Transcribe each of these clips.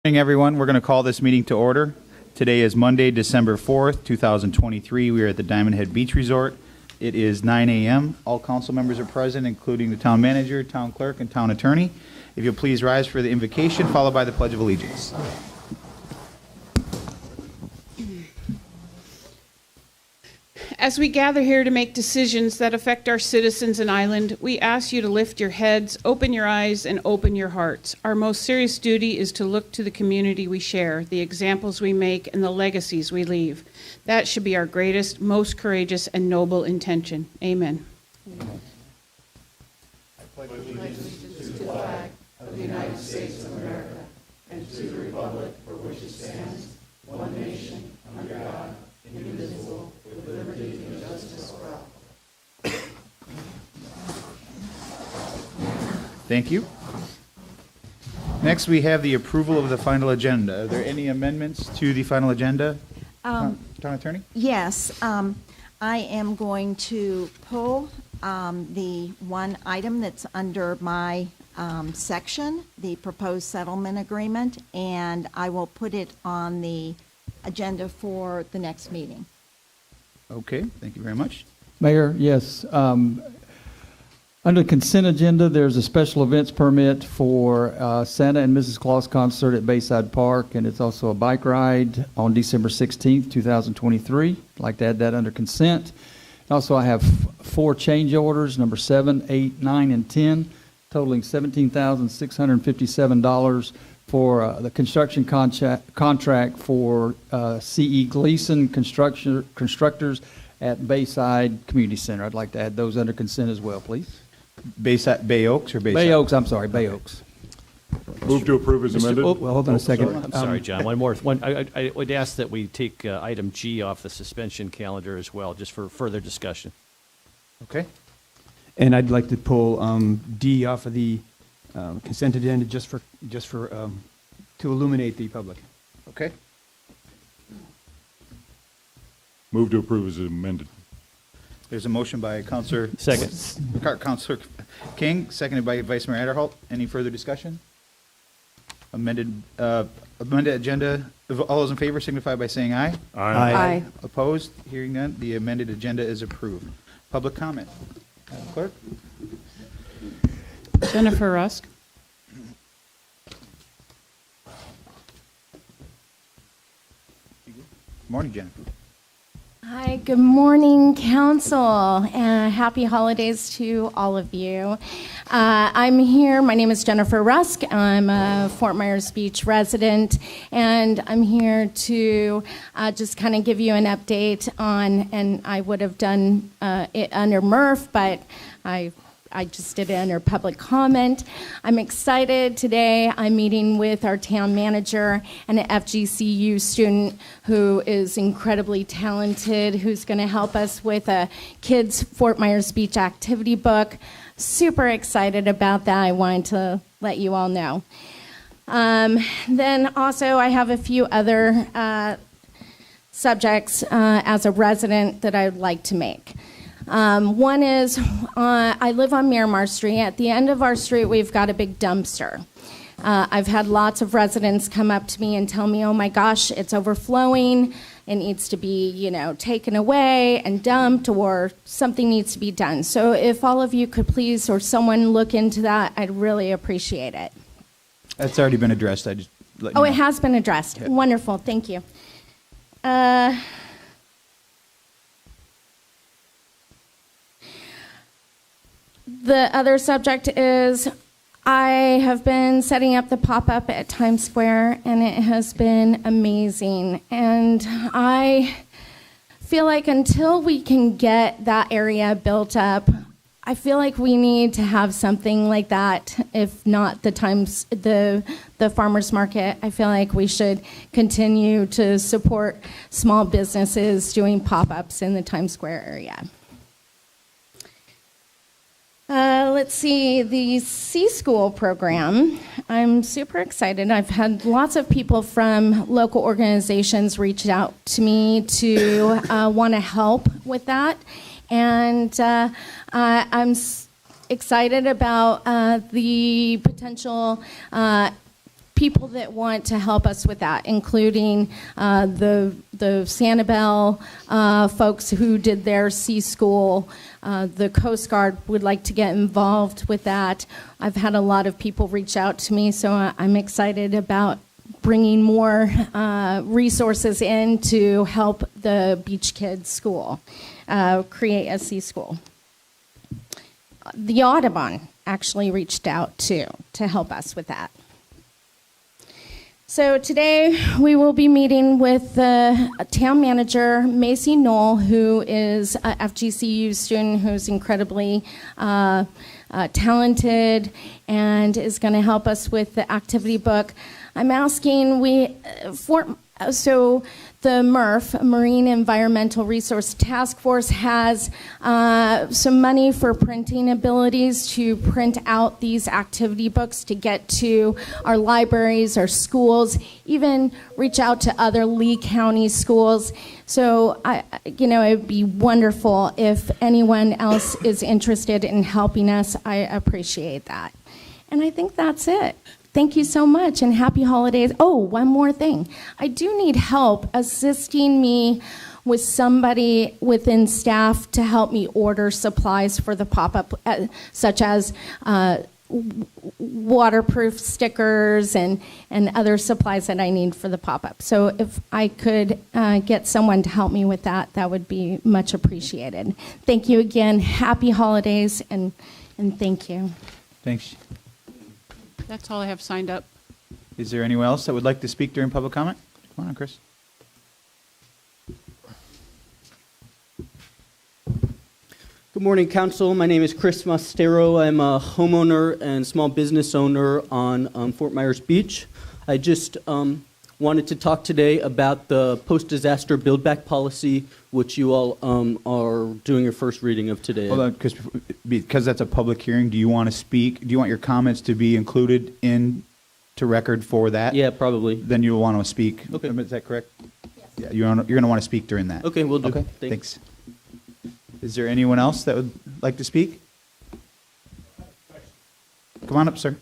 Morning, everyone. We're going to call this meeting to order. Today is Monday, December 4th, 2023. We are at the Diamond Head Beach Resort. It is 9 a.m. All council members are present, including the town manager, town clerk, and town attorney. If you'll please rise for the invocation, followed by the Pledge of Allegiance. As we gather here to make decisions that affect our citizens and island, we ask you to lift your heads, open your eyes, and open your hearts. Our most serious duty is to look to the community we share, the examples we make, and the legacies we leave. That should be our greatest, most courageous, and noble intention. Amen. Amen. I pledge allegiance to the flag of the United States of America and to the republic for which it stands, one nation, under God, indivisible, with liberty and justice for all. Thank you. Next, we have the approval of the final agenda. Are there any amendments to the final agenda? Town attorney? Yes. I am going to pull the one item that's under my section, the proposed settlement agreement, and I will put it on the agenda for the next meeting. Okay, thank you very much. Mayor, yes. Under the consent agenda, there's a special events permit for Santa and Mrs. Claus concert at Bayside Park, and it's also a bike ride on December 16th, 2023. I'd like to add that under consent. Also, I have 4 change orders, number 7, 8, 9, and 10, totaling $17,657 for the construction contract for C.E. Gleason Constructors at Bayside Community Center. I'd like to add those under consent as well, please. Bayside, Bay Oaks or Bayside? Bay Oaks, I'm sorry, Bay Oaks. Move to approve as amended. Oh, well, hold on a second. I'm sorry, John. One more. I would ask that we take item G off the suspension calendar as well, just for further discussion. Okay. And I'd like to pull D off of the consent agenda just for to illuminate the public. Okay. Move to approve as amended. There's a motion by Councilor Second. King, seconded by Vice Mayor Adderholt. Any further discussion? Amended agenda. All those in favor signify by saying aye. Aye. Opposed? Hearing none, the amended agenda is approved. Public comment. Madam Clerk? Jennifer Rusk. Morning, Jen. Hi, good morning, Council, and happy holidays to all of you. I'm here, my name is Jennifer Rusk, I'm a Fort Myers Beach resident, and I'm here to just kind of give you an update on, and I would have done it under Murph, but I just did it under public comment. I'm excited today. I'm meeting with our town manager and an FGCU student who is incredibly talented, who's going to help us with a kids' Fort Myers Beach activity book. Super excited about that. I wanted to let you all know. Then also I have a few other subjects as a resident that I'd like to make. One is, I live on Miramar Street. At the end of our street, we've got a big dumpster. I've had lots of residents come up to me and tell me, oh my gosh, it's overflowing. It needs to be, taken away and dumped, or something needs to be done. So if all of you could please, or someone look into that, I'd really appreciate it. That's already been addressed. I just let you know. It has been addressed. Yeah. Wonderful. Thank you. The other subject is I have been setting up the pop-up at Times Square, and it has been amazing. And I feel like until we can get that area built up, I feel like we need to have something like that, if not the farmers market. I feel like we should continue to support small businesses doing pop-ups in the Times Square area. Let's see, the C-School program. I'm super excited. I've had lots of people from local organizations reach out to me to want to help with that. And I'm excited about the potential people that want to help us with that, including the Sanibel folks who did their sea school. The Coast Guard would like to get involved with that. I've had a lot of people reach out to me, so I'm excited about bringing more resources in to help the Beach Kids School create a sea school. The Audubon actually reached out too to help us with that. So today we will be meeting with the town manager, Macy Knoll, who is a FGCU student who's incredibly talented and is going to help us with the activity book. I'm asking so the MRF, Marine Environmental Resource Task Force, has some money for printing abilities to print out these activity books to get to our libraries, our schools, even reach out to other Lee County schools. So, it would be wonderful if anyone else is interested in helping us. I appreciate that. And I think that's it. Thank you so much, and happy holidays. Oh, one more thing. I do need help assisting me with somebody within staff to help me order supplies for the pop-up, such as waterproof stickers and other supplies that I need for the pop-up. So if I could get someone to help me with that, that would be much appreciated. Thank you again. Happy holidays, and thank you. Thanks. That's all I have signed up. Is there anyone else that would like to speak during public comment? Come on, Chris. Good morning, Council. My name is Chris Mastero. I'm a homeowner and small business owner on Fort Myers Beach. I just wanted to talk today about the post-disaster build-back policy, which you all are doing your first reading of today. Hold on, Chris, because that's a public hearing, do you want to speak? Do you want your comments to be included in to record for that? Yeah, probably. Then you'll want to speak. Okay. Is that correct? Yes. Yeah, you're going to want to speak during that. Okay, we'll do. Okay, thanks. Is there anyone else that would like to speak? Come on up, sir.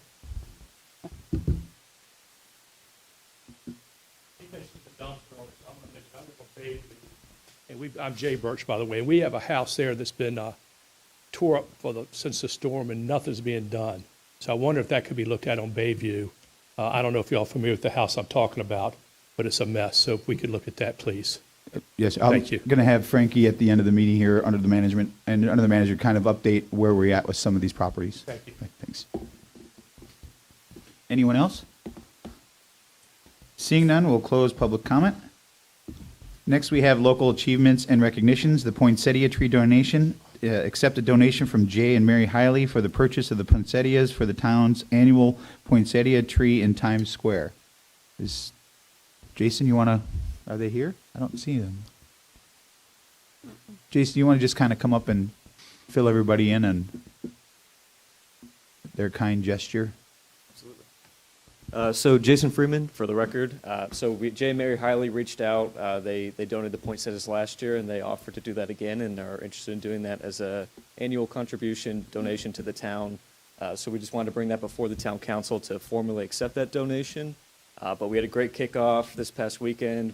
I'm Jay Birch, by the way, and we have a house there that's been tore up since the storm, and nothing's being done. So I wonder if that could be looked at on Bayview. I don't know if y'all are familiar with the house I'm talking about, but it's a mess. So if we could look at that, please. Yes, I'm Thank you. going to have Frankie at the end of the meeting here under the management and under the manager kind of update where we're at with some of these properties. Thank you. Thanks. Anyone else? Seeing none, we'll close public comment. Next, we have local achievements and recognitions. The poinsettia tree donation. Accept a donation from Jay and Mary Hiley for the purchase of the poinsettias for the town's annual poinsettia tree in Times Square. Is Jason, you want to? Are they here? I don't see them. Jason, you want to just kind of come up and fill everybody in on their kind gesture? So Jason Freeman, for the record. Jay and Mary Hiley reached out. They donated the poinsettias last year, and they offered to do that again, and are interested in doing that as a annual contribution donation to the town. So we just wanted to bring that before the town council to formally accept that donation. But we had a great kickoff this past weekend,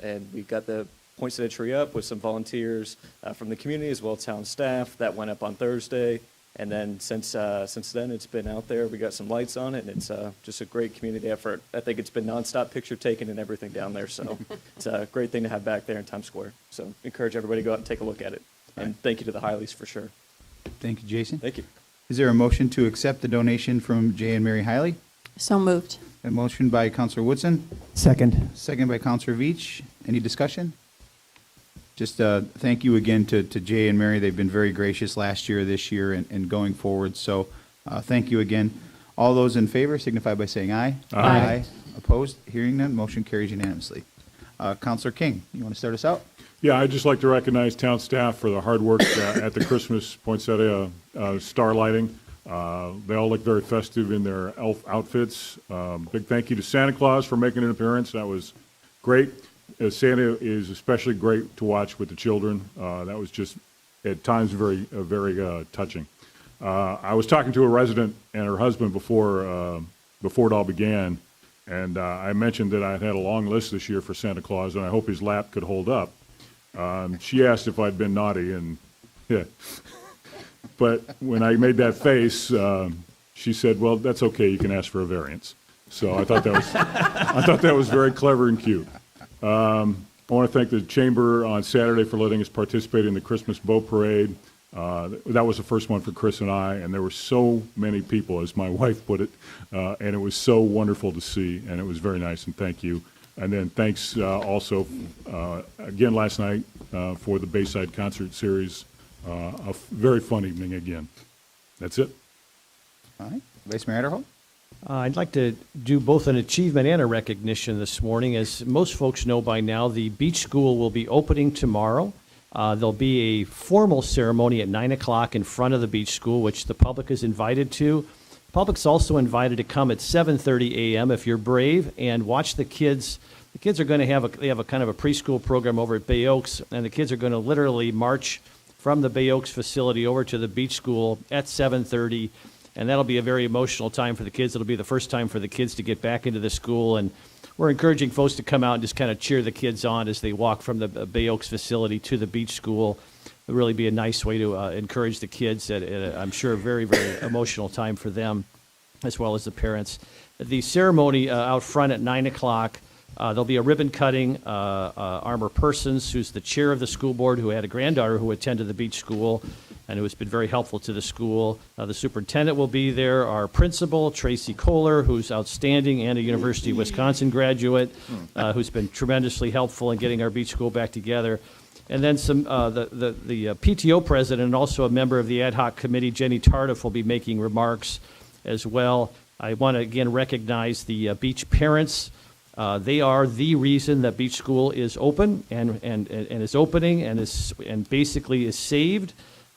and we got the poinsettia tree up with some volunteers from the community as well as town staff. That went up on Thursday. And then since then, it's been out there. We got some lights on it, and it's just a great community effort. I think it's been nonstop picture taking and everything down there. So it's a great thing to have back there in Times Square. So encourage everybody to go out and take a look at it. And thank you to the Hileys for sure. Thank you, Jason. Thank you. Is there a motion to accept the donation from Jay and Mary Hiley? So moved. A motion by Councilor Woodson, Second. second by Councilor Veach. Any discussion? Just thank you again to Jay and Mary. They've been very gracious last year, this year, and going forward. So thank you again. All those in favor signify by saying aye. Aye. Opposed? Hearing none, motion carries unanimously. Councilor King, you want to start us out? Yeah, I'd just like to recognize town staff for the hard work at the Christmas poinsettia star lighting. They all look very festive in their elf outfits. Big thank you to Santa Claus for making an appearance. That was great. Santa is especially great to watch with the children. That was just at times very touching. I was talking to a resident and her husband before it all began, And I mentioned that I had a long list this year for Santa Claus, and I hope his lap could hold up. She asked if I'd been naughty, and yeah. But when I made that face, she said, "Well, that's okay. You can ask for a variance." So I thought that was very clever and cute. I want to thank the Chamber on Saturday for letting us participate in the Christmas Boat Parade. That was the first one for Chris and I, and there were so many people, as my wife put it, and it was so wonderful to see, and it was very nice, and thank you. And then thanks also, again last night, for the Bayside Concert Series. A very fun evening again. That's it. All right. Vice Mayor Adderholt? I'd like to do both an achievement and a recognition this morning. As most folks know by now, the beach school will be opening tomorrow. There'll be a formal ceremony at 9 o'clock in front of the beach school, which the public is invited to. The public's also invited to come at 7:30 a.m. if you're brave and watch the kids. The kids are going to have a kind of a preschool program over at Bay Oaks, and the kids are going to literally march from the Bay Oaks facility over to the beach school at 7:30. And that'll be a very emotional time for the kids. It'll be the first time for the kids to get back into the school. And we're encouraging folks to come out and just kind of cheer the kids on as they walk from the Bay Oaks facility to the beach school. It'll really be a nice way to encourage the kids at I'm sure, a very, very emotional time for them, as well as the parents. The ceremony out front at 9 o'clock, there'll be a ribbon cutting. Armor Persons, who's the chair of the school board, who had a granddaughter who attended the beach school, and who has been very helpful to the school. The superintendent will be there. Our principal, Tracy Kohler, who's outstanding and a University of Wisconsin graduate, who's been tremendously helpful in getting our beach school back together. And then the PTO president and also a member of the ad hoc committee, Jenny Tardif, will be making remarks as well. I want to again recognize the beach parents. They are the reason that beach school is open and is opening and basically is saved.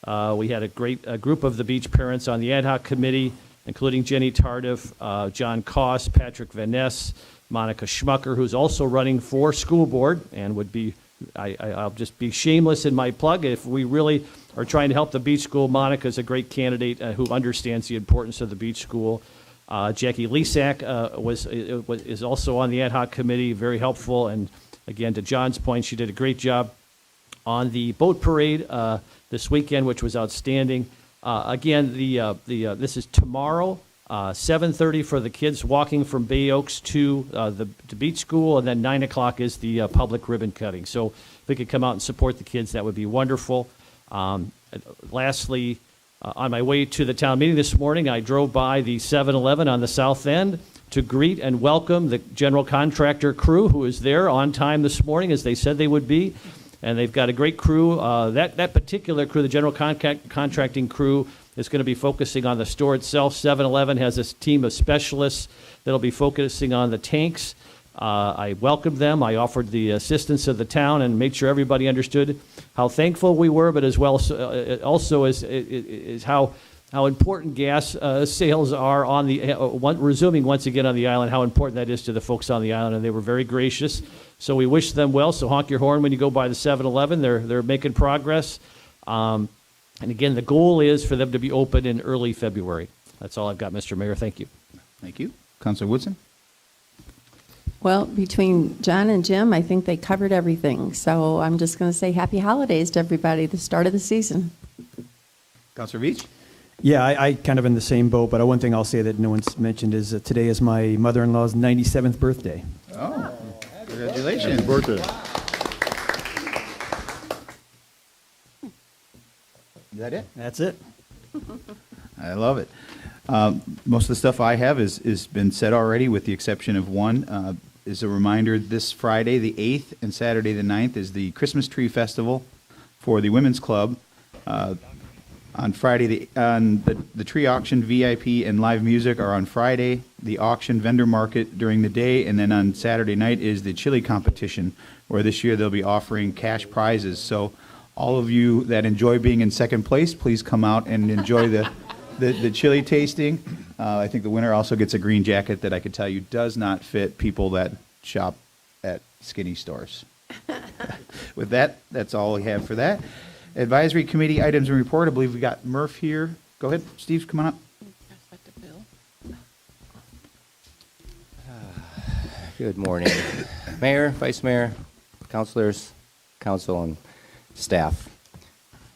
We had a great group of the beach parents on the ad hoc committee, including Jenny Tardif, John Koss, Patrick Van Ness, Monica Schmucker, who's also running for school board and would be, I'll just be shameless in my plug. If we really are trying to help the beach school, Monica's a great candidate who understands the importance of the beach school. Jackie Lisak is also on the ad hoc committee, very helpful. And again, to John's point, she did a great job on the boat parade this weekend, which was outstanding. Again, this is tomorrow, 7:30 for the kids walking from Bay Oaks to the beach school, and then 9 o'clock is the public ribbon cutting. So if we could come out and support the kids, that would be wonderful. Lastly, on my way to the town meeting this morning, I drove by the 7-Eleven on the south end to greet and welcome the general contractor crew who is there on time this morning, as they said they would be. And they've got a great crew. That particular crew, the general contracting crew, is going to be focusing on the store itself. 7-Eleven has a team of specialists that'll be focusing on the tanks. I welcomed them. I offered the assistance of the town and made sure everybody understood how thankful we were, but as well also is how important gas sales are on the resuming once again on the island, how important that is to the folks on the island, and they were very gracious. So we wish them well. So honk your horn when you go by the 7-Eleven. They're making progress. And again, the goal is for them to be open in early February. That's all I've got, Mr. Mayor. Thank you. Thank you. Councilor Woodson? Well, between John and Jim, I think they covered everything. So I'm just going to say happy holidays to everybody, the start of the season. Councilor Veach? Yeah, I kind of in the same boat, but one thing I'll say that no one's mentioned is that today is my mother-in-law's 97th birthday. Oh, congratulations. Happy birthday. Is that it? That's it. I love it. Most of the stuff I have is been said already, with the exception of one. As a reminder, this Friday, the 8th, and Saturday, the 9th, is the Christmas Tree Festival for the Women's Club. On Friday, the tree auction, VIP, and live music are on Friday. The auction vendor market during the day, and then on Saturday night is the chili competition, where this year they'll be offering cash prizes. So all of you that enjoy being in second place, please come out and enjoy the chili tasting. I think the winner also gets a green jacket that I could tell you does not fit people that shop at skinny stores. With that, that's all we have for that. Advisory Committee items and report. I believe we got Murph here. Go ahead, Steve, come on up. Good morning, Mayor, Vice Mayor, councilors, council, and staff.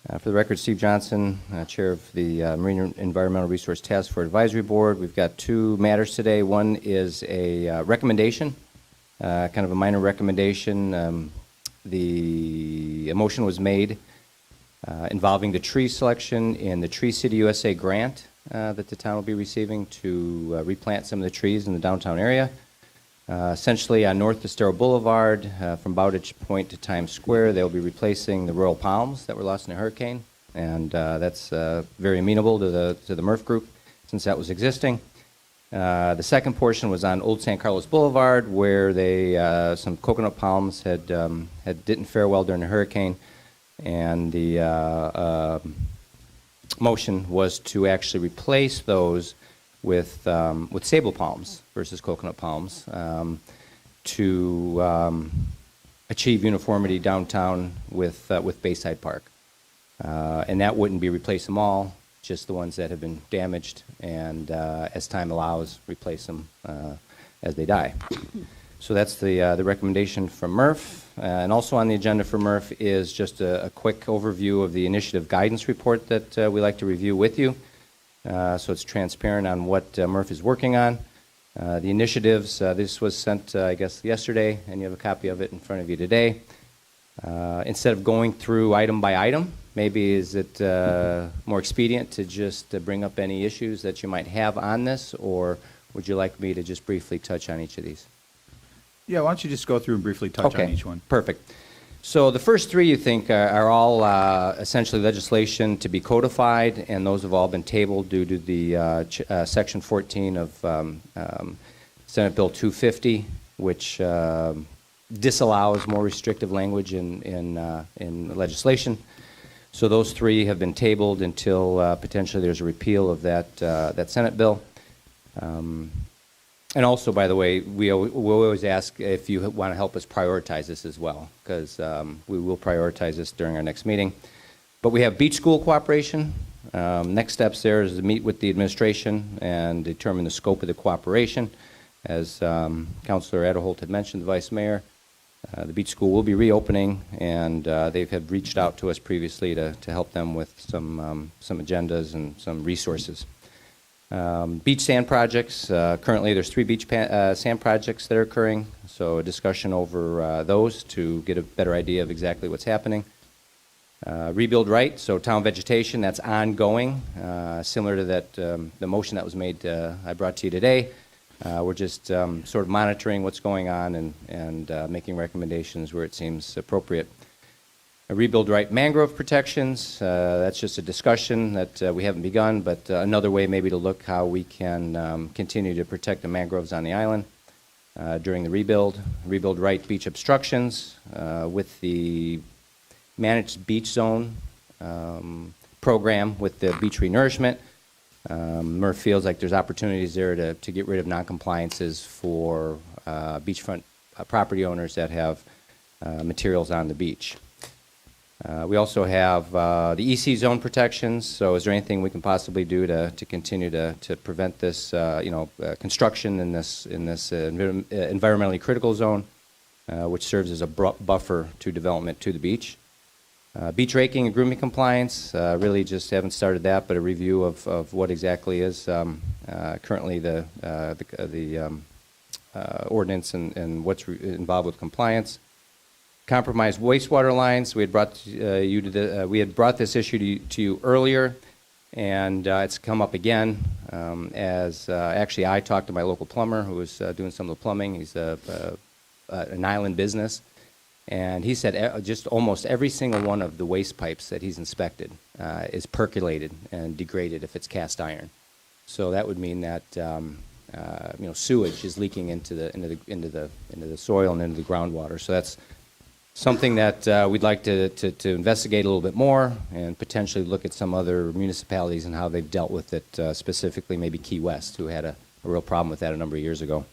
For the record, Steve Johnson, Chair of the Marine Environmental Resource Task Force Advisory Board. We've got two matters today. One is a recommendation, kind of a minor recommendation. The motion was made involving the tree selection in the Tree City USA grant that the town will be receiving to replant some of the trees in the downtown area. Essentially on North Estero Boulevard, from Bowditch Point to Times Square, they'll be replacing the royal palms that were lost in a hurricane, and that's very amenable to the Murph Group since that was existing. The second portion was on Old San Carlos Boulevard, where some coconut palms didn't fare well during the hurricane, and the motion was to actually replace those with sable palms versus coconut palms to achieve uniformity downtown with Bayside Park. And that wouldn't be replace them all, just the ones that have been damaged, and as time allows, replace them as they die. So that's the recommendation from Murph. And also on the agenda for Murph is just a quick overview of the initiative guidance report that we like to review with you. So it's transparent on what Murph is working on. The initiatives, this was sent, I guess, yesterday, and you have a copy of it in front of you today. Instead of going through item by item, maybe is it more expedient to just bring up any issues that you might have on this, or would you like me to just briefly touch on each of these? Yeah, why don't you just go through and briefly touch on each one? Perfect. So the first three, you think, are all essentially legislation to be codified, and those have all been tabled due to the Section 14 of Senate Bill 250, which disallows more restrictive language in legislation. So those three have been tabled until potentially there's a repeal of that Senate bill. And also, by the way, we always ask if you want to help us prioritize this as well, because we will prioritize this during our next meeting. But we have beach school cooperation. Next steps there is to meet with the administration and determine the scope of the cooperation. As Councilor Aderholt had mentioned, the Vice Mayor, the beach school will be reopening, and they have reached out to us previously to help them with some agendas and some resources. Beach sand projects. Currently, there's 3 beach sand projects that are occurring, so a discussion over those to get a better idea of exactly what's happening. Rebuild right, so town vegetation, that's ongoing, similar to that the motion that was made I brought to you today. We're just sort of monitoring what's going on and making recommendations where it seems appropriate. Rebuild right mangrove protections, that's just a discussion that we haven't begun, but another way maybe to look how we can continue to protect the mangroves on the island during the rebuild. Rebuild right beach obstructions with the managed beach zone program with the beach renourishment. Murph feels like there's opportunities there to get rid of noncompliances for beachfront property owners that have materials on the beach. We also have the EC zone protections. So is there anything we can possibly do to continue to prevent this, construction in this environmentally critical zone, which serves as a buffer to development to the beach? Beach raking and grooming compliance, really just haven't started that, but a review of what exactly is currently the ordinance and what's involved with compliance. Compromised wastewater lines. We had brought we had brought this issue to you earlier, and it's come up again. As actually, I talked to my local plumber who was doing some of the plumbing. He's an island business, and he said just almost every single one of the waste pipes that he's inspected is percolated and degraded if it's cast iron. So that would mean that sewage is leaking into the soil and into the groundwater. So that's something that we'd like to investigate a little bit more and potentially look at some other municipalities and how they've dealt with it, specifically maybe Key West, who had a real problem with that a number of years ago.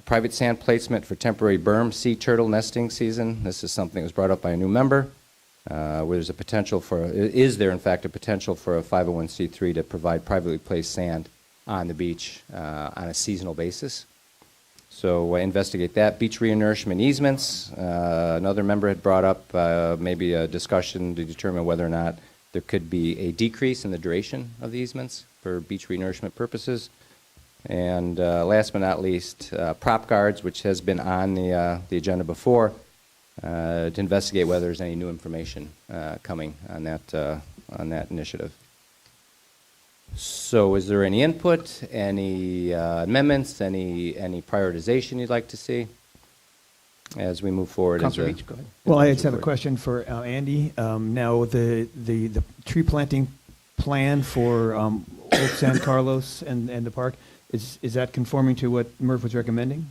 Private sand placement for temporary berm sea turtle nesting season. This is something that was brought up by a new member, where there's a potential for, is there in fact a potential for a 501c3 to provide privately placed sand on the beach on a seasonal basis. So investigate that. Beach renourishment easements. Another member had brought up maybe a discussion to determine whether or not there could be a decrease in the duration of the easements for beach renourishment purposes. And last but not least, prop guards, which has been on the agenda before, to investigate whether there's any new information coming on that initiative. So is there any input, any amendments, any prioritization you'd like to see as we move forward? Councilor Beach, go ahead. Well, I just have a question for Andy. Now, the tree planting plan for Old San Carlos and the park, is that conforming to what Murph was recommending?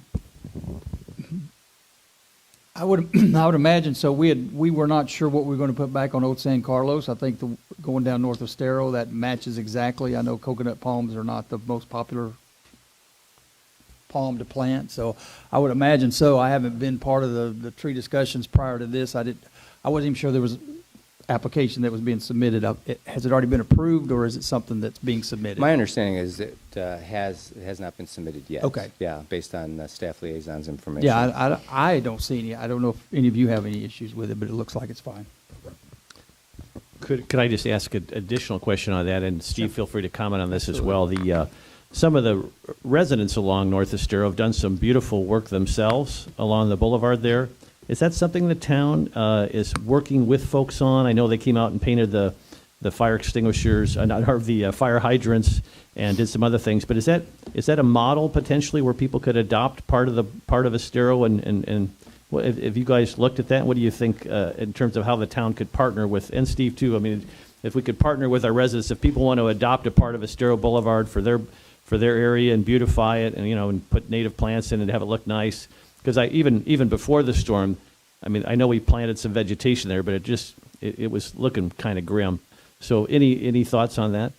I would imagine so. We were not sure what we were going to put back on Old San Carlos. I think going down north of Stero, that matches exactly. I know coconut palms are not the most popular palm to plant, so I would imagine so. I haven't been part of the tree discussions prior to this. I wasn't even sure there was application that was being submitted. Has it already been approved, or is it something that's being submitted? My understanding is it has not been submitted yet. Okay. Yeah, based on staff liaison's information. Yeah, I don't see any. I don't know if any of you have any issues with it, but it looks like it's fine. Could I just ask an additional question on that? And Steve, feel free to comment on this as well. Some of the residents along North Estero have done some beautiful work themselves along the boulevard there. Is that something the town is working with folks on? I know they came out and painted the fire extinguishers, the fire hydrants, and did some other things. But is that a model potentially where people could adopt part of Estero? And have you guys looked at that? What do you think in terms of how the town could partner with, and Steve too? I mean, if we could partner with our residents, if people want to adopt a part of Estero Boulevard for their area and beautify it, and and put native plants in and have it look nice. Because even before the storm, I mean, I know we planted some vegetation there, but it was looking kind of grim. So any thoughts on that?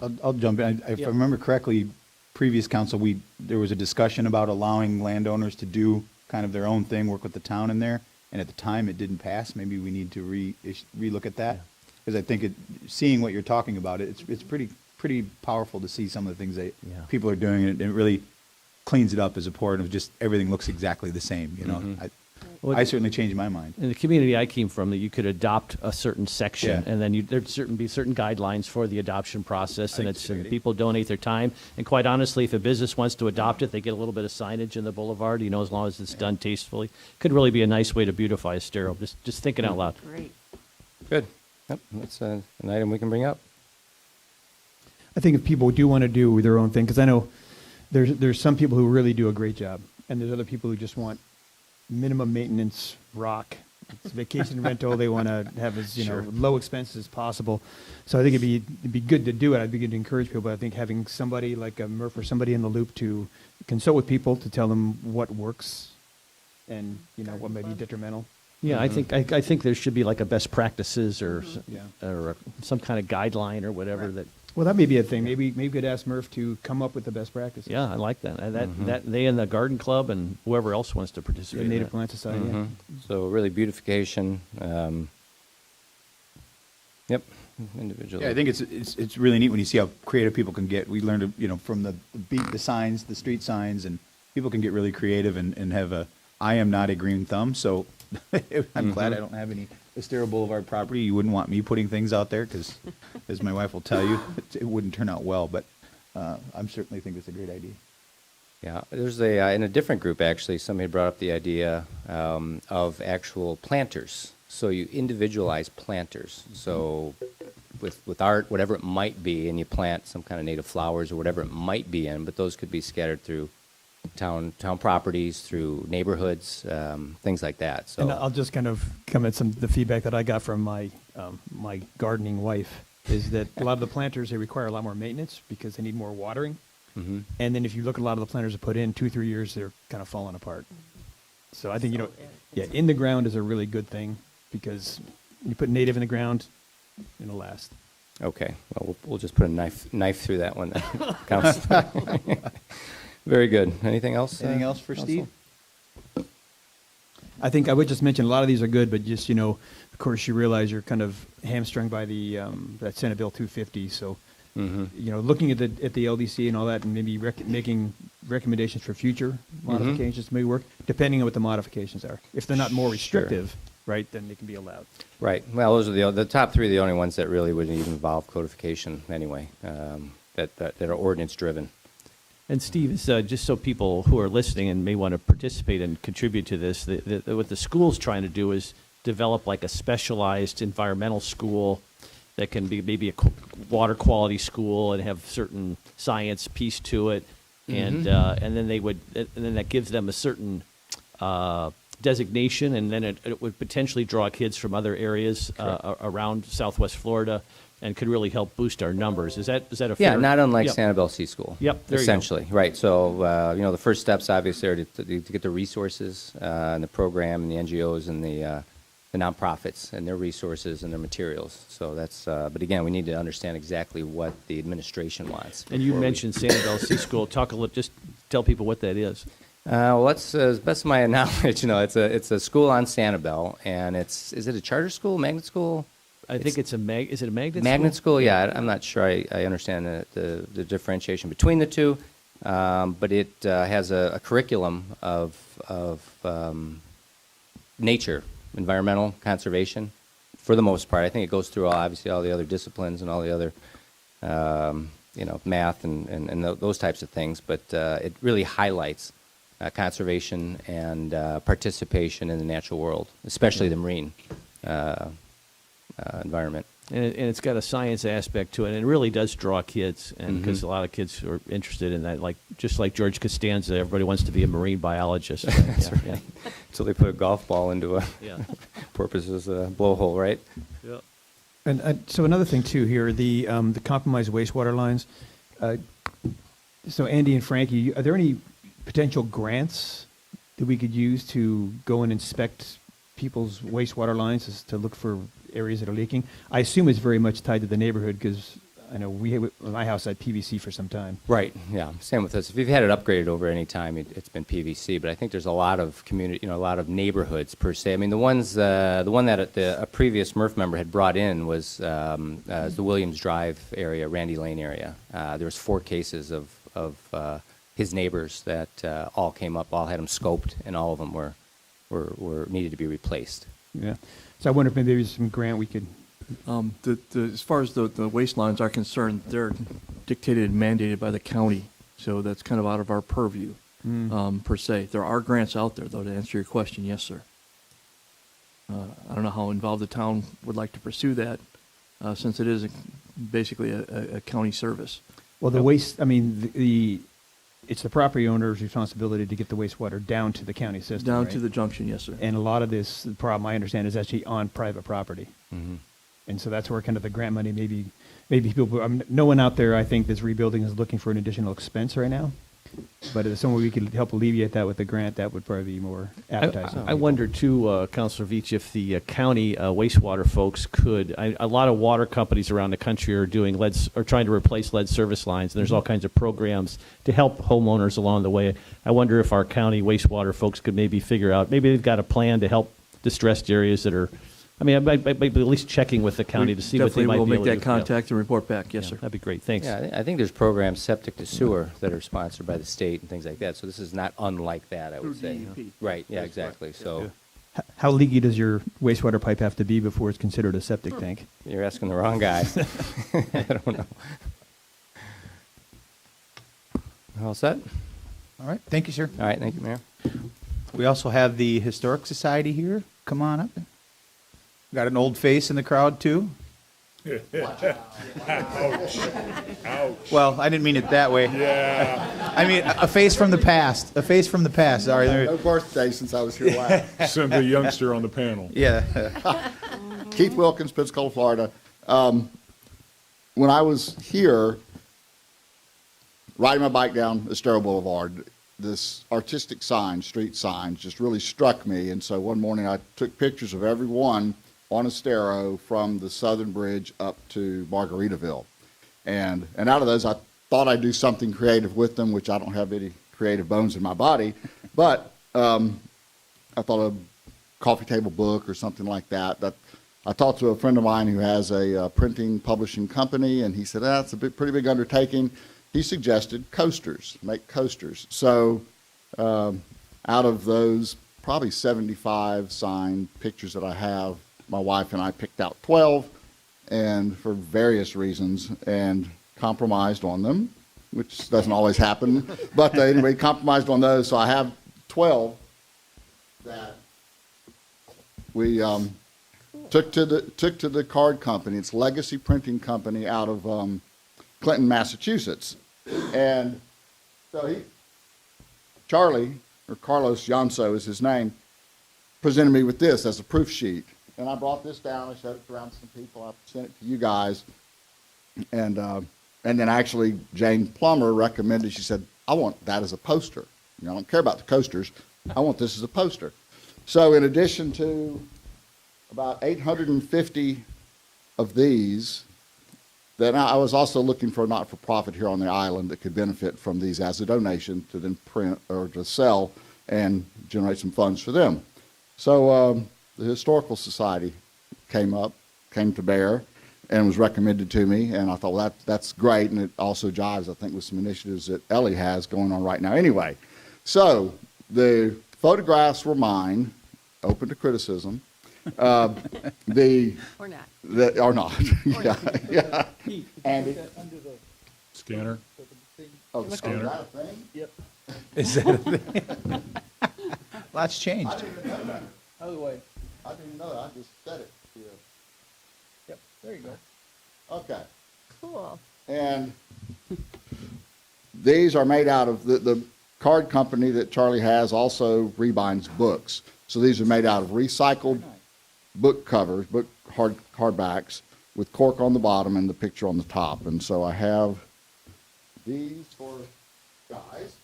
I'll jump in. If I remember correctly, previous council, there was a discussion about allowing landowners to do kind of their own thing, work with the town in there, and at the time it didn't pass. Maybe we need to relook at that, because I think seeing what you're talking about, it's pretty powerful to see some of the things that people are doing, and it really cleans it up as a port of just everything looks exactly the same. Mm-hmm. I certainly changed my mind. In the community I came from, that you could adopt a certain section, and then there'd be certain guidelines for the adoption process, and people donate their time. And quite honestly, if a business wants to adopt it, they get a little bit of signage in the boulevard. As long as it's done tastefully, could really be a nice way to beautify Estero. Just thinking out loud. Great. Good. Yep, that's an item we can bring up. I think if people do want to do their own thing, because I know there's some people who really do a great job, and there's other people who just want minimum maintenance rock. It's vacation rental. They want to have as low expenses as possible. So I think it'd be good to do it. I'd be good to encourage people. But I think having somebody like a Murph or somebody in the loop to consult with people to tell them what works and what may be detrimental. Yeah, I think there should be like a best practices or some kind of guideline or whatever that. Well, that may be a thing. Maybe we could ask Murph to come up with the best practices. Yeah, I like that. That they and the garden club and whoever else wants to participate. The Native in Plant Society. Mm-hmm. So really beautification. Individual. Yeah, I think it's really neat when you see how creative people can get. We learned from the signs, the street signs, and people can get really creative and have I am not a green thumb, so I'm glad I don't have any Estero Boulevard property. You wouldn't want me putting things out there because, as my wife will tell you, it wouldn't turn out well. But I certainly think it's a great idea. Yeah, there's in a different group actually, somebody brought up the idea of actual planters. So you individualize planters. So with art, whatever it might be, and you plant some kind of native flowers or whatever it might be in, but those could be scattered through town properties, through neighborhoods, things like that. So, and I'll just kind of comment the feedback that I got from my my gardening wife is that a lot of the planters, they require a lot more maintenance because they need more watering. Mm-hmm. And then if you look at a lot of the planters that put in 2-3 years, they're kind of falling apart. So I think in the ground is a really good thing because you put native in the ground, it'll last. Okay, well we'll just put a knife through that one. Counts. Very good. Anything else? Anything else for Council? Steve? I think I would just mention a lot of these are good, but just of course, you realize you're kind of hamstrung by the that Senate Bill 250. So looking at the LDC and all that, and maybe making recommendations for future modifications may work, depending on what the modifications are. If they're not more restrictive, right, then they can be allowed. Right. Well, those are the top three are the only ones that really would even involve codification anyway, that are ordinance driven. And Steve, it's, just so people who are listening and may want to participate and contribute to this, what the school's trying to do is develop like a specialized environmental school that can be maybe a water quality school and have certain science piece to it, and then that gives them a certain designation, and then it would potentially draw kids from other areas around Southwest Florida, and could really help boost our numbers. Is that a fair? Yeah, not unlike Yep. Sanibel C School. Yep, there you go. Essentially, right. So, the first steps obviously are to get the resources and the program and the NGOs and the nonprofits and their resources and their materials. So that's, but again, we need to understand exactly what the administration wants. And you mentioned Sanibel C School. Talk a little, just tell people what that is. Well, that's as best of my knowledge. It's a school on Sanibel, and is it a charter school, magnet school? I think is it a magnet? Magnet school? Yeah, I'm not sure I understand the differentiation between the two, but it has a curriculum of nature, environmental conservation, for the most part. I think it goes through obviously all the other disciplines and all the other, math and those types of things, but it really highlights conservation and participation in the natural world, especially the marine environment. And it's got a science aspect to it, and it really does draw kids, and because a lot of kids are interested in that, just like George Costanza, everybody wants to be a marine biologist. Right? That's right. Yeah. So they put a golf ball into a porpoise's blowhole, right? Yeah. And so another thing too here, the compromised wastewater lines. So Andy and Frankie, are there any potential grants that we could use to go and inspect people's wastewater lines to look for areas that are leaking? I assume it's very much tied to the neighborhood, because I know my house had PVC for some time. Right. Yeah. Same with us. If you've had it upgraded over any time, it's been PVC. But I think there's a lot of community, a lot of neighborhoods per se. I mean, the one that a previous MRF member had brought in was the Williams Drive area, Randy Lane area. There was 4 cases of his neighbors that all came up, all had them scoped, and all of them were needed to be replaced. Yeah. So I wonder if maybe there's some grant we could. As far as the waste lines are concerned, they're dictated and mandated by the county, so that's kind of out of our purview, per se. There are grants out there, though, to answer your question. Yes, sir. I don't know how involved the town would like to pursue that, since it is basically a county service. Well, it's the property owner's responsibility to get the wastewater down to the county system. Down right? to the junction, yes, sir. And a lot of this, the problem I understand, is actually on private property. Mm-hmm. And so that's where kind of the grant money, maybe people, no one out there, I think, that's rebuilding is looking for an additional expense right now. But if someone we could help alleviate that with a grant, that would probably be more appetizing. I wonder too, Councilor Veach, if the county wastewater folks could. A lot of water companies around the country are doing trying to replace lead service lines, and there's all kinds of programs to help homeowners along the way. I wonder if our county wastewater folks could maybe figure out, maybe they've got a plan to help distressed areas that are. I mean, by at least checking with the county to see what they might be able to do. Definitely will make that contact and report back. Yes, sir. That'd be great. Thanks. Yeah, I think there's programs septic to sewer that are sponsored by the state and things like that. So this is not unlike that, I would say. DEP. Right. Yeah. Exactly. So How leaky does your wastewater pipe have to be before it's considered a septic tank? you're asking the wrong guy. I don't know. All set? All right. Thank you, sir. All right. Thank you, Mayor. We also have the Historic Society here. Come on up. Got an old face in the crowd, too. Ouch. Ouch. Well, I didn't mean it that way. Yeah. I mean, a face from the past. A face from the past. Sorry. No birthday since I was here last. Simply youngster on the panel. Yeah. Keith Wilkins, Pensacola, Florida. When I was here, riding my bike down Estero Boulevard, this artistic sign, street signs, just really struck me. And so one morning I took pictures of every one on Estero from the Southern Bridge up to Margaritaville. And out of those, I thought I'd do something creative with them, which I don't have any creative bones in my body. But I thought a coffee table book or something like that. I talked to a friend of mine who has a printing publishing company, and he said, that's a pretty big undertaking. He suggested coasters, make coasters. So out of those probably 75 signed pictures that I have, my wife and I picked out 12, and for various reasons, and compromised on them, which doesn't always happen. But anyway, compromised on those. So I have 12 that we took to the card company. It's Legacy Printing Company out of Clinton, Massachusetts. And so Charlie, or Carlos Janso is his name, presented me with this as a proof sheet. And I brought this down, I showed it around some people, I sent it to you guys. And then actually Jane Plummer recommended, she said, I want that as a poster. You know, I don't care about the coasters, I want this as a poster. So in addition to about 850 of these, then I was also looking for a not-for-profit here on the island that could benefit from these as a donation to then print or to sell and generate some funds for them. So the Historical Society came to bear and was recommended to me, and I thought, well, that's great, and it also jives, I think, with some initiatives that Ellie has going on right now. Anyway, so the photographs were mine, open to criticism. Or not. Or not. Yeah, yeah. And Scanner? oh, the Scanner. Is that a thing? Yep. Is that a thing? Lots changed. I didn't know that. Other way. I didn't know that. I just said it here. Yep, there you go. Okay. Cool. And these are made out of the card company that Charlie has also rebinds books. So these are made out of recycled book covers, hardbacks with cork on the bottom and the picture on the top. And so I have these for guys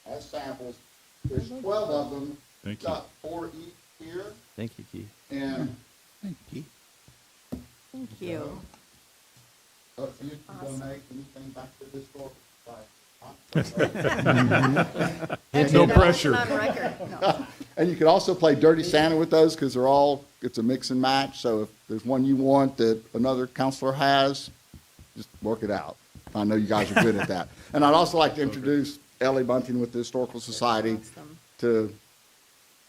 as samples. There's 12 of them. Thank you. Got 4 each here. Thank you, Keith. And Thank you. Thank you. if you can donate anything back to this store, No pressure. On record. No. And you could also play Dirty Santa with those because it's a mix and match. So if there's one you want that another counselor has, just work it out. I know you guys are good at that. And I'd also like to introduce Ellie Bunting with the Historical Society to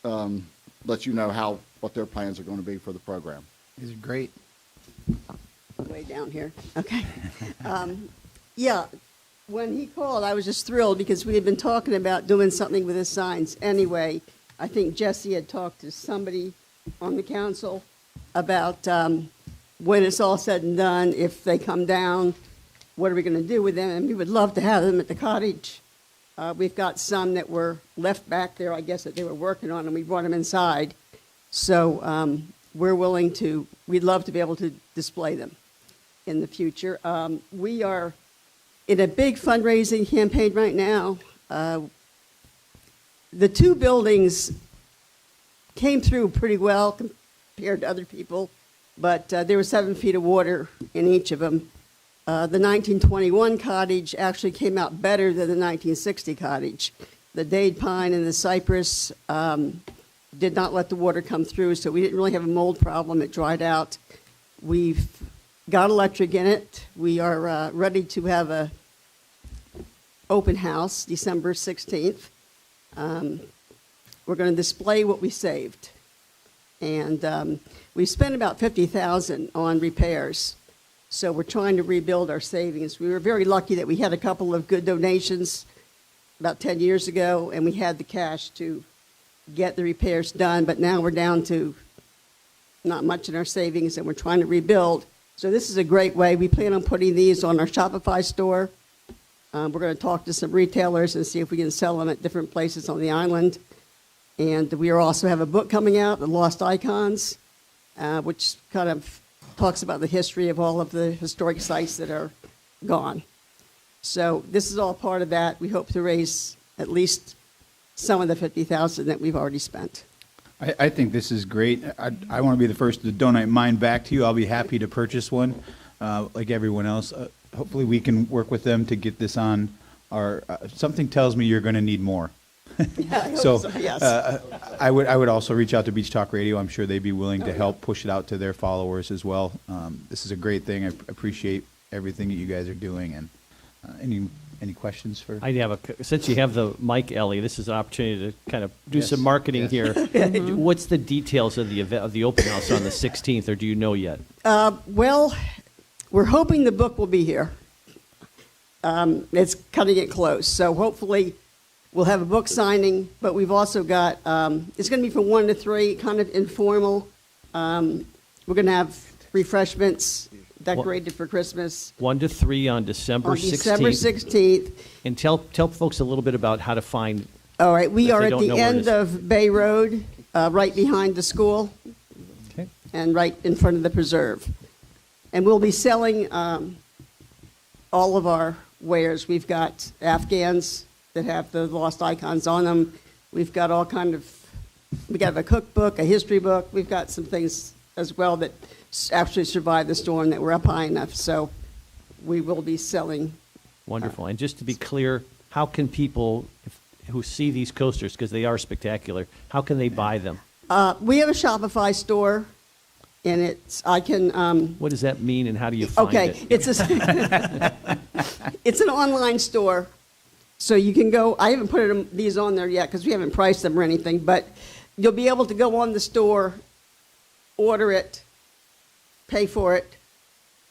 let you know what their plans are going to be for the program. These are great. Way down here. Okay. Yeah, when he called, I was just thrilled because we had been talking about doing something with his signs anyway. I think Jesse had talked to somebody on the council about when it's all said and done, if they come down, what are we going to do with them? And we would love to have them at the cottage. We've got some that were left back there, I guess, that they were working on, and we brought them inside. So we'd love to be able to display them in the future. We are in a big fundraising campaign right now. The 2 buildings came through pretty well compared to other people, but there were 7 feet of water in each of them. The 1921 cottage actually came out better than the 1960 cottage. The dade pine and the cypress did not let the water come through, so we didn't really have a mold problem. It dried out. We've got electric in it. We are ready to have a open house December 16th. We're going to display what we saved. And we spent about $50,000 on repairs. So we're trying to rebuild our savings. We were very lucky that we had a couple of good donations about 10 years ago, and we had the cash to get the repairs done. But now we're down to not much in our savings, and we're trying to rebuild. So this is a great way. We plan on putting these on our Shopify store. We're going to talk to some retailers and see if we can sell them at different places on the island. And we also have a book coming out, The Lost Icons, which kind of talks about the history of all of the historic sites that are gone. So this is all part of that. We hope to raise at least some of the $50,000 that we've already spent. I think this is great. I want to be the first to donate mine back to you. I'll be happy to purchase one, like everyone else. Hopefully we can work with them to get this on our, something tells me you're going to need more. So, yes. I would also reach out to Beach Talk Radio. I'm sure they'd be willing to help push it out to their followers as well. This is a great thing. I appreciate everything that you guys are doing. And any questions for? I have since you have the mic, Ellie, this is an opportunity to kind of do Yes. some marketing Yes. here. What's the details of the event, of the open house on the 16th, or do you know yet? Well, we're hoping the book will be here. It's cutting it close, so hopefully we'll have a book signing. But we've also got it's going to be from 1 to 3, kind of informal. We're going to have refreshments decorated for Christmas 1 to 3 on December on 16th. December 16th. And tell folks a little bit about how to find. All right, we if are they at don't the know where it end is. of Bay Road, right behind the school, Okay. and right in front of the preserve. And we'll be selling all of our wares. We've got Afghans that have the lost icons on them. We've got we got a cookbook, a history book. We've got some things as well that actually survived the storm that were up high enough. So we will be selling. Wonderful. And just to be clear, how can people who see these coasters, because they are spectacular, how can they buy them? We have a Shopify store, and I can. What does that mean, and how do you find it? It's it's an online store, so you can go. I haven't put these on there yet because we haven't priced them or anything, but you'll be able to go on the store, order it, pay for it,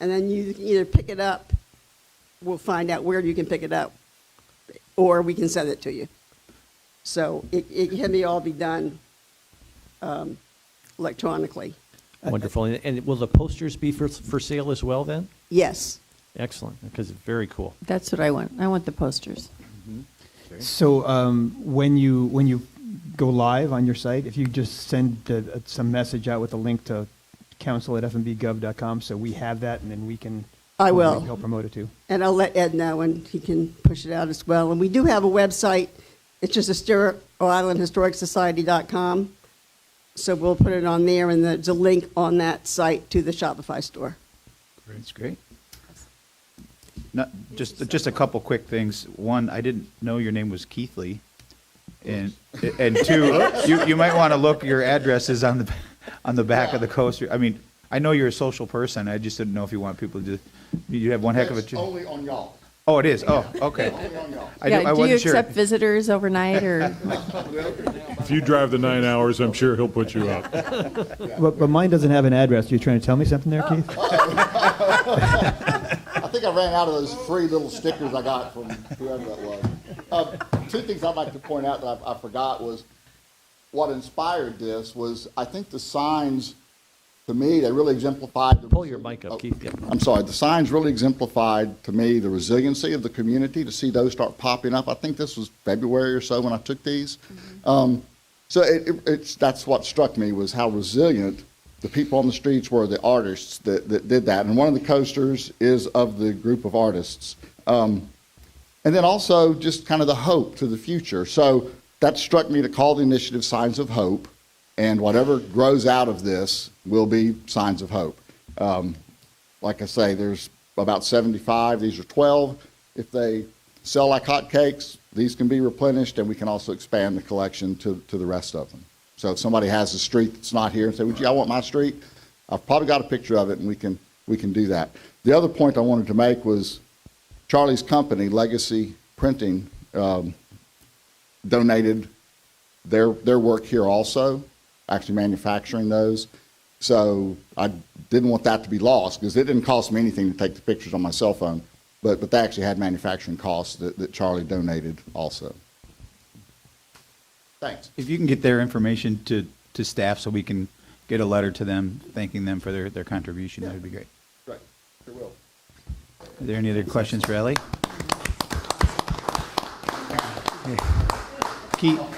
and then you can either pick it up. We'll find out where you can pick it up, or we can send it to you. So it can all be done electronically. Wonderful. And will the posters be for sale as well then? Yes. Excellent, because it's very cool. That's what I want. I want the posters. So when you go live on your site, if you just send some message out with a link to council@fmbgov.com, so we have that, and then we can. I will. Help promote it too. And I'll let Ed know, and he can push it out as well. And we do have a website. It's just Estero-Island-Historic-Society.com. So we'll put it on there, and there's a link on that site to the Shopify store. That's great. Just a couple quick things. One, I didn't know your name was Keith Lee, and two, you might want to look. Your address is on the back of the coaster. I mean, I know you're a social person. I just didn't know if you want people to. You have one heck of a. Only on y'all. Oh, it is. Oh, okay. Only on y'all. I Do you wasn't sure. accept visitors overnight, or? If you drive the 9 hours, I'm sure he'll put you up. But mine doesn't have an address. You trying to tell me something there, Keith? I think I ran out of those free little stickers I got from whoever that was. Two things I'd like to point out that I forgot was what inspired this was I think the signs, to me, they really exemplified. Pull your mic up, Keith. Yeah. I'm sorry. The signs really exemplified to me the resiliency of the community to see those start popping up. I think this was February or so when I took these. So that's what struck me was how resilient the people on the streets were, the artists that did that. And one of the coasters is of the group of artists. And then also just kind of the hope to the future. So that struck me to call the initiative Signs of Hope. And whatever grows out of this will be Signs of Hope. Like I say, there's about 75. These are 12. If they sell like hotcakes, these can be replenished, and we can also expand the collection to the rest of them. So if somebody has a street that's not here and say, "Would you? I want my street," I've probably got a picture of it, and we can do that. The other point I wanted to make was Charlie's company, Legacy Printing, donated their work here also, actually manufacturing those. So I didn't want that to be lost because it didn't cost me anything to take the pictures on my cell phone, but they actually had manufacturing costs that Charlie donated also. Thanks. If you can get their information to staff so we can get a letter to them thanking them for their contribution, that would be great. Great. Sure will. Are there any other questions for Ellie?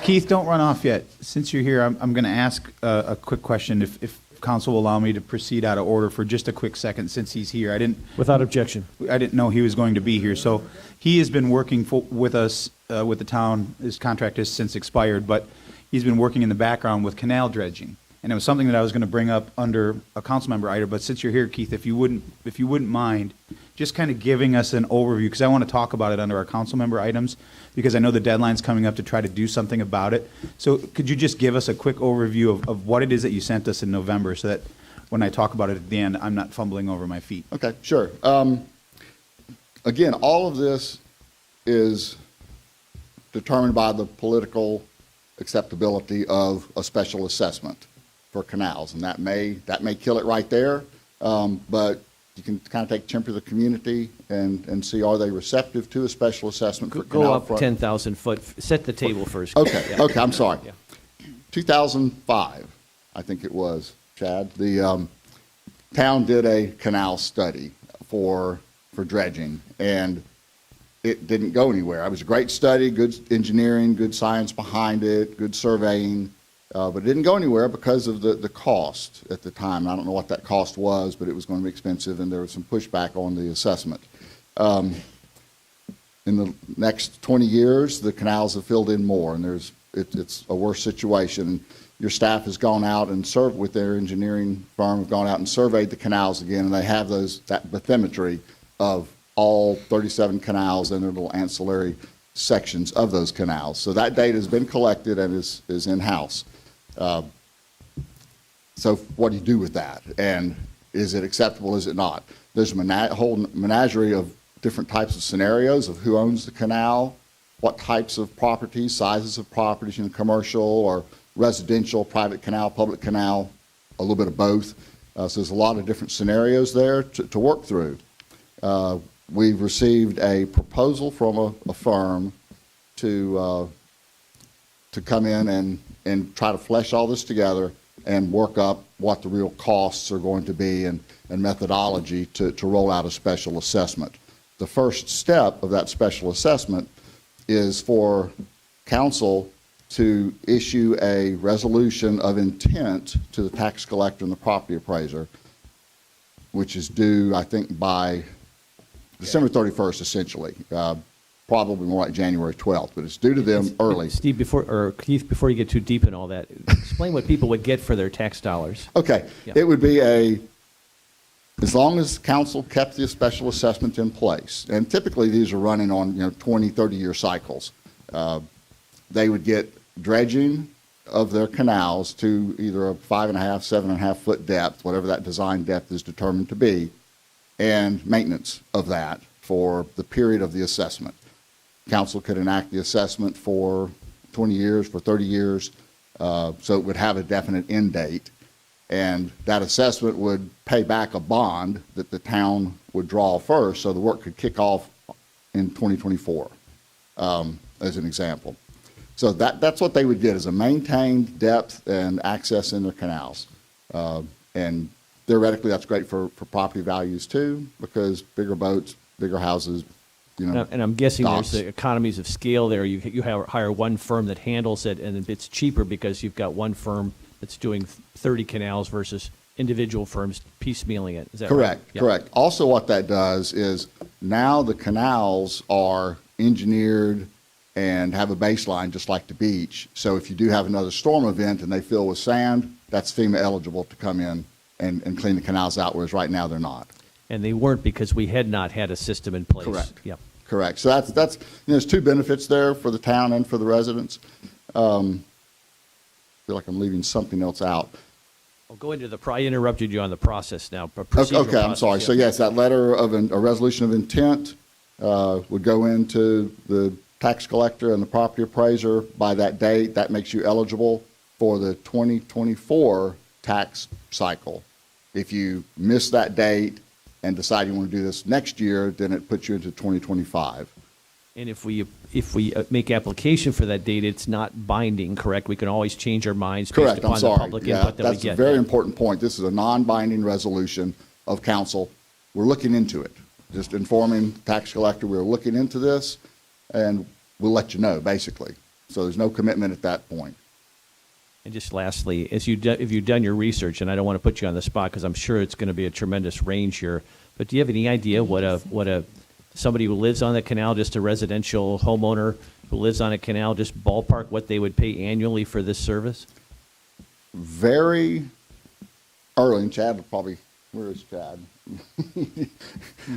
Keith, don't run off yet. Since you're here, I'm going to ask a quick question, if council will allow me to proceed out of order for just a quick second since he's here. Without objection. I didn't know he was going to be here. So he has been working with us, with the town. His contract has since expired, but he's been working in the background with canal dredging. And it was something that I was going to bring up under a council member item, but since you're here, Keith, if you wouldn't mind, just kind of giving us an overview, because I want to talk about it under our council member items, because I know the deadline's coming up to try to do something about it. So could you just give us a quick overview of what it is that you sent us in November, so that when I talk about it at the end, I'm not fumbling over my feet? Okay, sure. Again, all of this is determined by the political acceptability of a special assessment for canals, and that may kill it right there, but you can kind of take temperature of the community and see, are they receptive to a special assessment for canal Go up front? 10,000 foot, set the table first. Okay, Yeah. okay, I'm sorry. Yeah. 2005, I think it was, Chad, the town did a canal study for dredging, and it didn't go anywhere. It was a great study, good engineering, good science behind it, good surveying, but it didn't go anywhere because of the cost at the time. I don't know what that cost was, but it was going to be expensive, and there was some pushback on the assessment. In the next 20 years, the canals have filled in more, and it's a worse situation. Your staff has gone out and served with their engineering firm, have gone out and surveyed the canals again, and they have that bathymetry of all 37 canals and their little ancillary sections of those canals. So that data has been collected and is in-house. So what do you do with that? And is it acceptable, is it not? There's a whole menagerie of different types of scenarios of who owns the canal, what types of properties, sizes of properties, commercial or residential, private canal, public canal, a little bit of both. So there's a lot of different scenarios there to work through. We've received a proposal from a firm to come in and try to flesh all this together and work up what the real costs are going to be and methodology to roll out a special assessment. The first step of that special assessment is for council to issue a resolution of intent to the tax collector and the property appraiser, which is due, I think, by December 31st, essentially. Probably more like January 12th, but it's due to them early. Steve, Keith, before you get too deep in all that, explain what people would get for their tax dollars. Okay. Yeah. It would be as long as council kept the special assessment in place, and typically these are running on 20, 30-year cycles, they would get dredging of their canals to either a 5.5, 7.5 foot depth, whatever that design depth is determined to be, and maintenance of that for the period of the assessment. Council could enact the assessment for 20 years, for 30 years, so it would have a definite end date. And that assessment would pay back a bond that the town would draw first, so the work could kick off in 2024, as an example. So that's what they would get, is a maintained depth and access in their canals. And theoretically, that's great for property values too, because bigger boats, bigger houses, And I'm guessing docks. there's the economies of scale there. You hire one firm that handles it, and it's cheaper because you've got one firm that's doing 30 canals versus individual firms piecemealing it. Is that Correct, right? Yeah. correct. Also what that does is now the canals are engineered and have a baseline just like the beach. So if you do have another storm event and they fill with sand, that's FEMA eligible to come in and clean the canals out, whereas right now they're not. And they weren't because we had not had a system in place. Correct. Yep. Correct. So that's there's two benefits there for the town and for the residents. I feel like I'm leaving something else out. I'll go into I interrupted you on the process now. Okay, I'm sorry. So yes, that letter of a resolution of intent would go into the tax collector and the property appraiser by that date. That makes you eligible for the 2024 tax cycle. If you miss that date and decide you want to do this next year, then it puts you into 2025. And if we make application for that date, it's not binding, correct? We can always change our minds based Correct, upon I'm sorry. the public Yeah, input that we that's get. a very important point. This is a non-binding resolution of council. We're looking into it. Just informing the tax collector we're looking into this, and we'll let you know, basically. So there's no commitment at that point. And just lastly, if you've done your research, and I don't want to put you on the spot because I'm sure it's going to be a tremendous range here, but do you have any idea what somebody who lives on the canal, just a residential homeowner who lives on a canal, just ballpark what they would pay annually for this service? Very early, and Chad will probably Where is Chad?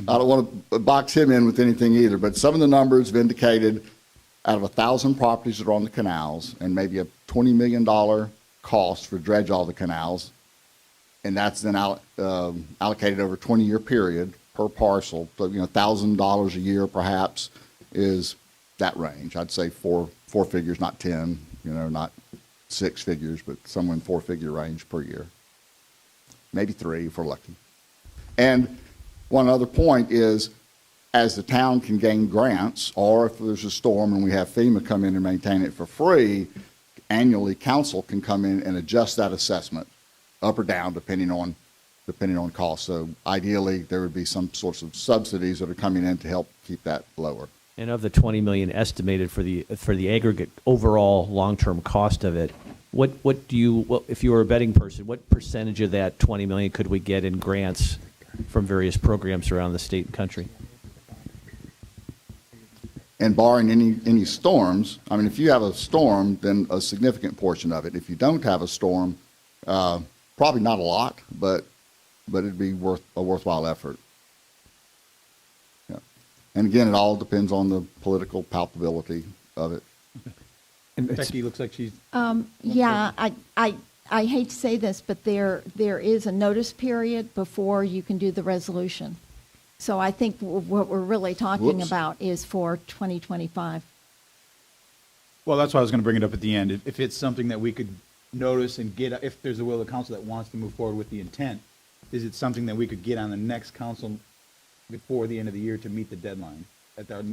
I don't want to box him in with anything either, but some of the numbers have indicated out of 1,000 properties that are on the canals and maybe a $20 million cost for dredge all the canals, and that's then allocated over a 20-year period per parcel. So, $1,000 a year perhaps is that range. I'd say four figures, not 10, not 6 figures, but somewhere in 4-figure range per year. Maybe 3 if we're lucky. And one other point is, as the town can gain grants, or if there's a storm and we have FEMA come in and maintain it for free, annually council can come in and adjust that assessment up or down depending on cost. So ideally, there would be some sorts of subsidies that are coming in to help keep that lower. And of the 20 million estimated for the aggregate overall long-term cost of it, if you were a betting person, what percentage of that 20 million could we get in grants from various programs around the state and country? And barring any storms, if you have a storm, then a significant portion of it. If you don't have a storm, probably not a lot, but it'd be a worthwhile effort. Yeah. And again, it all depends on the political palpability of it. And Becky looks like she's. Yeah, I hate to say this, but there is a notice period before you can do the resolution. So I think what we're really talking about is for 2025. Well, that's why I was going to bring it up at the end. If it's something that we could notice and get, if there's a will of the council that wants to move forward with the intent, is it something that we could get on the next council before the end of the year to meet the deadline at our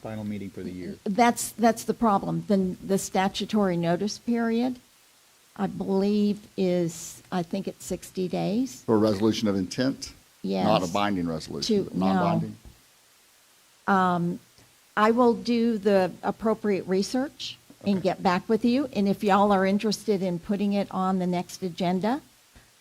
final meeting for the year? That's the problem. Then the statutory notice period, I believe, I think it's 60 days. For a resolution of intent? Yes. Not a binding resolution, non-binding? I will do the appropriate research and get back with you. And if y'all are interested in putting it on the next agenda,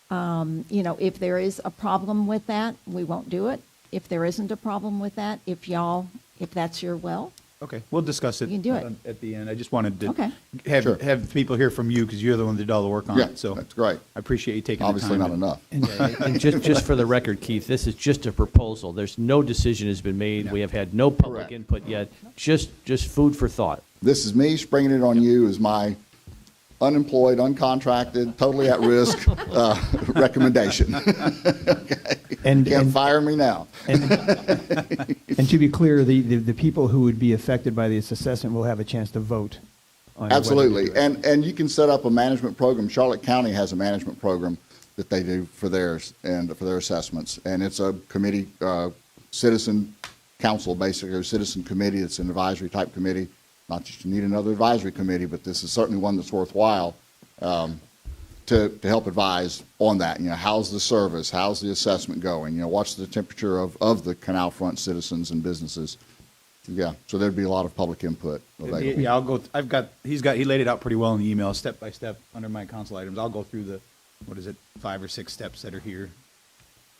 if there is a problem with that, we won't do it. If there isn't a problem with that, if that's your will. Okay, we'll discuss it You can do it. at the end. I just wanted to Okay. have people hear from you because you're the one that did all the work on Yeah, it. So that's great. I appreciate you taking Obviously the time. not enough. And just for the record, Keith, this is just a proposal. There's no decision has been made. We have had no public Correct. input yet. Just food for thought. This is me springing it on you as my unemployed, uncontracted, totally at risk recommendation. Okay. Can't fire me now. And to be clear, the people who would be affected by this assessment will have a chance to vote on whether to Absolutely. do it. And you can set up a management program. Charlotte County has a management program that they do for theirs and for their assessments. And it's a committee, citizen council, basically, or citizen committee. It's an advisory type committee. Not that you need another advisory committee, but this is certainly one that's worthwhile to help advise on that. How's the service? How's the assessment going? What's the temperature of the canal front citizens and businesses? Yeah, so there'd be a lot of public input available. Yeah, I'll go. He laid it out pretty well in the email, step by step, under my council items. I'll go through the, 5 or 6 steps that are here.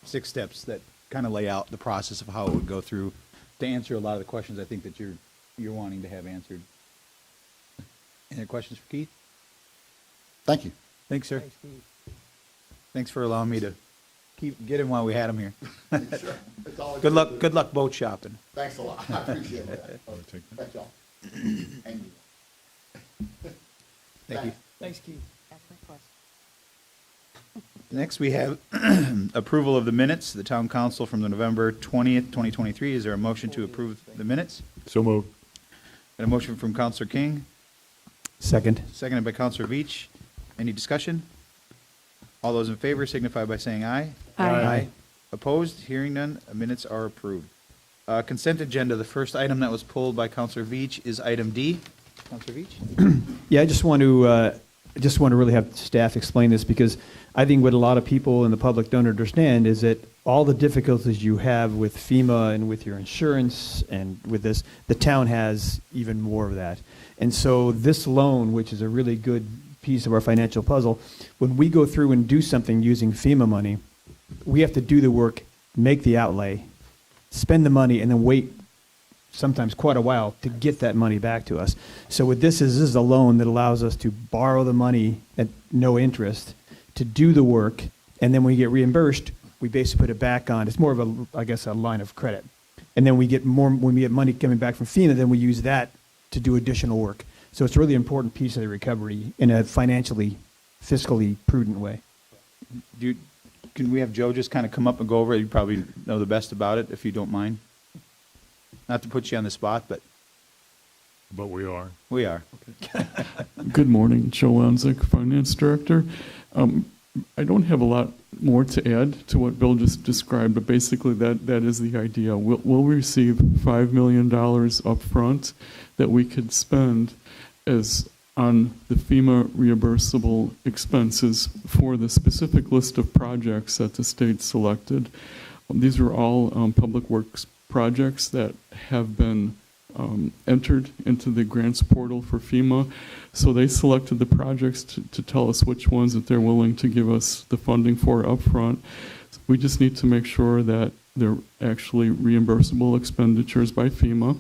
6 steps that kind of lay out the process of how it would go through to answer a lot of the questions I think that you're wanting to have answered. Any other questions for Keith? Thank you. Thanks, sir. Thanks for allowing me to get him while we had him here. Sure. It's always Good luck boat shopping. Thanks a lot. I appreciate that. Thanks, y'all. And you. Thank you. Thanks, Keith. Next, we have approval of the minutes, the town council from the November 20th, 2023. Is there a motion to approve the minutes? So moved. And a motion from Counselor King, Second. seconded by Counselor Veach. Any discussion? All those in favor signify by saying aye. Aye. Opposed? Hearing none, minutes are approved. Consent agenda, the first item that was pulled by Counselor Veach is item D. Counselor Veach? Yeah, I just want to really have staff explain this, because I think what a lot of people in the public don't understand is that all the difficulties you have with FEMA and with your insurance and with this, the town has even more of that. And so this loan, which is a really good piece of our financial puzzle, when we go through and do something using FEMA money, we have to do the work, make the outlay, spend the money, and then wait sometimes quite a while to get that money back to us. So what this is a loan that allows us to borrow the money at no interest, to do the work, and then when we get reimbursed, we basically put it back on. It's more of a, I guess, a line of credit. And then we get more, when we get money coming back from FEMA, then we use that to do additional work. So it's a really important piece of the recovery in a financially, fiscally prudent way. Can we have Joe just kind of come up and go over it? You probably know the best about it, if you don't mind. Not to put you on the spot, but we are. we are. Good morning, Joe Wanzik, Finance Director. I don't have a lot more to add to what Bill just described, but basically that is the idea. We'll receive $5 million up front that we could spend as on the FEMA reimbursable expenses for the specific list of projects that the state selected. These are all public works projects that have been entered into the grants portal for FEMA. So they selected the projects to tell us which ones that they're willing to give us the funding for upfront. We just need to make sure that they're actually reimbursable expenditures by FEMA.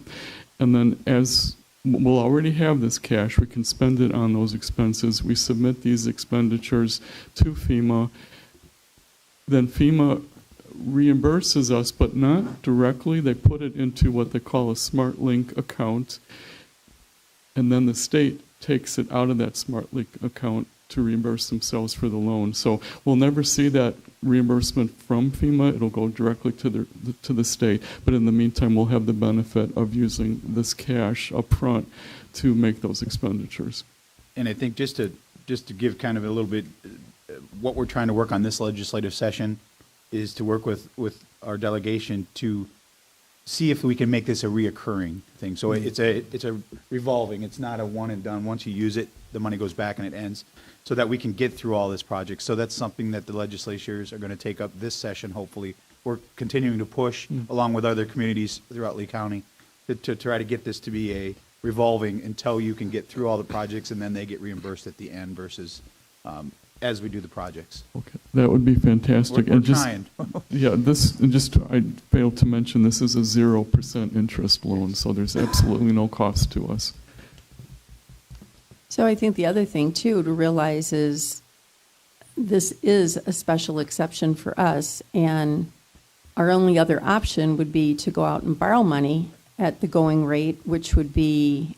And then as we'll already have this cash, we can spend it on those expenses. We submit these expenditures to FEMA. Then FEMA reimburses us, but not directly. They put it into what they call a SmartLink account, and then the state takes it out of that SmartLink account to reimburse themselves for the loan. So we'll never see that reimbursement from FEMA. It'll go directly to the state. But in the meantime, we'll have the benefit of using this cash up front to make those expenditures. And I think just to give kind of a little bit, what we're trying to work on this legislative session is to work with our delegation to see if we can make this a reoccurring thing. So it's a revolving. It's not a one and done. Once you use it, the money goes back and it ends, so that we can get through all this project. So that's something that the legislatures are going to take up this session, hopefully. We're continuing to push, along with other communities throughout Lee County, to try to get this to be a revolving until you can get through all the projects, and then they get reimbursed at the end versus as we do the projects. Okay, that would be fantastic. We're trying. Yeah, I failed to mention this is a 0% interest loan, so there's absolutely no cost to us. So I think the other thing, too, to realize is this is a special exception for us, and our only other option would be to go out and borrow money at the going rate, which would be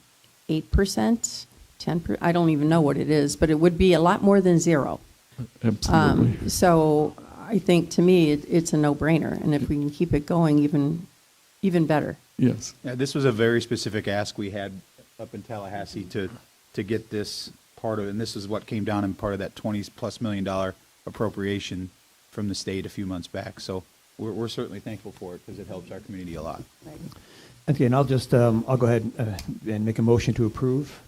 8%, 10%. I don't even know what it is, but it would be a lot more than zero. Absolutely. So I think, to me, it's a no-brainer, and if we can keep it going, even better. Yes. Yeah, this was a very specific ask we had up in Tallahassee to get this part of it, and this is what came down in part of that $20+ million appropriation from the state a few months back. So we're certainly thankful for it because it helps our community a lot. Right. Okay, and I'll just, I'll go ahead and make a motion to approve.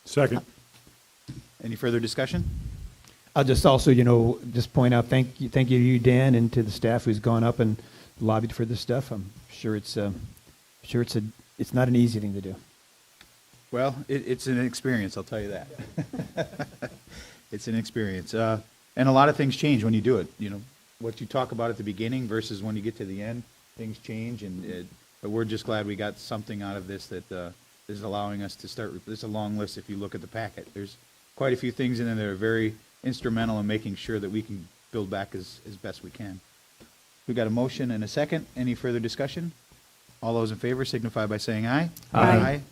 Second. Any further discussion? I'll just also, just point out, thank you to you, Dan, and to the staff who's gone up and lobbied for this stuff. I'm sure it's not an easy thing to do. Well, it's an experience, I'll tell you that. It's an experience. And a lot of things change when you do it. What you talk about at the beginning versus when you get to the end, things change. But we're just glad we got something out of this that is allowing us to start. There's a long list if you look at the packet. There's quite a few things in there that are very instrumental in making sure that we can build back as best we can. We got a motion and a second. Any further discussion? All those in favor signify by saying aye. Aye.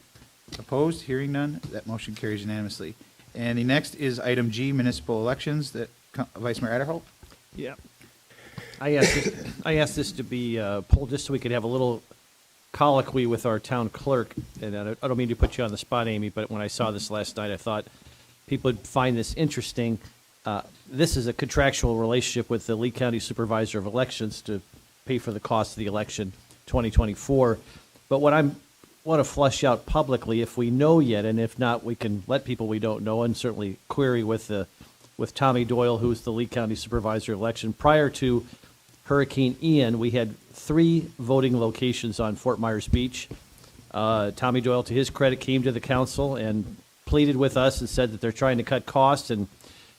Opposed? Hearing none. That motion carries unanimously. And the next is item G, municipal elections. Vice Mayor Adderholt? Yeah. I asked this to be pulled just so we could have a little colloquy with our town clerk. And I don't mean to put you on the spot, Amy, but when I saw this last night, I thought people would find this interesting. This is a contractual relationship with the Lee County Supervisor of Elections to pay for the cost of the election 2024. But what I want to flesh out publicly, if we know yet, and if not, we can let people we don't know, and certainly query with Tommy Doyle, who's the Lee County Supervisor of Election. Prior to Hurricane Ian, we had 3 voting locations on Fort Myers Beach. Tommy Doyle, to his credit, came to the council and pleaded with us and said that they're trying to cut costs, and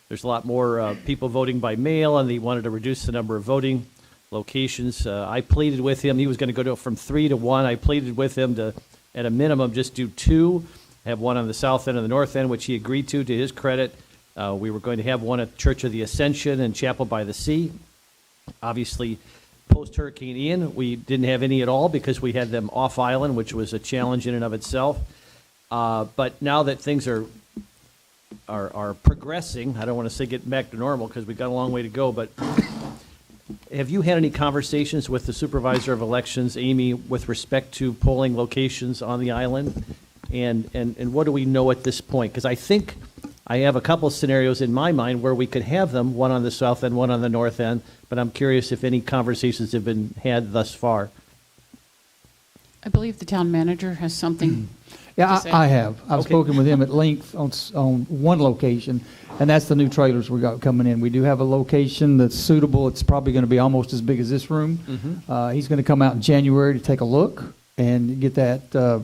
there's a lot more people voting by mail, and they wanted to reduce the number of voting locations. I pleaded with him. He was going to go from 3 to 1. I pleaded with him to, at a minimum, just do 2, have one on the south end and the north end, which he agreed to his credit. We were going to have one at Church of the Ascension and Chapel by the Sea. Obviously, post-Hurricane Ian, we didn't have any at all because we had them off island, which was a challenge in and of itself. But now that things are progressing, I don't want to say getting back to normal because we've got a long way to go, but have you had any conversations with the supervisor of elections, Amy, with respect to polling locations on the island? And what do we know at this point? Because I think I have a couple of scenarios in my mind where we could have them, one on the south end, one on the north end, but I'm curious if any conversations have been had thus far. I believe the town manager has something. Yeah, to say. I have. I've Okay. spoken with him at length on one location, and that's the new trailers we got coming in. We do have a location that's suitable. It's probably going to be almost as big as this room. He's going to come out in January to take a look and get that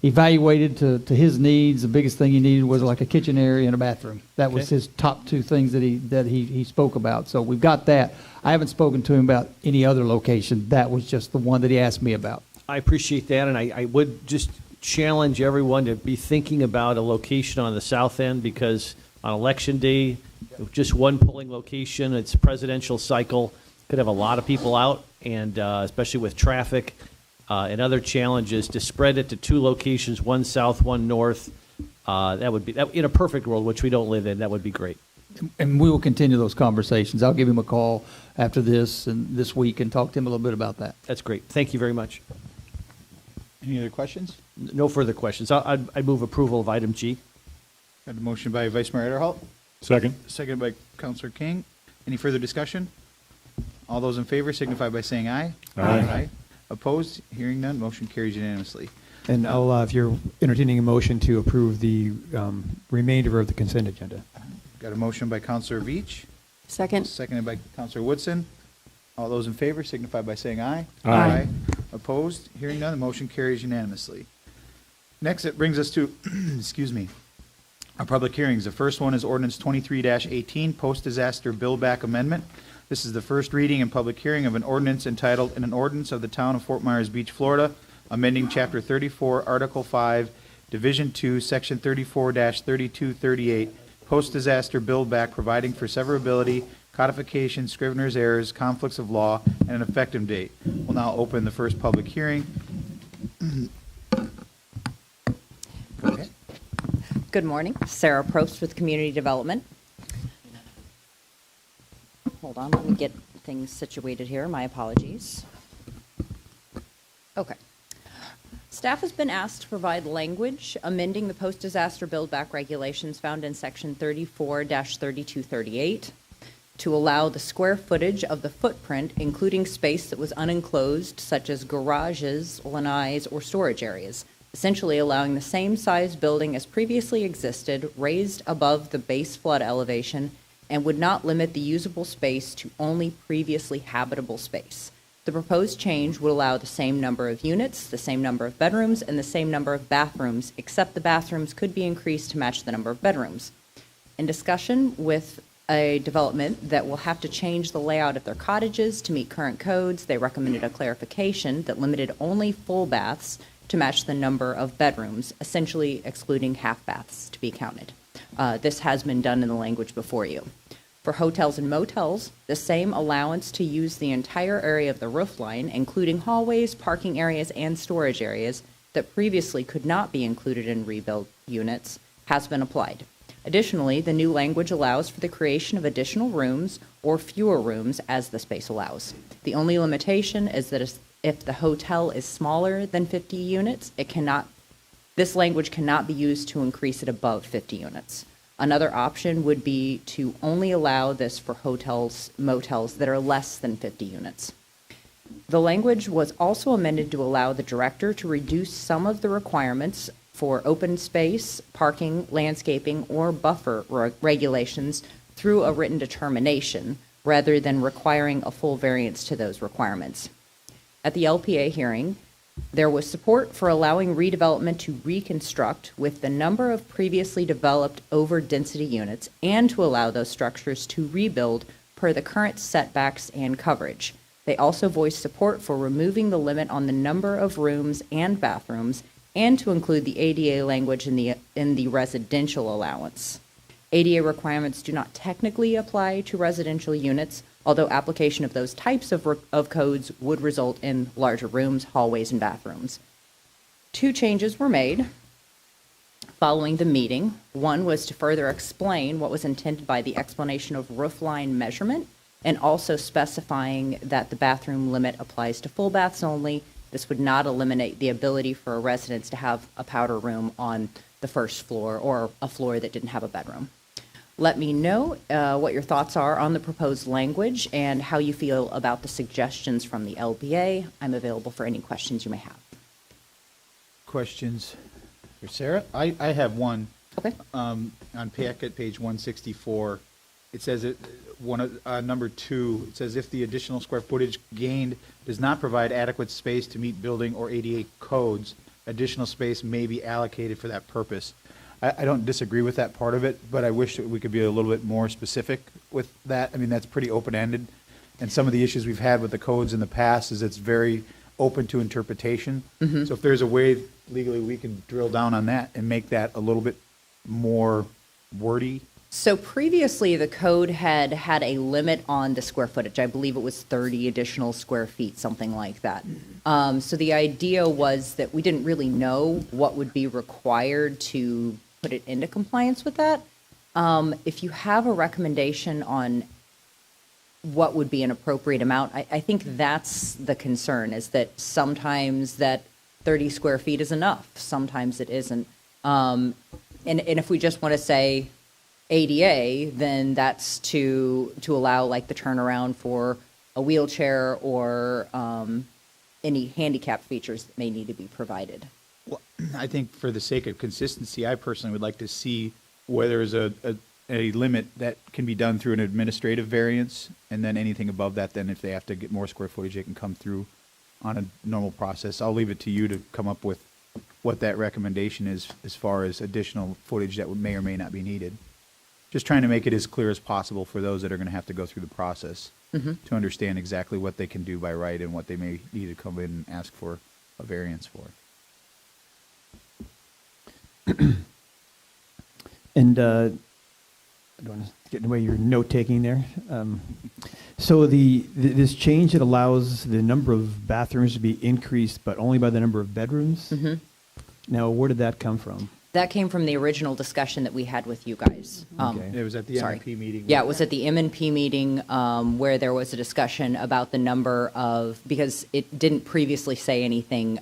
evaluated to his needs. The biggest thing he needed was like a kitchen area and a bathroom. That was Okay. his top two things that he spoke about. So we've got that. I haven't spoken to him about any other location. That was just the one that he asked me about. I appreciate that, and I would just challenge everyone to be thinking about a location on the south end, because on election day, just one polling location, it's a presidential cycle, could have a lot of people out, and especially with traffic and other challenges, to spread it to two locations, one south, one north, that would be, in a perfect world, which we don't live in, that would be great. And we will continue those conversations. I'll give him a call after this and this week and talk to him a little bit about that. That's great. Thank you very much. Any other questions? No further questions. I'd move approval of item G. Got a motion by Vice Mayor Adderholt, Second. seconded by Councilor King. Any further discussion? All those in favor signify by saying aye. Aye. Opposed? Hearing none, motion carries unanimously. And I'll, if you're entertaining a motion to approve the remainder of the consent agenda. Got a motion by Councilor Veach, Second. seconded by Councilor Woodson. All those in favor signify by saying aye. Aye. Opposed? Hearing none, the motion carries unanimously. Next, it brings us to, excuse me, our public hearings. The first one is ordinance 23-18, post-disaster build-back amendment. This is the first reading and public hearing of an ordinance entitled, "An Ordinance of the Town of Fort Myers Beach, Florida, amending Chapter 34, Article 5, Division 2, Section 34-3238, post-disaster build-back, providing for severability, codification, scrivener's errors, conflicts of law, and an effective date." We'll now open the first public hearing. Go ahead. Good morning. Sarah Probst with Community Development. Hold on, let me get things situated here. My apologies. Okay. Staff has been asked to provide language amending the post-disaster build-back regulations found in Section 34-3238 to allow the square footage of the footprint, including space that was unenclosed, such as garages, lanais, or storage areas, essentially allowing the same size building as previously existed, raised above the base flood elevation, and would not limit the usable space to only previously habitable space. The proposed change would allow the same number of units, the same number of bedrooms, and the same number of bathrooms, except the bathrooms could be increased to match the number of bedrooms. In discussion with a development that will have to change the layout of their cottages to meet current codes, they recommended a clarification that limited only full baths to match the number of bedrooms, essentially excluding half baths to be counted. This has been done in the language before you. For hotels and motels, the same allowance to use the entire area of the roof line, including hallways, parking areas, and storage areas that previously could not be included in rebuilt units, has been applied. Additionally, the new language allows for the creation of additional rooms or fewer rooms as the space allows. The only limitation is that if the hotel is smaller than 50 units, this language cannot be used to increase it above 50 units. Another option would be to only allow this for hotels, motels that are less than 50 units. The language was also amended to allow the director to reduce some of the requirements for open space, parking, landscaping, or buffer regulations through a written determination, rather than requiring a full variance to those requirements. At the LPA hearing, there was support for allowing redevelopment to reconstruct with the number of previously developed over-density units and to allow those structures to rebuild per the current setbacks and coverage. They also voiced support for removing the limit on the number of rooms and bathrooms and to include the ADA language in the residential allowance. ADA requirements do not technically apply to residential units, although application of those types of codes would result in larger rooms, hallways, and bathrooms. 2 changes were made following the meeting. One was to further explain what was intended by the explanation of roof line measurement, and also specifying that the bathroom limit applies to full baths only. This would not eliminate the ability for a residence to have a powder room on the first floor or a floor that didn't have a bedroom. Let me know what your thoughts are on the proposed language and how you feel about the suggestions from the LPA. I'm available for any questions you may have. Questions for Sarah? I have one. Okay. On packet page 164, it says number 2, it says if the additional square footage gained does not provide adequate space to meet building or ADA codes, additional space may be allocated for that purpose. I don't disagree with that part of it, but I wish that we could be a little bit more specific with that. I mean, that's pretty open-ended. And some of the issues we've had with the codes in the past is it's very open to interpretation. Mhm. So if there's a way legally we can drill down on that and make that a little bit more wordy. So previously, the code had a limit on the square footage. I believe it was 30 additional square feet, something like that. So the idea was that we didn't really know what would be required to put it into compliance with that. If you have a recommendation on what would be an appropriate amount, I think that's the concern, is that sometimes that 30 square feet is enough, sometimes it isn't. And if we just want to say ADA, then that's to allow like the turnaround for a wheelchair or any handicap features that may need to be provided. Well, I think for the sake of consistency, I personally would like to see whether there's a limit that can be done through an administrative variance, and then anything above that, then if they have to get more square footage, they can come through on a normal process. I'll leave it to you to come up with what that recommendation is as far as additional footage that may or may not be needed. Just trying to make it as clear as possible for those that are going to have to go through the process Mhm. to understand exactly what they can do by right and what they may need to come in and ask for a variance for. And I don't want to get in the way of your note-taking there. So this change that allows the number of bathrooms to be increased, but only by the number of bedrooms? Mhm. Now, where did that come from? That came from the original discussion that we had with you guys. It was at the sorry. M&P meeting. Yeah, it was at the M&P meeting where there was a discussion about the number of, because it didn't previously say anything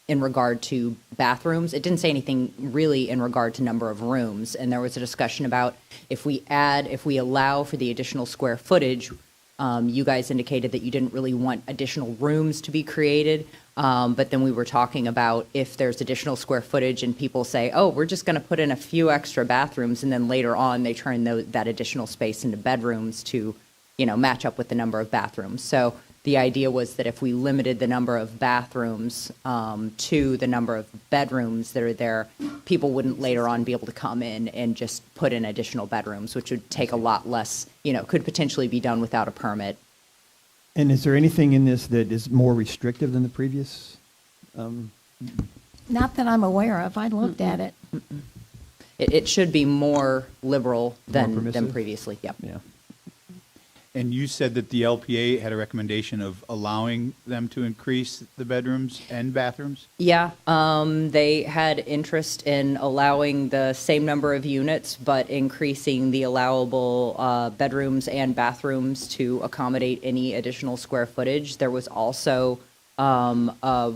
in regard to bathrooms. It didn't say anything really in regard to number of rooms. And there was a discussion about if we allow for the additional square footage, you guys indicated that you didn't really want additional rooms to be created. But then we were talking about if there's additional square footage and people say, oh, we're just going to put in a few extra bathrooms, and then later on they turn that additional space into bedrooms to, match up with the number of bathrooms. So the idea was that if we limited the number of bathrooms to the number of bedrooms that are there, people wouldn't later on be able to come in and just put in additional bedrooms, which would take a lot less, could potentially be done without a permit. And is there anything in this that is more restrictive than the previous? Not that I'm aware of. I looked at it. It should be more liberal than permissive? previously. Yep. Yeah. And you said that the LPA had a recommendation of allowing them to increase the bedrooms and bathrooms? Yeah, they had interest in allowing the same number of units, but increasing the allowable bedrooms and bathrooms to accommodate any additional square footage. There was also a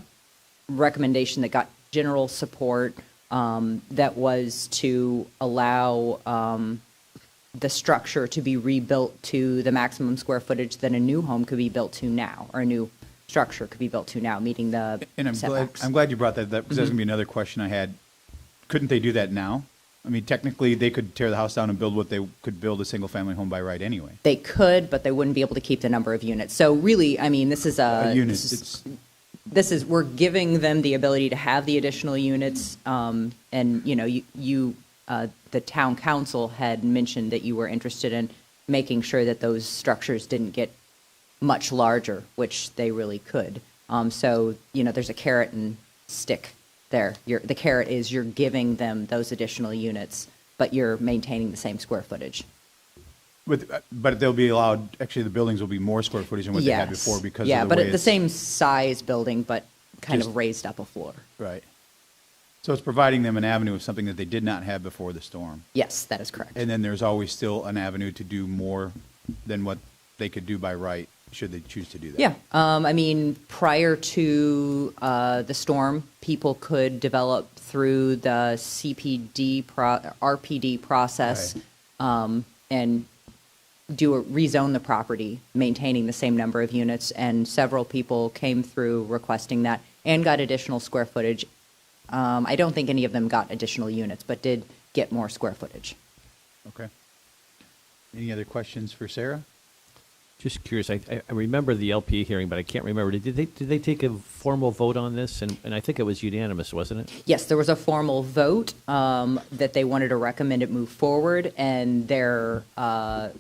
recommendation that got general support that was to allow the structure to be rebuilt to the maximum square footage that a new home could be built to now, or a new structure could be built to now, meeting the And setbacks. I'm glad you brought that up, because that's Mhm. going to be another question I had. Couldn't they do that now? I mean, technically, they could tear the house down and build what they could build a single-family home by right anyway. They could, but they wouldn't be able to keep the number of units. So really, I mean, this is Units, we're giving them the ability to have the additional units, and the town council had mentioned that you were interested in making sure that those structures didn't get much larger, which they really could. So, there's a carrot and stick there. The carrot is you're giving them those additional units, but you're maintaining the same square footage. But they'll be allowed, actually, the buildings will be more square footage than what they had before because of the way Yeah, but it's the it's- same size building, but kind Just- of raised up a floor. Right. So it's providing them an avenue of something that they did not have before the storm. Yes, that is correct. And then there's always still an avenue to do more than what they could do by right, should they choose to do that. Yeah, I mean, prior to the storm, people could develop through the RPD process and rezone the property, maintaining the same number of units, and several people came through requesting that and got additional square footage. I don't think any of them got additional units, but did get more square footage. Okay. Any other questions for Sarah? Just curious, I remember the LPA hearing, but I can't remember. Did they take a formal vote on this? And I think it was unanimous, wasn't it? Yes, there was a formal vote that they wanted to recommend it move forward, and their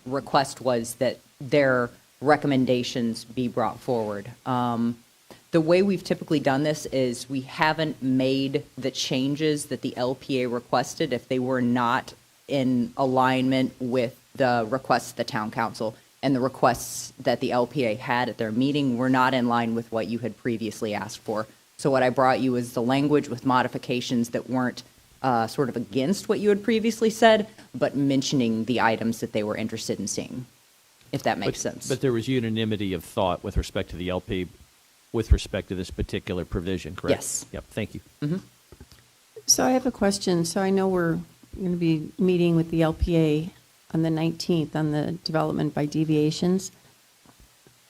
request was that their recommendations be brought forward. The way we've typically done this is we haven't made the changes that the LPA requested if they were not in alignment with the requests of the town council. And the requests that the LPA had at their meeting were not in line with what you had previously asked for. So what I brought you is the language with modifications that weren't sort of against what you had previously said, but mentioning the items that they were interested in seeing, if that makes sense. But there was unanimity of thought with respect to the LP, with respect to this particular provision, correct? Yes. Yep, thank you. Mm-hmm. So I have a question. So I know we're going to be meeting with the LPA on the 19th on the development by deviations.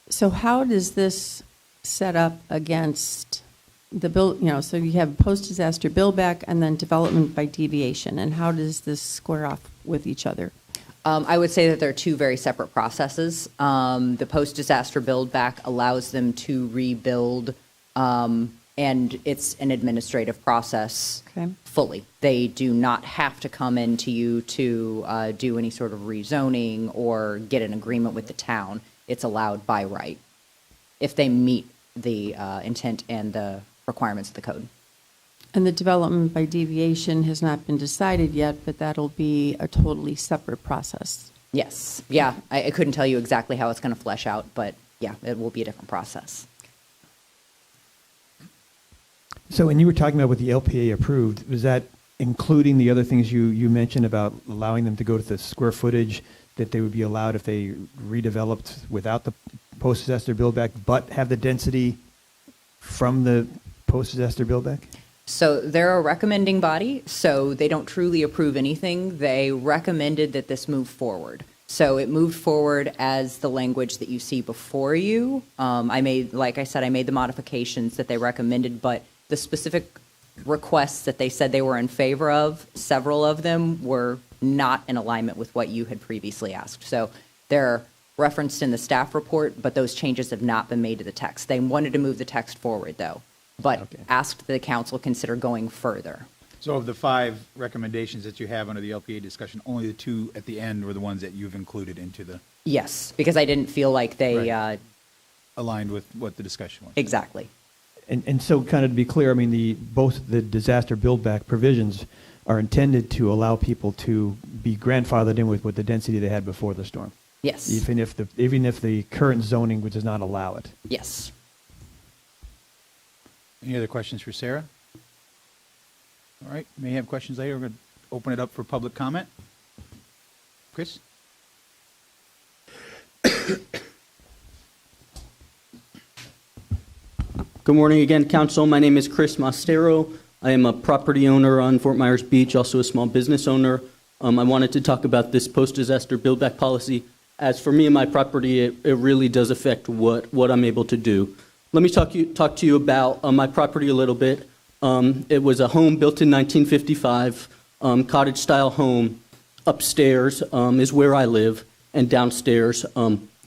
So how does this set up against the build, so you have post-disaster build back and then development by deviation, and how does this square off with each other? I would say that they're two very separate processes. The post-disaster build back allows them to rebuild, and it's an administrative process fully. They do not have to come into you to do any sort of rezoning or get an agreement with the town. It's allowed by right if they meet the intent and the requirements of the code. And the development by deviation has not been decided yet, but that'll be a totally separate process. Yes. Yeah. I couldn't tell you exactly how it's going to flesh out, but yeah, it will be a different process. So when you were talking about what the LPA approved, was that including the other things you mentioned about allowing them to go to the square footage that they would be allowed if they redeveloped without the post-disaster build back, but have the density from the post-disaster build back? So they're a recommending body, so they don't truly approve anything. They recommended that this move forward. So it moved forward as the language that you see before you. Like I said, I made the modifications that they recommended, but the specific requests that they said they were in favor of, several of them were not in alignment with what you had previously asked. So they're referenced in the staff report, but those changes have not been made to the text. They wanted to move the text forward, though, but asked the council consider going further. So of the 5 recommendations that you have under the LPA discussion, only the 2 at the end were the ones that you've included into the... Yes, because I didn't feel like they... aligned with what the discussion was. Exactly. And so kind of to be clear, I mean, both the disaster build back provisions are intended to allow people to be grandfathered in with the density they had before the storm. Yes. Even if the current zoning does not allow it. Yes. Any other questions for Sarah? All right, may have questions later. We're going to open it up for public comment. Chris? Good morning again, Council. My name is Chris Mastero. I am a property owner on Fort Myers Beach, also a small business owner. I wanted to talk about this post-disaster build-back policy. As for me and my property, it really does affect what I'm able to do. Let me talk to you about my property a little bit. It was a home built in 1955, cottage-style home. Upstairs is where I live, and downstairs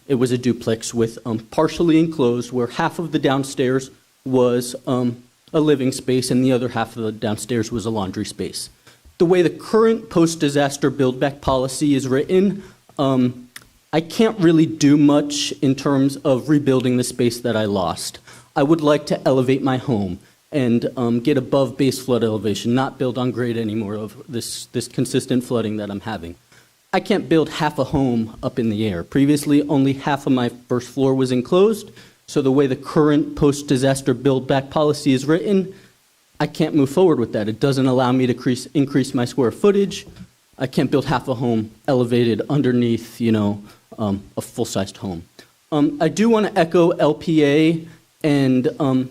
it was a duplex with partially enclosed, where half of the downstairs was a living space and the other half of the downstairs was a laundry space. The way the current post-disaster build-back policy is written, I can't really do much in terms of rebuilding the space that I lost. I would like to elevate my home. and get above base flood elevation, not build on grade anymore of this consistent flooding that I'm having. I can't build half a home up in the air. Previously, only half of my first floor was enclosed, so the way the current post-disaster build back policy is written, I can't move forward with that. It doesn't allow me to increase my square footage. I can't build half a home elevated underneath, a full-sized home. I do want to echo LPA and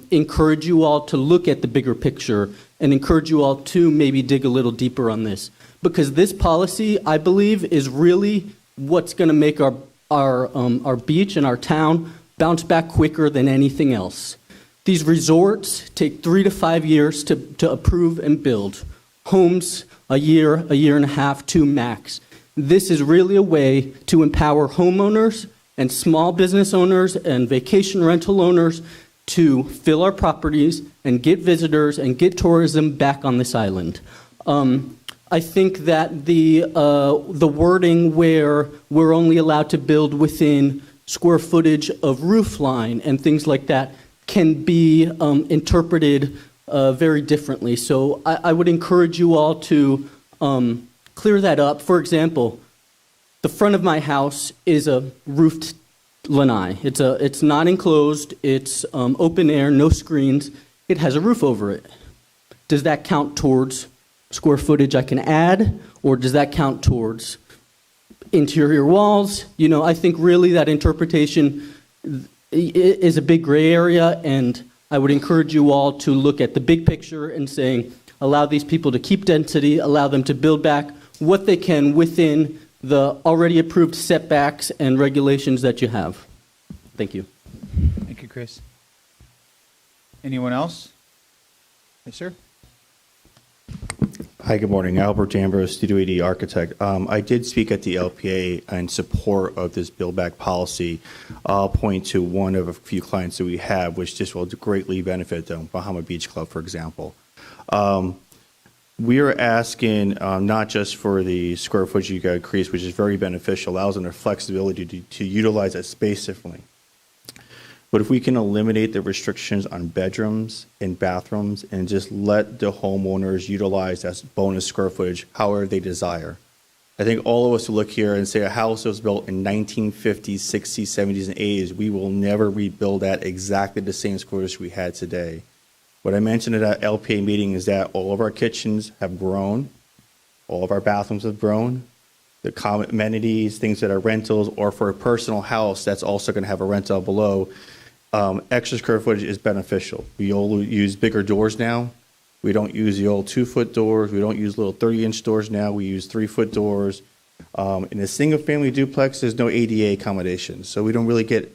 encourage you all to look at the bigger picture and encourage you all to maybe dig a little deeper on this. Because this policy, I believe, is really what's going to make our beach and our town bounce back quicker than anything else. These resorts take 3 to 5 years to approve and build. Homes, a year and a half, 2 max. This is really a way to empower homeowners and small business owners and vacation rental owners to fill our properties and get visitors and get tourism back on this island. I think that the wording where we're only allowed to build within square footage of roof line and things like that can be interpreted very differently. So I would encourage you all to clear that up. For example, the front of my house is a roofed lanai. It's not enclosed. It's open air, no screens. It has a roof over it. Does that count towards square footage I can add, or does that count towards interior walls? I think really that interpretation is a big gray area, and I would encourage you all to look at the big picture and saying, allow these people to keep density, allow them to build back what they can within the already approved setbacks and regulations that you have. Thank you. Thank you, Chris. Anyone else? Yes, sir. Hi, good morning. Albert Ambrose, Studio 80 architect. I did speak at the LPA in support of this build back policy. I'll point to one of a few clients that we have, which just will greatly benefit them, Bahama Beach Club, for example. We are asking not just for the square footage you got increase, which is very beneficial, allows them the flexibility to utilize that space differently. But if we can eliminate the restrictions on bedrooms and bathrooms and just let the homeowners utilize that bonus square footage however they desire, I think all of us will look here and say a house that was built in 1950s, 60s, 70s, and 80s, we will never rebuild that exactly the same square footage we had today. What I mentioned at that LPA meeting is that all of our kitchens have grown, all of our bathrooms have grown, the common amenities, things that are rentals, or for a personal house that's also going to have a rental below. Extra square footage is beneficial. We all use bigger doors now. We don't use the old 2-foot doors. We don't use little 30-inch doors now. We use 3-foot doors. In a single-family duplex, there's no ADA accommodations, so we don't really get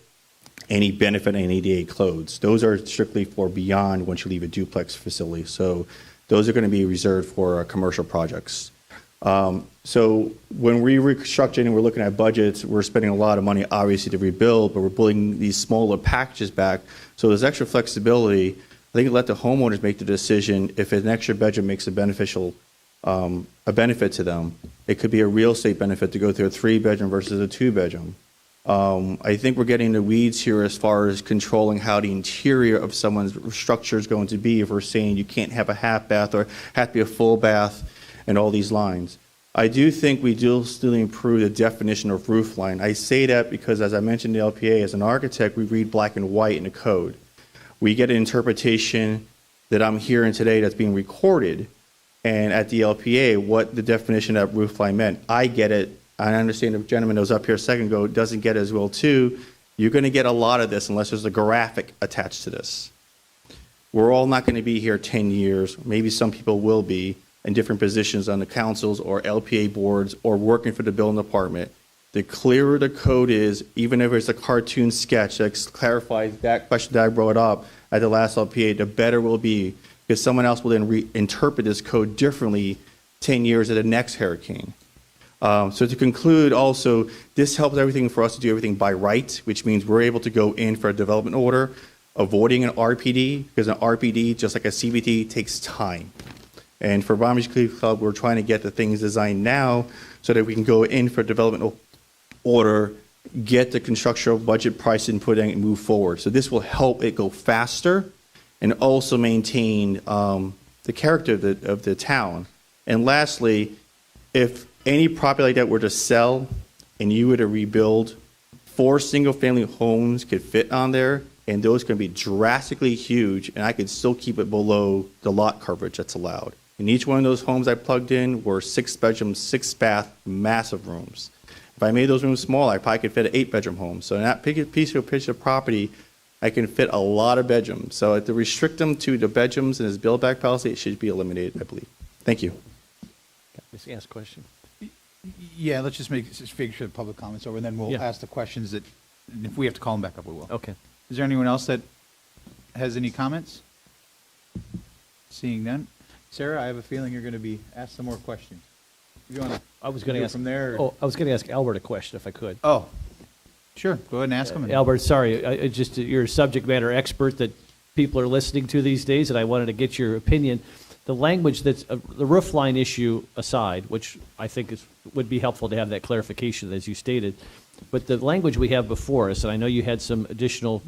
any benefit in ADA codes. Those are strictly for beyond once you leave a duplex facility. So those are going to be reserved for commercial projects. So when we restructuring and we're looking at budgets, we're spending a lot of money obviously to rebuild, but we're building these smaller packages back. So there's extra flexibility. I think let the homeowners make the decision if an extra bedroom makes a beneficial, a benefit to them. It could be a real estate benefit to go through a 3-bedroom versus a 2-bedroom. I think we're getting the weeds here as far as controlling how the interior of someone's structure is going to be if we're saying you can't have a half bath or have to be a full bath and all these lines. I do think we do still improve the definition of roof line. I say that because, as I mentioned in the LPA, as an architect, we read black and white in the code. We get an interpretation that I'm hearing today that's being recorded, and at the LPA, what the definition of roof line meant. I get it. I understand the gentleman that was up here a second ago doesn't get it as well, too. You're going to get a lot of this unless there's a graphic attached to this. We're all not going to be here 10 years. Maybe some people will be in different positions on the councils or LPA boards or working for the building department. The clearer the code is, even if it's a cartoon sketch that clarifies that question that I brought up at the last LPA, the better it will be, because someone else will then reinterpret this code differently 10 years at the next hurricane. So to conclude, also, this helps everything for us to do everything by right, which means we're able to go in for a development order, avoiding an RPD, because an RPD, just like a CBT, takes time. And for Bahama Beach Club, we're trying to get the things designed now so that we can go in for development order, get the construction budget price input, and move forward. So this will help it go faster and also maintain the character of the town. And lastly, if any property like that were to sell and you were to rebuild, 4 single-family homes could fit on there, and those can be drastically huge, and I could still keep it below the lot coverage that's allowed. And each one of those homes I plugged in were 6-bedroom, 6-bath, massive rooms. If I made those rooms smaller, I probably could fit an 8-bedroom home. So in that piece of property, I can fit a lot of bedrooms. So to restrict them to the bedrooms in this build-back policy, it should be eliminated, I believe. Thank you. Just ask a question. Yeah, let's just figure sure the public comments over, and then we'll Yeah. ask the questions that, and if we have to call them back up, we will. Okay. Is there anyone else that has any comments? Seeing none. Sarah, I have a feeling you're going to be asked some more questions. If you want to, I was going to ask from there. Oh, I was going to ask Albert a question if I could. Oh, sure. Go ahead and ask him. Albert, sorry, you're a subject matter expert that people are listening to these days, and I wanted to get your opinion. The language that's the roof line issue aside, which I think would be helpful to have that clarification as you stated, but the language we have before us, and I know you had some additional,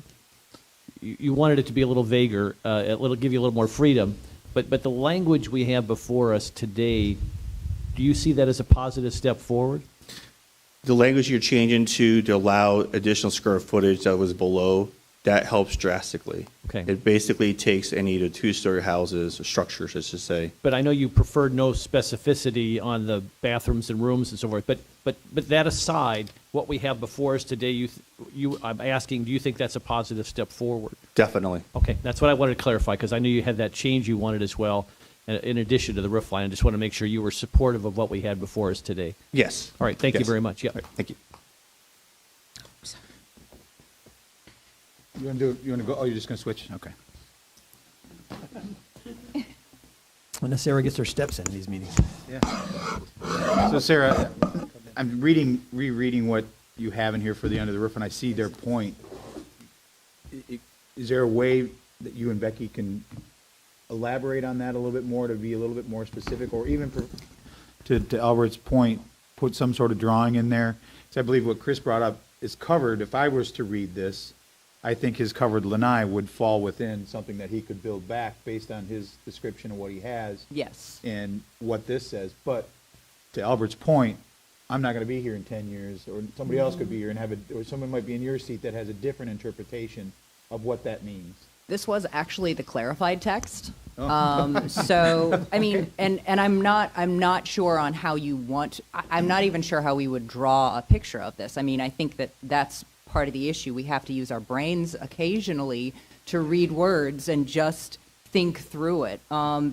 you wanted it to be a little vaguer, give you a little more freedom, but the language we have before us today, do you see that as a positive step forward? The language you're changing to allow additional square footage that was below, that helps drastically. Okay. It basically takes any of the 2-story houses, or structures, I should say. But I know you preferred no specificity on the bathrooms and rooms and so forth. But that aside, what we have before us today, I'm asking, do you think that's a positive step forward? Definitely. Okay, that's what I wanted to clarify, because I knew you had that change you wanted as well, in addition to the roof line. I just want to make sure you were supportive of what we had before us today. Yes. All right, thank you Yes. very much. Yeah. All right, thank you. You want to go? Oh, you're just going to switch? Okay. When Sarah gets her steps in these meetings. Yeah. So Sarah, I'm rereading what you have in here for the under the roof, and I see their point. Is there a way that you and Becky can elaborate on that a little bit more, to be a little bit more specific, or even to Albert's point, put some sort of drawing in there? So I believe what Chris brought up is covered. If I was to read this, I think his covered lanai would fall within something that he could build back based on his description of what he has. Yes. And what this says. But to Albert's point, I'm not going to be here in 10 years, or somebody else could be here and or someone might be in your seat that has a different interpretation of what that means. This was actually the clarified text. Oh. So, I mean, and I'm not sure on how you want, I'm not even sure how we would draw a picture of this. I mean, I think that's part of the issue. We have to use our brains occasionally to read words and just think through it,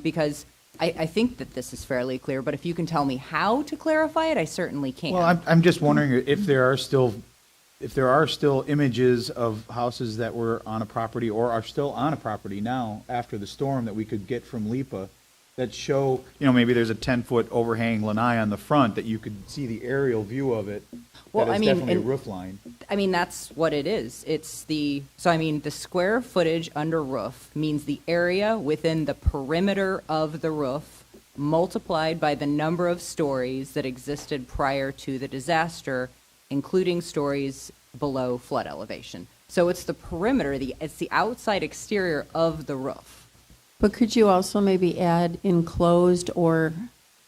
because I think that this is fairly clear, but if you can tell me how to clarify it, I certainly can. Well, I'm just wondering if there are still images of houses that were on a property or are still on a property now after the storm that we could get from LIPA that show, maybe there's a 10-foot overhang lanai on the front that you could see the aerial view of it. Well, that is I mean, definitely a roof line. I mean, that's what it is. The square footage under roof means the area within the perimeter of the roof multiplied by the number of stories that existed prior to the disaster, including stories below flood elevation. So it's the perimeter, it's the outside exterior of the roof. But could you also maybe add enclosed or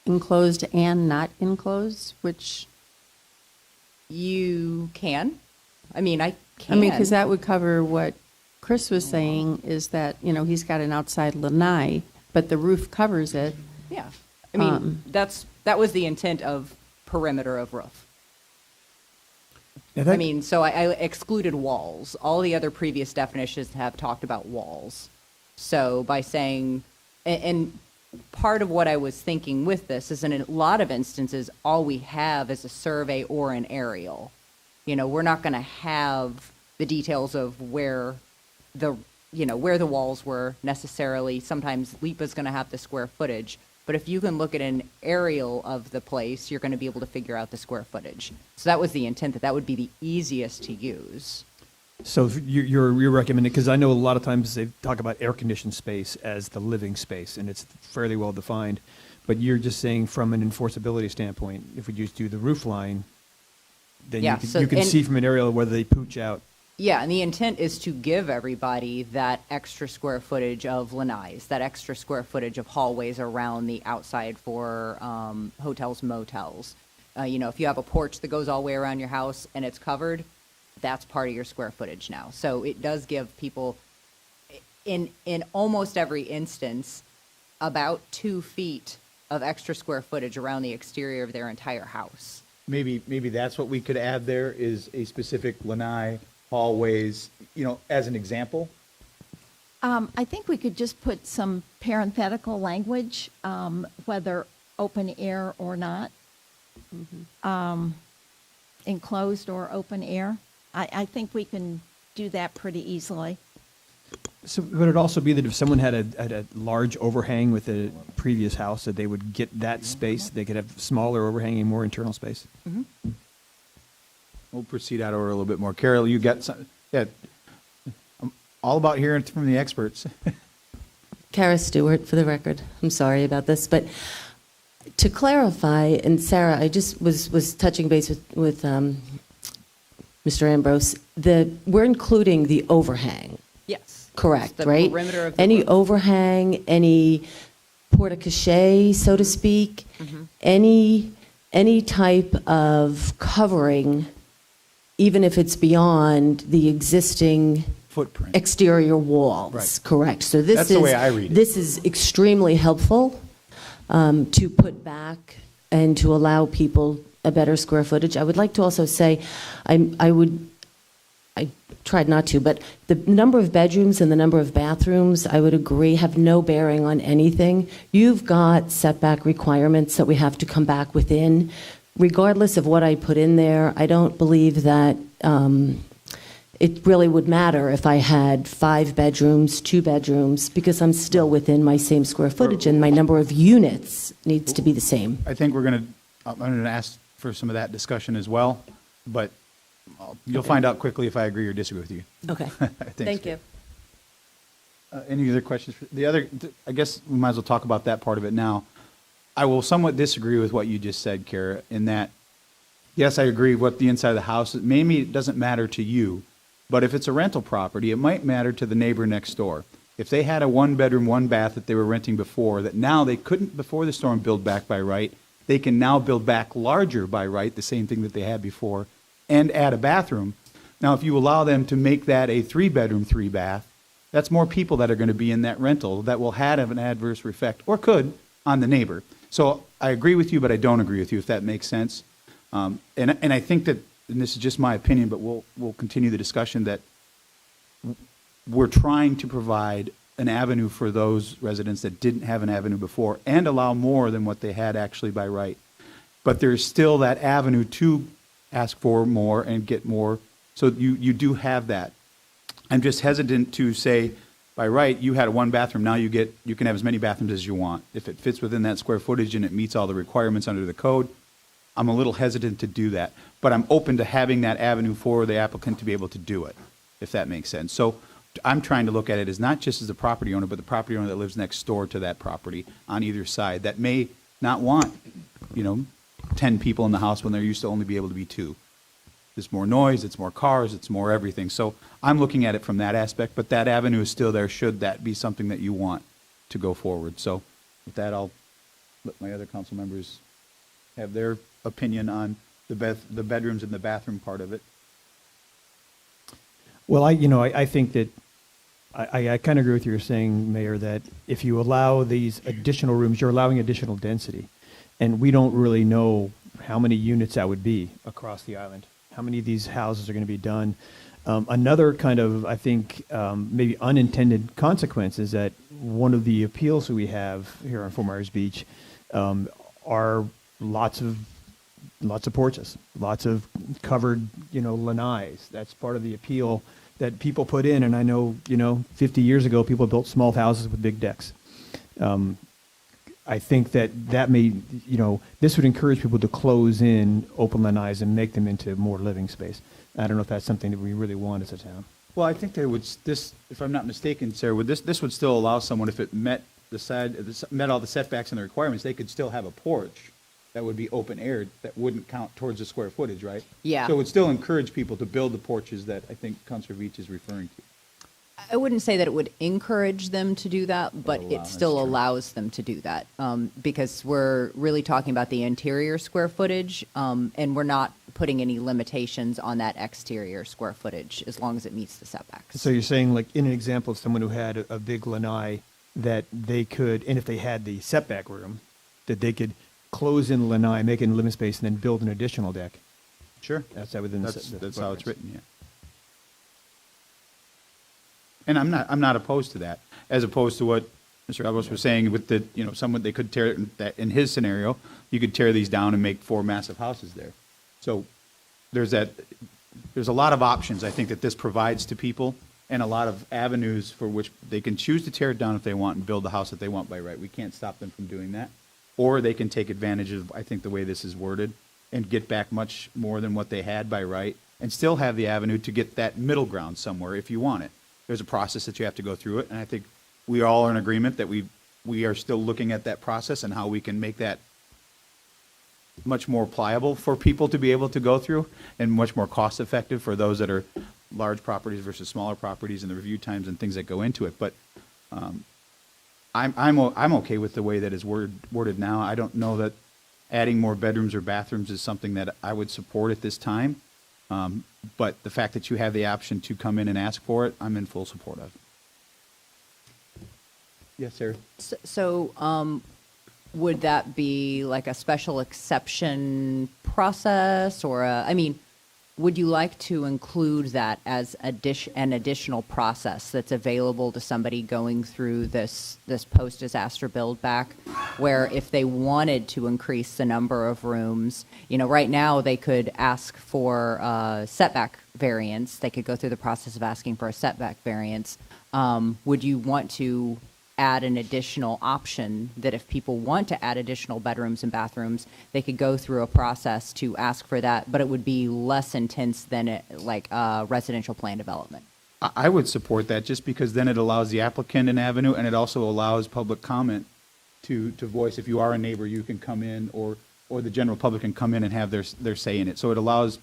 enclosed and not enclosed, which? You can. I mean, I can. I mean, because that would cover what Chris was saying, is that, he's got an outside lanai, but the roof covers it. Yeah. I mean, that was the intent of perimeter of roof. I mean, so I excluded walls. All the other previous definitions have talked about walls. So by saying, and part of what I was thinking with this is in a lot of instances, all we have is a survey or an aerial. We're not going to have the details of where the walls were necessarily. Sometimes LIPA's going to have the square footage. But if you can look at an aerial of the place, you're going to be able to figure out the square footage. So that was the intent, that would be the easiest to use. So you're recommending, because I know a lot of times they talk about air-conditioned space as the living space, and it's fairly well defined. But you're just saying from an enforceability standpoint, if we just do the roof line, then you can see from an aerial whether they pooch out Yeah, and the intent is to give everybody that extra square footage of lanais, that extra square footage of hallways around the outside for hotels, motels. If you have a porch that goes all the way around your house and it's covered, that's part of your square footage now. So it does give people, in almost every instance, about 2 feet of extra square footage around the exterior of their entire house. Maybe that's what we could add there, is a specific lanai, hallways, as an example. I think we could just put some parenthetical language, whether open air or not, enclosed or open air. I think we can do that pretty easily. So would it also be that if someone had a large overhang with a previous house, that they would get that space, they could have smaller overhang and more internal space? We'll proceed out of order a little bit more. Carol, you got some? Yeah, I'm all about hearing from the experts. Kara Stewart, for the record. I'm sorry about this, but to clarify, and Sarah, I just was touching base with Mr. Ambrose. We're including the overhang. Yes. Correct, The right? perimeter of the any roof. overhang, any porte-cochere, so to speak, any type of covering, even if it's beyond the existing footprint, exterior walls. Right. Correct. So this That's is the way I read it. This is extremely helpful to put back and to allow people a better square footage. I would like to also say, I tried not to, but the number of bedrooms and the number of bathrooms, I would agree, have no bearing on anything. You've got setback requirements that we have to come back within. Regardless of what I put in there, I don't believe that it really would matter if I had 5 bedrooms, 2 bedrooms, because I'm still within my same square footage and my number of units needs to be the same. I think I'm going to ask for some of that discussion as well, but you'll find out quickly if I agree or disagree with you. Okay. Thank you. Any other questions? I guess we might as well talk about that part of it now. I will somewhat disagree with what you just said, Kara, in that, yes, I agree what the inside of the house is. Maybe it doesn't matter to you, but if it's a rental property, it might matter to the neighbor next door. If they had a 1-bedroom, 1-bath that they were renting before, that now they couldn't, before the storm, build back by right, they can now build back larger by right, the same thing that they had before, and add a bathroom. Now, if you allow them to make that a 3-bedroom, 3-bath, that's more people that are going to be in that rental that will have an adverse effect, or could, on the neighbor. So I agree with you, but I don't agree with you, if that makes sense. And I think that, and this is just my opinion, but we'll continue the discussion, that we're trying to provide an avenue for those residents that didn't have an avenue before, and allow more than what they had actually by right. But there's still that avenue to ask for more and get more, so you do have that. I'm just hesitant to say, by right, you had a 1-bathroom, now you can have as many bathrooms as you want. If it fits within that square footage and it meets all the requirements under the code, I'm a little hesitant to do that. But I'm open to having that avenue for the applicant to be able to do it, if that makes sense. So I'm trying to look at it as not just as the property owner, but the property owner that lives next door to that property on either side that may not want, 10 people in the house when there used to only be able to be 2. There's more noise, it's more cars, it's more everything. So I'm looking at it from that aspect, but that avenue is still there should that be something that you want to go forward. So with that, I'll let my other council members have their opinion on the bedrooms and the bathroom part of it. Well, I think that I kind of agree with you saying, Mayor, that if you allow these additional rooms, you're allowing additional density. And we don't really know how many units that would be across the island, how many of these houses are going to be done. Another kind of, I think, maybe unintended consequence is that one of the appeals that we have here on Fort Myers Beach are lots of porches, lots of covered, lanais. That's part of the appeal that people put in. And I know, 50 years ago, people built small houses with big decks. I think that may, this would encourage people to close in open lanais and make them into more living space. I don't know if that's something that we really want as a town. Well, I think if I'm not mistaken, Sarah, this would still allow someone, if it met met all the setbacks and the requirements, they could still have a porch that would be open air, that wouldn't count towards the square footage, right? Yeah. So it would still encourage people to build the porches that I think Councilor Veach is referring to. I wouldn't say that it would encourage them to do that, but allow, it that's still true. allows them to do that, because we're really talking about the interior square footage, and we're not putting any limitations on that exterior square footage as long as it meets the setbacks. So you're saying, like, in an example of someone who had a big lanai, that they could, and if they had the setback room, that they could close in the lanai, make it in living space, and then build an additional deck? Sure. That's that within the That's how it's footprints. written, yeah. And I'm not opposed to that, as opposed to what Mr. Albers was saying with the, someone, they could tear, that in his scenario, you could tear these down and make 4 massive houses there. So there's a lot of options, I think, that this provides to people, and a lot of avenues for which they can choose to tear it down if they want and build the house that they want by right. We can't stop them from doing that. Or they can take advantage of, I think, the way this is worded, and get back much more than what they had by right, and still have the avenue to get that middle ground somewhere if you want it. There's a process that you have to go through it, and I think we all are in agreement that we are still looking at that process and how we can make that much more pliable for people to be able to go through, and much more cost effective for those that are large properties versus smaller properties, and the review times and things that go into it. But I'm okay with the way that is worded now. I don't know that adding more bedrooms or bathrooms is something that I would support at this time. But the fact that you have the option to come in and ask for it, I'm in full support of. Yes, Sarah. So, would that be like a special exception process, or would you like to include that as an additional process that's available to somebody going through this post-disaster build back, where if they wanted to increase the number of rooms, right now they could ask for setback variance. They could go through the process of asking for a setback variance. Would you want to add an additional option that if people want to add additional bedrooms and bathrooms, they could go through a process to ask for that, but it would be less intense than residential plan development? I would support that, just because then it allows the applicant an avenue, and it also allows public comment to voice. If you are a neighbor, you can come in, or the general public can come in and have their say in it. So it allows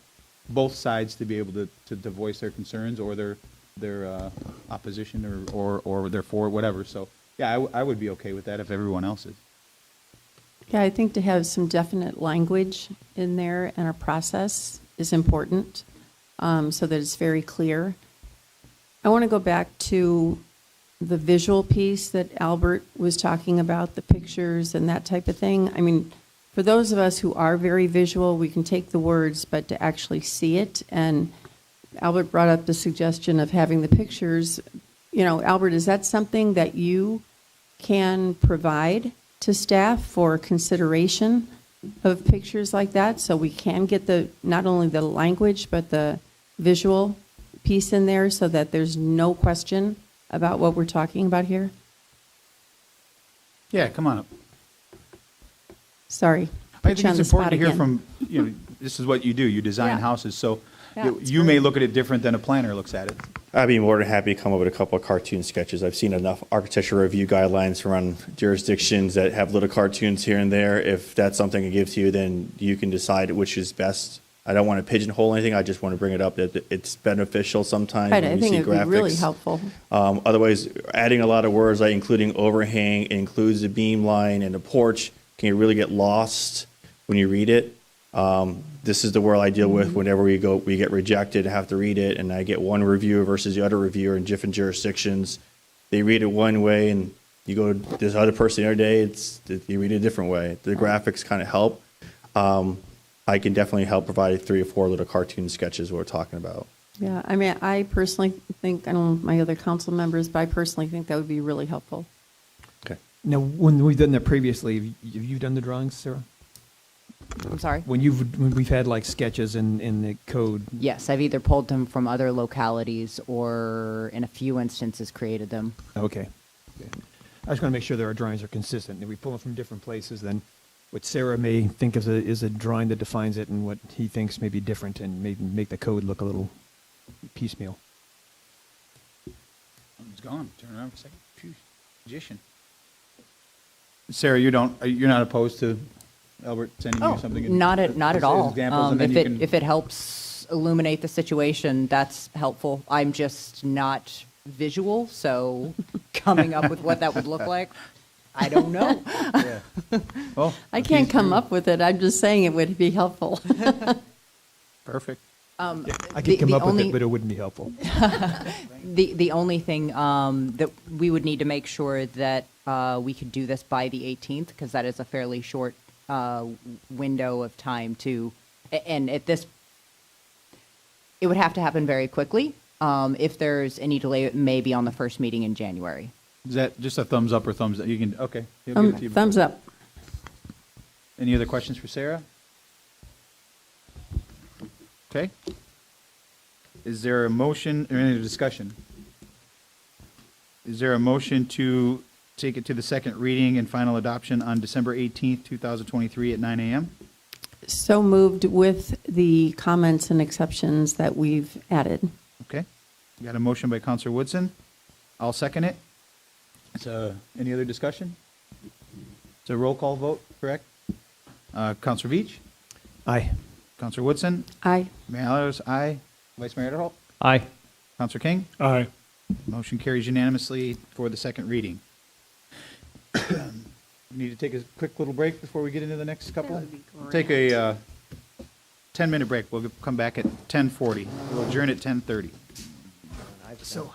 both sides to be able to voice their concerns or their opposition or their for whatever. So yeah, I would be okay with that if everyone else is. Yeah, I think to have some definite language in there and a process is important, so that it's very clear. I want to go back to the visual piece that Albert was talking about, the pictures and that type of thing. I mean, for those of us who are very visual, we can take the words, but to actually see it, and Albert brought up the suggestion of having the pictures. Albert, is that something that you can provide to staff for consideration of pictures like that, so we can get not only the language but the visual piece in there, so that there's no question about what we're talking about here? Yeah, come on up. Sorry. I think it's important to hear from, this is what you do. You design Yeah. houses, so Yeah, it's you may look at it different than a planner looks at it. I'd be more than happy to come up with a couple of cartoon sketches. I've seen enough architecture review guidelines around jurisdictions that have little cartoons here and there. If that's something I give to you, then you can decide which is best. I don't want to pigeonhole anything. I just want to bring it up that it's beneficial sometimes Right, when I you think see it would be really graphics. helpful. Otherwise, adding a lot of words like including overhang, it includes the beam line and the porch, can you really get lost when you read it? This is the world I deal with whenever we get rejected, have to read it, and I get one reviewer versus the other reviewer in different jurisdictions. They read it one way, and you go to this other person the other day, you read it a different way. The graphics kind of help. I can definitely help provide 3 or 4 little cartoon sketches we're talking about. Yeah, I mean, I personally think, I don't know my other council members, but I personally think that would be really helpful. Okay. Now, when we've done that previously, have you done the drawings, Sarah? I'm sorry? When we've had like sketches in the code. Yes, I've either pulled them from other localities or, in a few instances, created them. Okay. I just want to make sure that our drawings are consistent. If we pull them from different places, then what Sarah may think is a drawing that defines it, and what he thinks may be different, and maybe make the code look a little piecemeal. It's gone. Turn around for a second. Phew, magician. Sarah, you're not opposed to Albert sending you something? Not at Just all. examples, and then you can- If it helps illuminate the situation, that's helpful. I'm just not visual, so coming up with what that would look like, I don't know. Well, I can't come up with it. I'm just saying it would be helpful. Perfect. I could come up with it, but it wouldn't be helpful. The only thing that we would need to make sure that we could do this by the 18th, because that is a fairly short window of time to, and at this, it would have to happen very quickly. If there's any delay, it may be on the first meeting in January. Is that just a thumbs up or thumbs down? You can, okay. He'll give it to you before. Thumbs up. Any other questions for Sarah? Okay. Is there a motion or any discussion? Is there a motion to take it to the second reading and final adoption on December 18th, 2023 at 9 a.m.? So moved with the comments and exceptions that we've added. Okay. Got a motion by Counselor Woodson. I'll second it. So, any other discussion? It's a roll call vote, correct? Counselor Veach? Aye. Counselor Woodson? Aye. Mayor Allers, aye. Vice Mayor Adderholt? Aye. Counselor King? Aye. Motion carries unanimously for the second reading. Need to take a quick little break before we get into the next couple? We'll take a 10-minute break. We'll come back at 10:40. We'll adjourn at 10:30. So.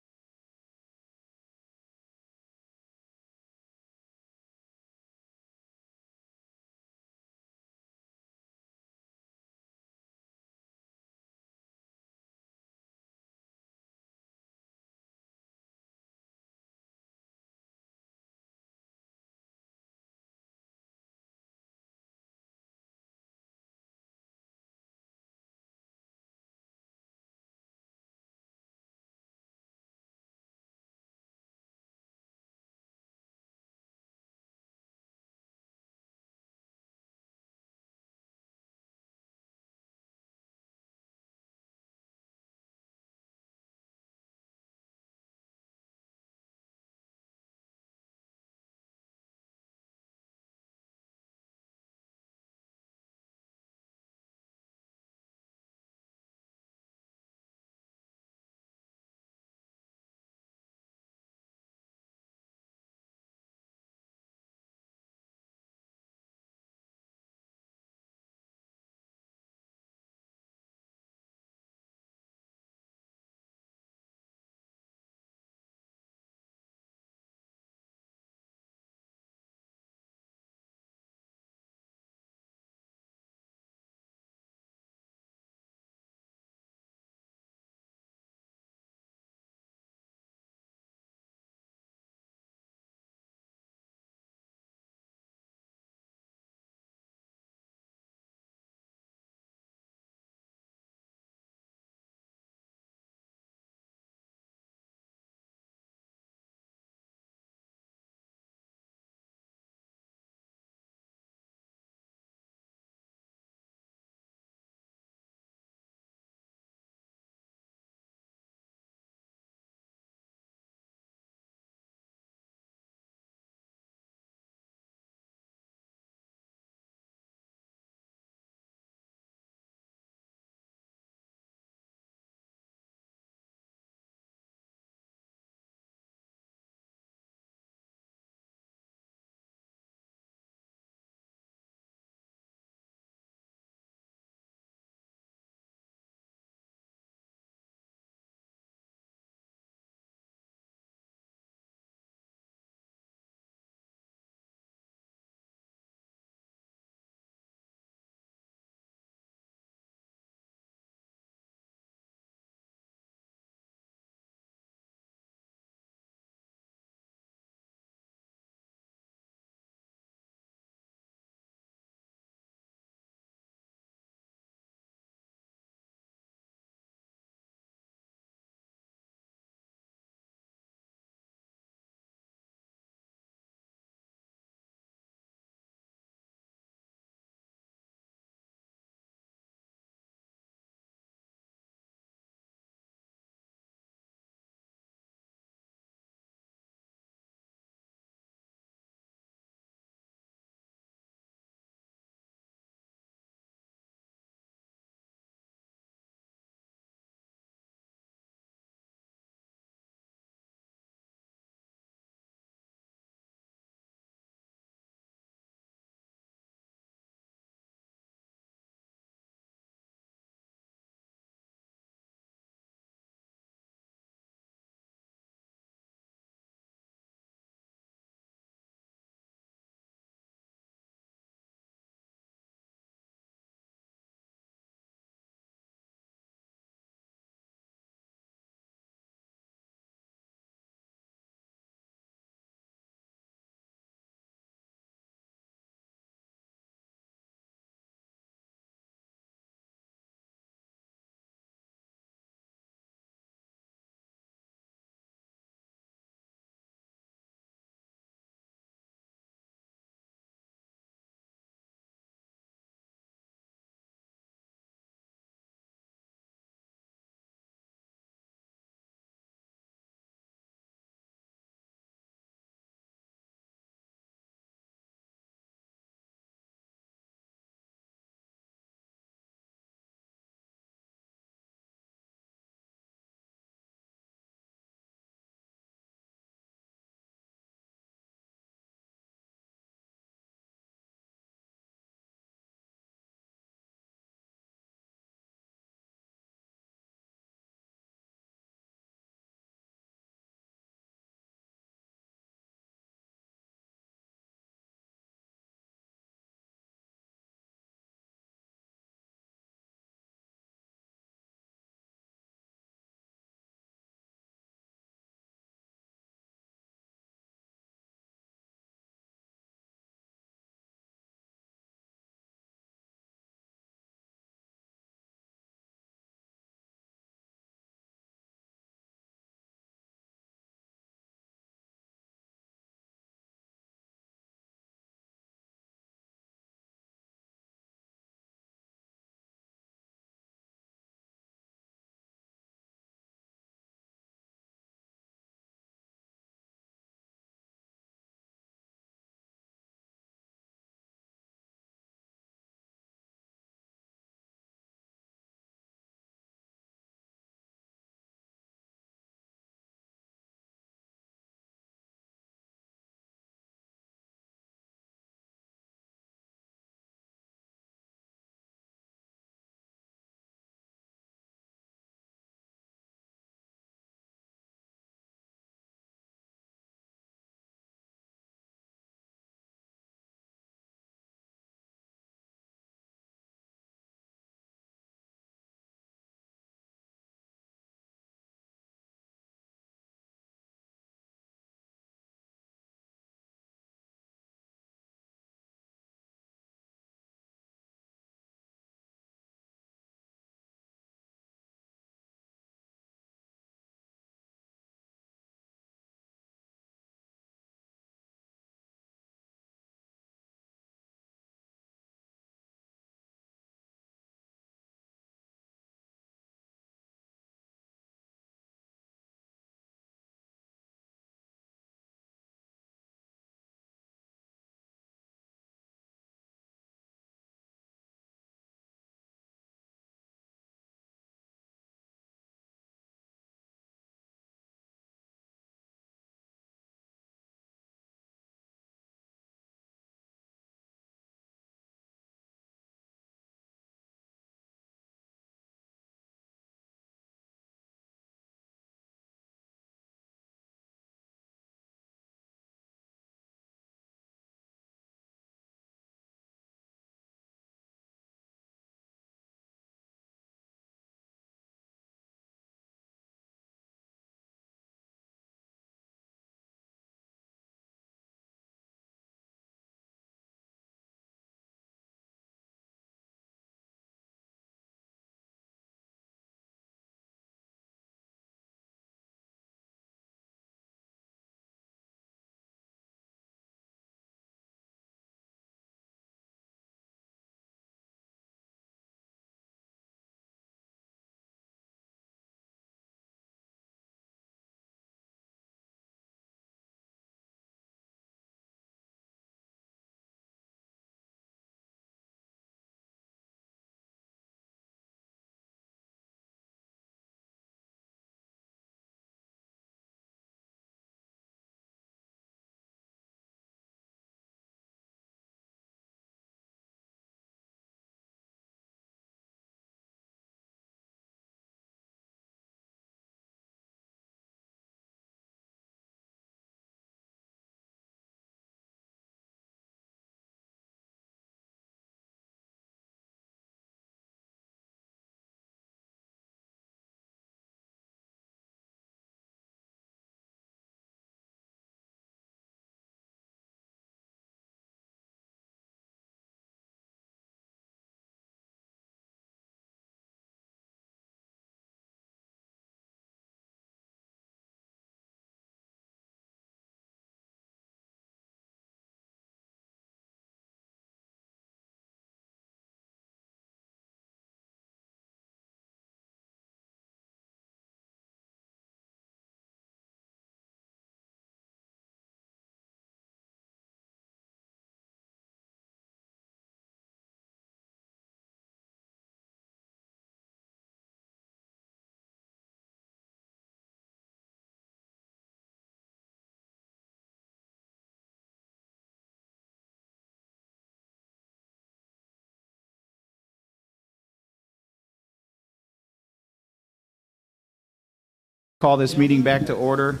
call this meeting back to order.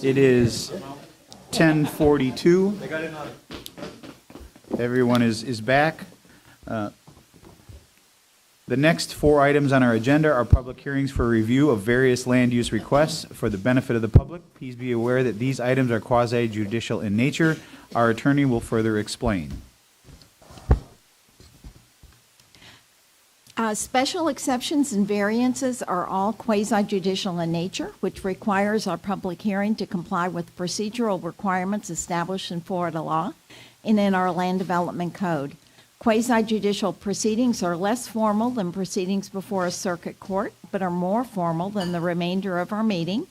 It is 10:42. Everyone is back. The next 4 items on our agenda are public hearings for review of various land use requests for the benefit of the public. Please be aware that these items are quasi-judicial in nature. Our attorney will further explain. Special exceptions and variances are all quasi-judicial in nature, which requires our public hearing to comply with procedural requirements established in Florida law and in our land development code. Quasi-judicial proceedings are less formal than proceedings before a circuit court, but are more formal than the remainder of our meeting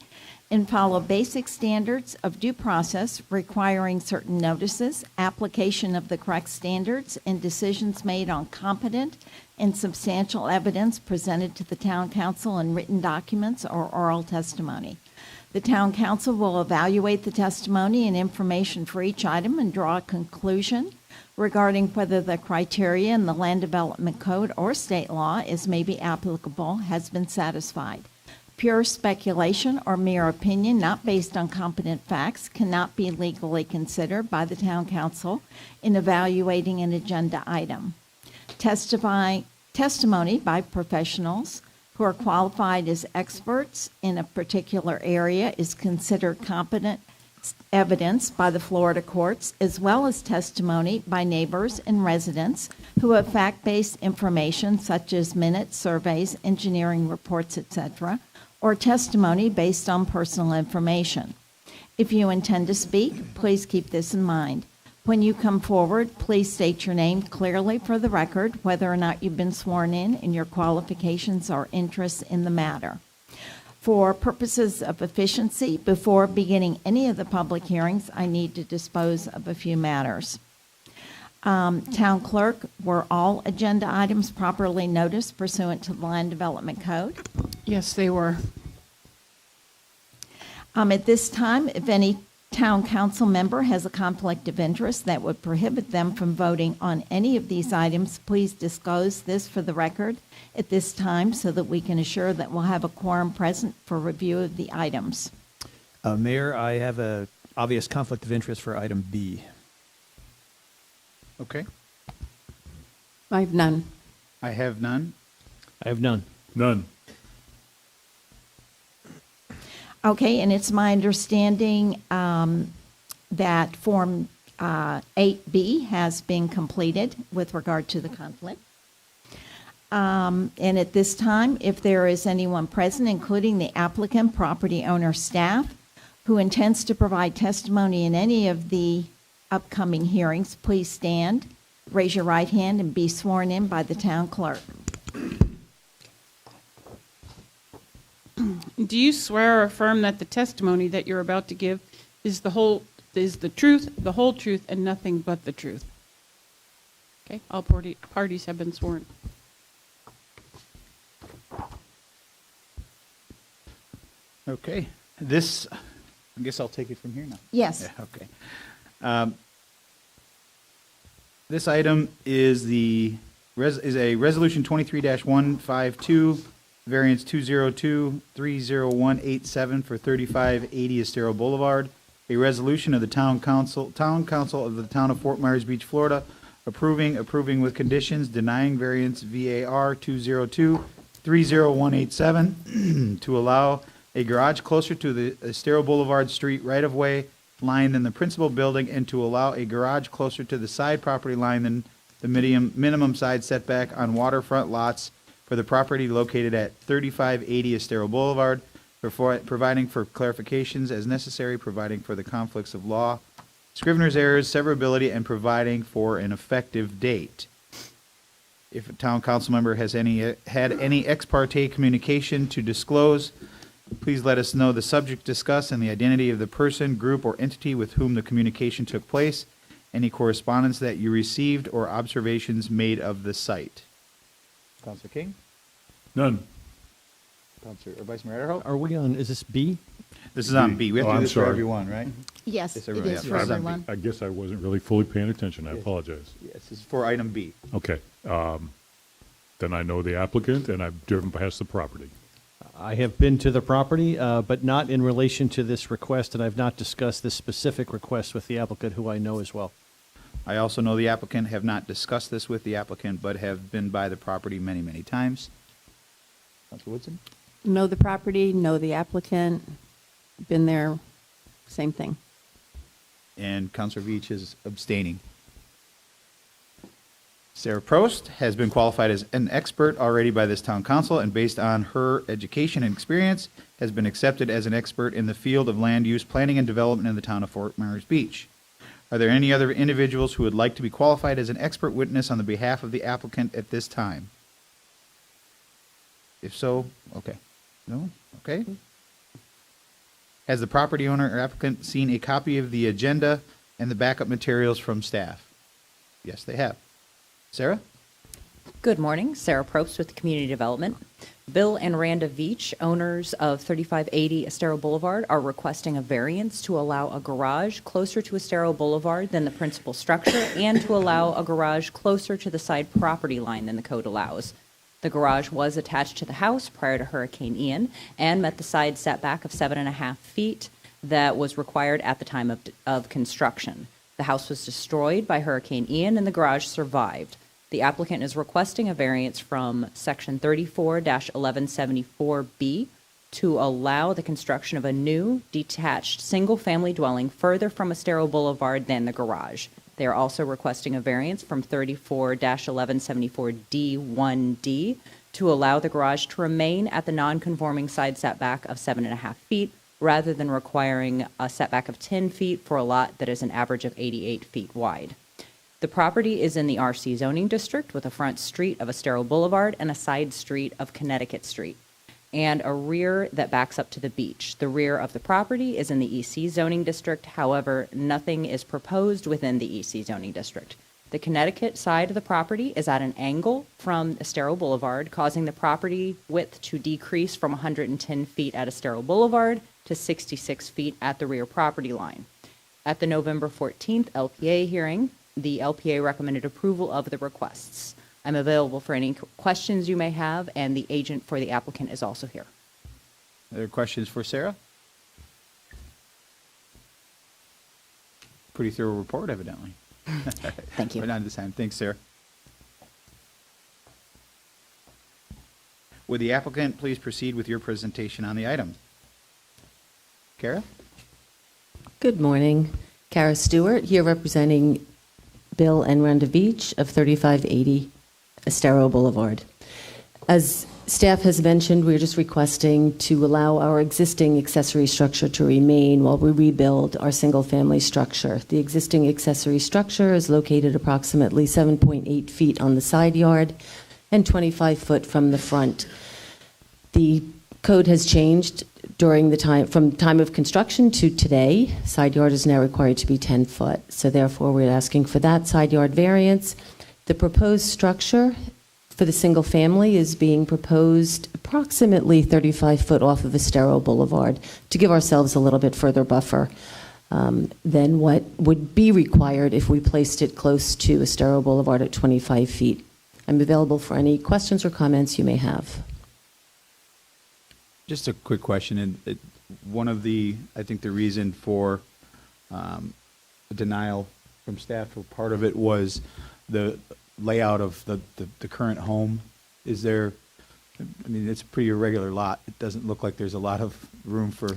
and follow basic standards of due process requiring certain notices, application of the correct standards, and decisions made on competent and substantial evidence presented to the town council in written documents or oral testimony. The town council will evaluate the testimony and information for each item and draw a conclusion regarding whether the criteria in the Land Development Code or state law, as may be applicable, has been satisfied. Pure speculation or mere opinion not based on competent facts cannot be legally considered by the town council in evaluating an agenda item. Testimony by professionals who are qualified as experts in a particular area is considered competent evidence by the Florida courts, as well as testimony by neighbors and residents who have fact-based information such as minutes, surveys, engineering reports, etc., or testimony based on personal information. If you intend to speak, please keep this in mind. When you come forward, please state your name clearly for the record, whether or not you've been sworn in, and your qualifications or interests in the matter. For purposes of efficiency, before beginning any of the public hearings, I need to dispose of a few matters. Town clerk, were all agenda items properly noticed pursuant to the Land Development Code? Yes, they were. At this time, if any town council member has a conflict of interest that would prohibit them from voting on any of these items, please disclose this for the record at this time so that we can assure that we'll have a quorum present for review of the items. Mayor, I have an obvious conflict of interest for item B. Okay. I have none. I have none. I have none. None. Okay, and it's my understanding that Form 8B has been completed with regard to the conflict. And at this time, if there is anyone present, including the applicant, property owner, staff, who intends to provide testimony in any of the upcoming hearings, please stand, raise your right hand, and be sworn in by the town clerk. Do you swear or affirm that the testimony that you're about to give is the truth, the whole truth, and nothing but the truth? Okay, all parties have been sworn. Okay. This, I guess I'll take it from here now. Yes. Yeah, okay. This item is a resolution 23-152, variance 202-30187 for 3580 Estero Boulevard. A resolution of the town council of the town of Fort Myers Beach, Florida, approving with conditions, denying variance VAR 202-30187 to allow a garage closer to the Estero Boulevard street right-of-way line than the principal building, and to allow a garage closer to the side property line than the minimum side setback on waterfront lots for the property located at 3580 Estero Boulevard, providing for clarifications as necessary, providing for the conflicts of law, scrivener's errors, severability, and providing for an effective date. If a town council member has had any ex parte communication to disclose, please let us know the subject discussed and the identity of the person, group, or entity with whom the communication took place, any correspondence that you received, or observations made of the site. Councilor King? None. Councilor or Vice Mayor Adderhope? Are we on, is this B? This is on B. We have to do I'm this for sorry. everyone, right? Yes, Yes, it everyone, is yeah, for it's on B. everyone. I guess I wasn't really fully paying attention. I apologize. Yes, this is for item B. Okay. Then I know the applicant, and I've driven past the property. I have been to the property, but not in relation to this request, and I've not discussed this specific request with the applicant, who I know as well. I also know the applicant, have not discussed this with the applicant, but have been by the property many, many times. Councilor Woodson? Know the property, know the applicant, been there, same thing. And Councilor Veach is abstaining. Sarah Prost has been qualified as an expert already by this town council, and based on her education and experience, has been accepted as an expert in the field of land use planning and development in the town of Fort Myers Beach. Are there any other individuals who would like to be qualified as an expert witness on the behalf of the applicant at this time? If so, okay. No? Okay. Has the property owner or applicant seen a copy of the agenda and the backup materials from staff? Yes, they have. Sarah? Good morning, Sarah Probst with Community Development. Bill and Randa Veach, owners of 3580 Estero Boulevard, are requesting a variance to allow a garage closer to Estero Boulevard than the principal structure and to allow a garage closer to the side property line than the code allows. The garage was attached to the house prior to Hurricane Ian and met the side setback of 7.5 feet that was required at the time of construction. The house was destroyed by Hurricane Ian and the garage survived. The applicant is requesting a variance from Section 34-1174B to allow the construction of a new detached single-family dwelling further from Estero Boulevard than the garage. They are also requesting a variance from 34-1174D1D to allow the garage to remain at the non-conforming side setback of 7.5 feet rather than requiring a setback of 10 feet for a lot that is an average of 88 feet wide. The property is in the RC zoning district with a front street of Estero Boulevard and a side street of Connecticut Street, and a rear that backs up to the beach. The rear of the property is in the EC zoning district. However, nothing is proposed within the EC zoning district. The Connecticut side of the property is at an angle from Estero Boulevard, causing the property width to decrease from 110 feet at Estero Boulevard to 66 feet at the rear property line. At the November 14th LPA hearing, the LPA recommended approval of the requests. I'm available for any questions you may have, and the agent for the applicant is also here. Other questions for Sarah? Pretty thorough report, evidently. Thank you. But not this time. Thanks, Sarah. Would the applicant please proceed with your presentation on the item? Kara? Good morning. Kara Stewart, here representing Bill and Randa Veach of 3580 Estero Boulevard. As staff has mentioned, we're just requesting to allow our existing accessory structure to remain while we rebuild our single-family structure. The existing accessory structure is located approximately 7.8 feet on the side yard and 25 foot from the front. The code has changed from time of construction to today. Side yard is now required to be 10 foot. So therefore, we're asking for that side yard variance. The proposed structure for the single family is being proposed approximately 35 foot off of Estero Boulevard to give ourselves a little bit further buffer than what would be required if we placed it close to Estero Boulevard at 25 feet. I'm available for any questions or comments you may have. Just a quick question, and one of the, I think the reason for denial from staff, or part of it, was the layout of the current home. Is there, I mean, it's a pretty irregular lot. It doesn't look like there's a lot of room for.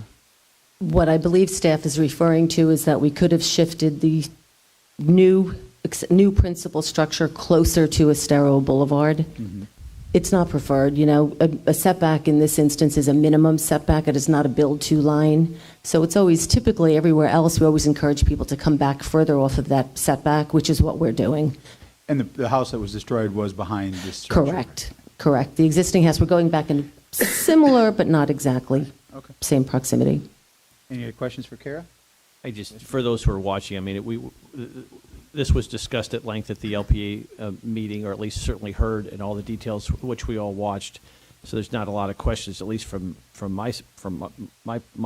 What I believe staff is referring to is that we could have shifted the new principal structure closer to Estero Boulevard. Mm-hmm. It's not preferred. You know, a setback in this instance is a minimum setback. It is not a build-to line. So it's always, typically everywhere else, we always encourage people to come back further off of that setback, which is what we're doing. And the house that was destroyed was behind this structure? Correct. The existing house, we're going back in similar, but not exactly same proximity. Any other questions for Kara? For those who are watching, I mean, this was discussed at length at the LPA meeting, or at least certainly heard in all the details, which we all watched. So there's not a lot of questions, at least from my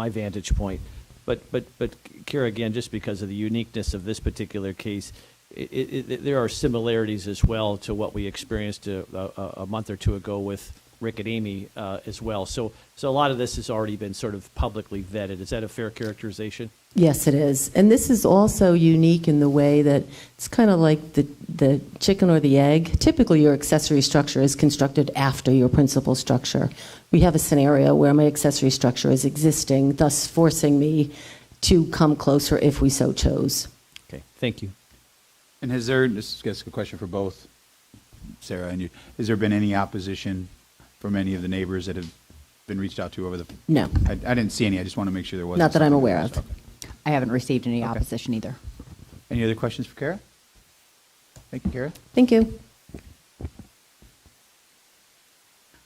vantage point. But Kara, again, just because of the uniqueness of this particular case, there are similarities as well to what we experienced a month or two ago with Rick and Amy as well. So a lot of this has already been sort of publicly vetted. Is that a fair characterization? Yes, it is. And this is also unique in the way that it's kind of like the chicken or the egg. Typically, your accessory structure is constructed after your principal structure. We have a scenario where my accessory structure is existing, thus forcing me to come closer if we so chose. Okay, thank you. And this is a question for both Sarah and you. Has there been any opposition from any of the neighbors that have been reached out to over the? No. I didn't see any. I just want to make sure there wasn't. Not that I'm something. aware of. Okay. I haven't received any Okay. opposition either. Any other questions for Kara? Thank you, Kara. Thank you.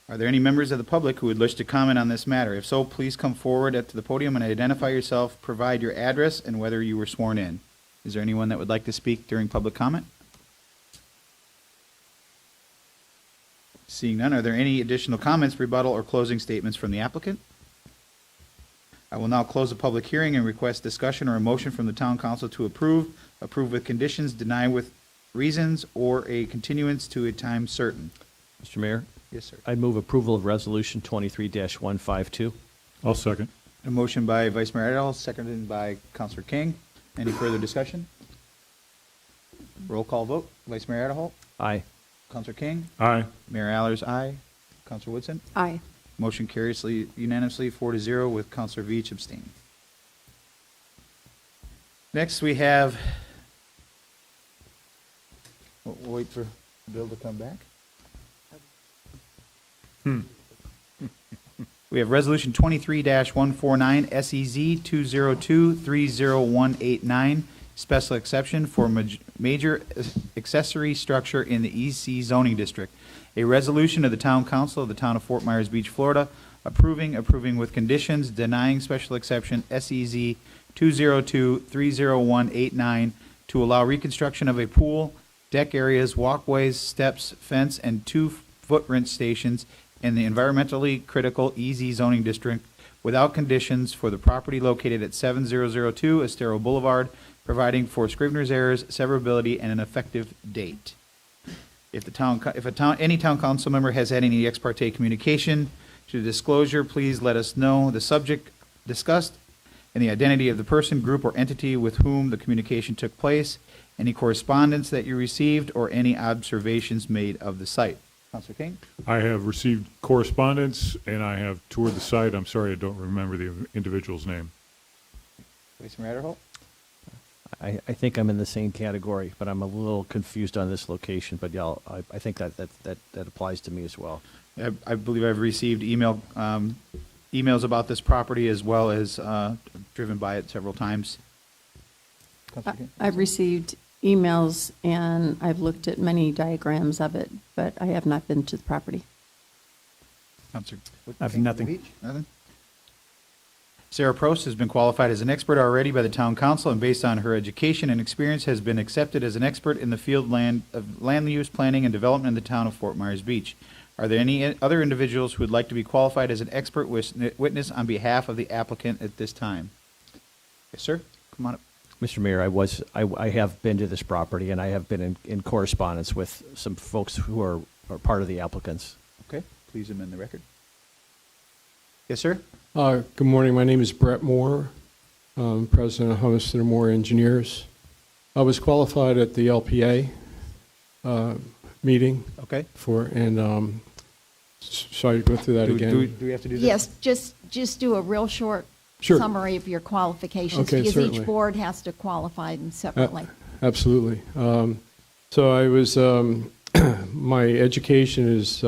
Are there any members of the public who would wish to comment on this matter? If so, please come forward to the podium and identify yourself, provide your address, and whether you were sworn in. Is there anyone that would like to speak during public comment? Seeing none, are there any additional comments, rebuttal, or closing statements from the applicant? I will now close the public hearing and request discussion or a motion from the town council to approve with conditions, deny with reasons, or a continuance to a time certain. Mr. Mayor? Yes, sir. I'd move approval of Resolution 23-152. I'll second. A motion by Vice Mayor Adel, seconded by Councilor King. Any further discussion? Roll call vote. Vice Mayor Adel. Aye. Councilor King. Aye. Mayor Allers, aye. Councilor Woodson. Aye. Motion carries unanimously 4-0 with Councilor Veach abstaining. Next, we have, we'll wait for Bill to come back. We have Resolution 23-149, SEZ 202-30189, special exception for major accessory structure in the EC zoning district. A resolution of the Town Council of the Town of Fort Myers Beach, Florida, approving with conditions, denying special exception SEZ 202-30189 to allow reconstruction of a pool, deck areas, walkways, steps, fence, and 2 footprint stations in the environmentally critical EZ zoning district without conditions for the property located at 7002 Estero Boulevard, providing for Scrivener's errors, severability, and an effective date. If any town council member has had any ex parte communication to disclosure, please let us know the subject discussed and the identity of the person, group, or entity with whom the communication took place, any correspondence that you received, or any observations made of the site. Councilor King? I have received correspondence, and I have toured the site. I'm sorry I don't remember the individual's name. Vice Mayor Adderholt? I think I'm in the same category, but I'm a little confused on this location, but yeah, I think that applies to me as well. I believe I've received emails about this property as well as driven by it several times. I've received emails and I've looked at many diagrams of it, but I have not been to the property. Councilor I have nothing. Nothing? Sarah Prost has been qualified as an expert already by the Town Council, and based on her education and experience has been accepted as an expert in the field of land use planning and development in the town of Fort Myers Beach. Are there any other individuals who would like to be qualified as an expert witness on behalf of the applicant at this time? Yes, sir. Come on up. Mr. Mayor, I have been to this property, and I have been in correspondence with some folks who are part of the applicants. Okay, please amend the record. Yes, sir. Good morning. My name is Brett Moore, president of Hummiston and Moore Engineers. I was qualified at the LPA meeting. Okay. Sorry to go through that again. Do we have to do that? Yes, just do a real short Sure. summary of your qualifications. Okay, because certainly. each board has to qualify them separately. Absolutely. So I was, my education is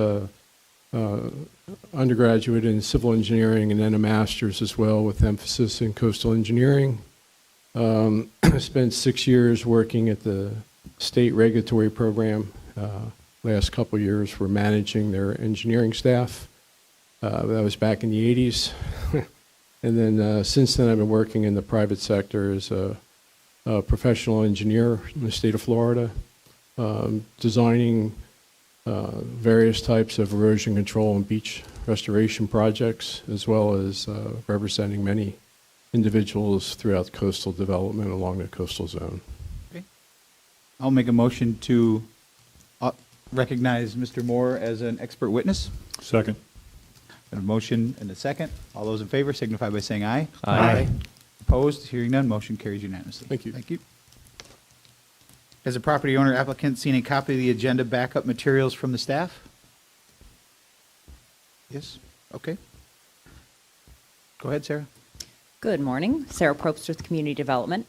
undergraduate in civil engineering and then a master's as well with emphasis in coastal engineering. I spent 6 years working at the state regulatory program. Last couple years were managing their engineering staff. That was back in the 80s. And then since then I've been working in the private sector as a professional engineer in the state of Florida, designing various types of erosion control and beach restoration projects, as well as representing many individuals throughout coastal development along the coastal zone. Okay. I'll make a motion to recognize Mr. Moore as an expert witness. Second. A motion and a second. All those in favor signify by saying aye. Aye. Opposed? Hearing none, motion carries unanimously. Thank you. Thank you. Has the property owner applicant seen a copy of the agenda backup materials from the staff? Yes? Okay. Go ahead, Sarah. Good morning. Sarah Probst with Community Development.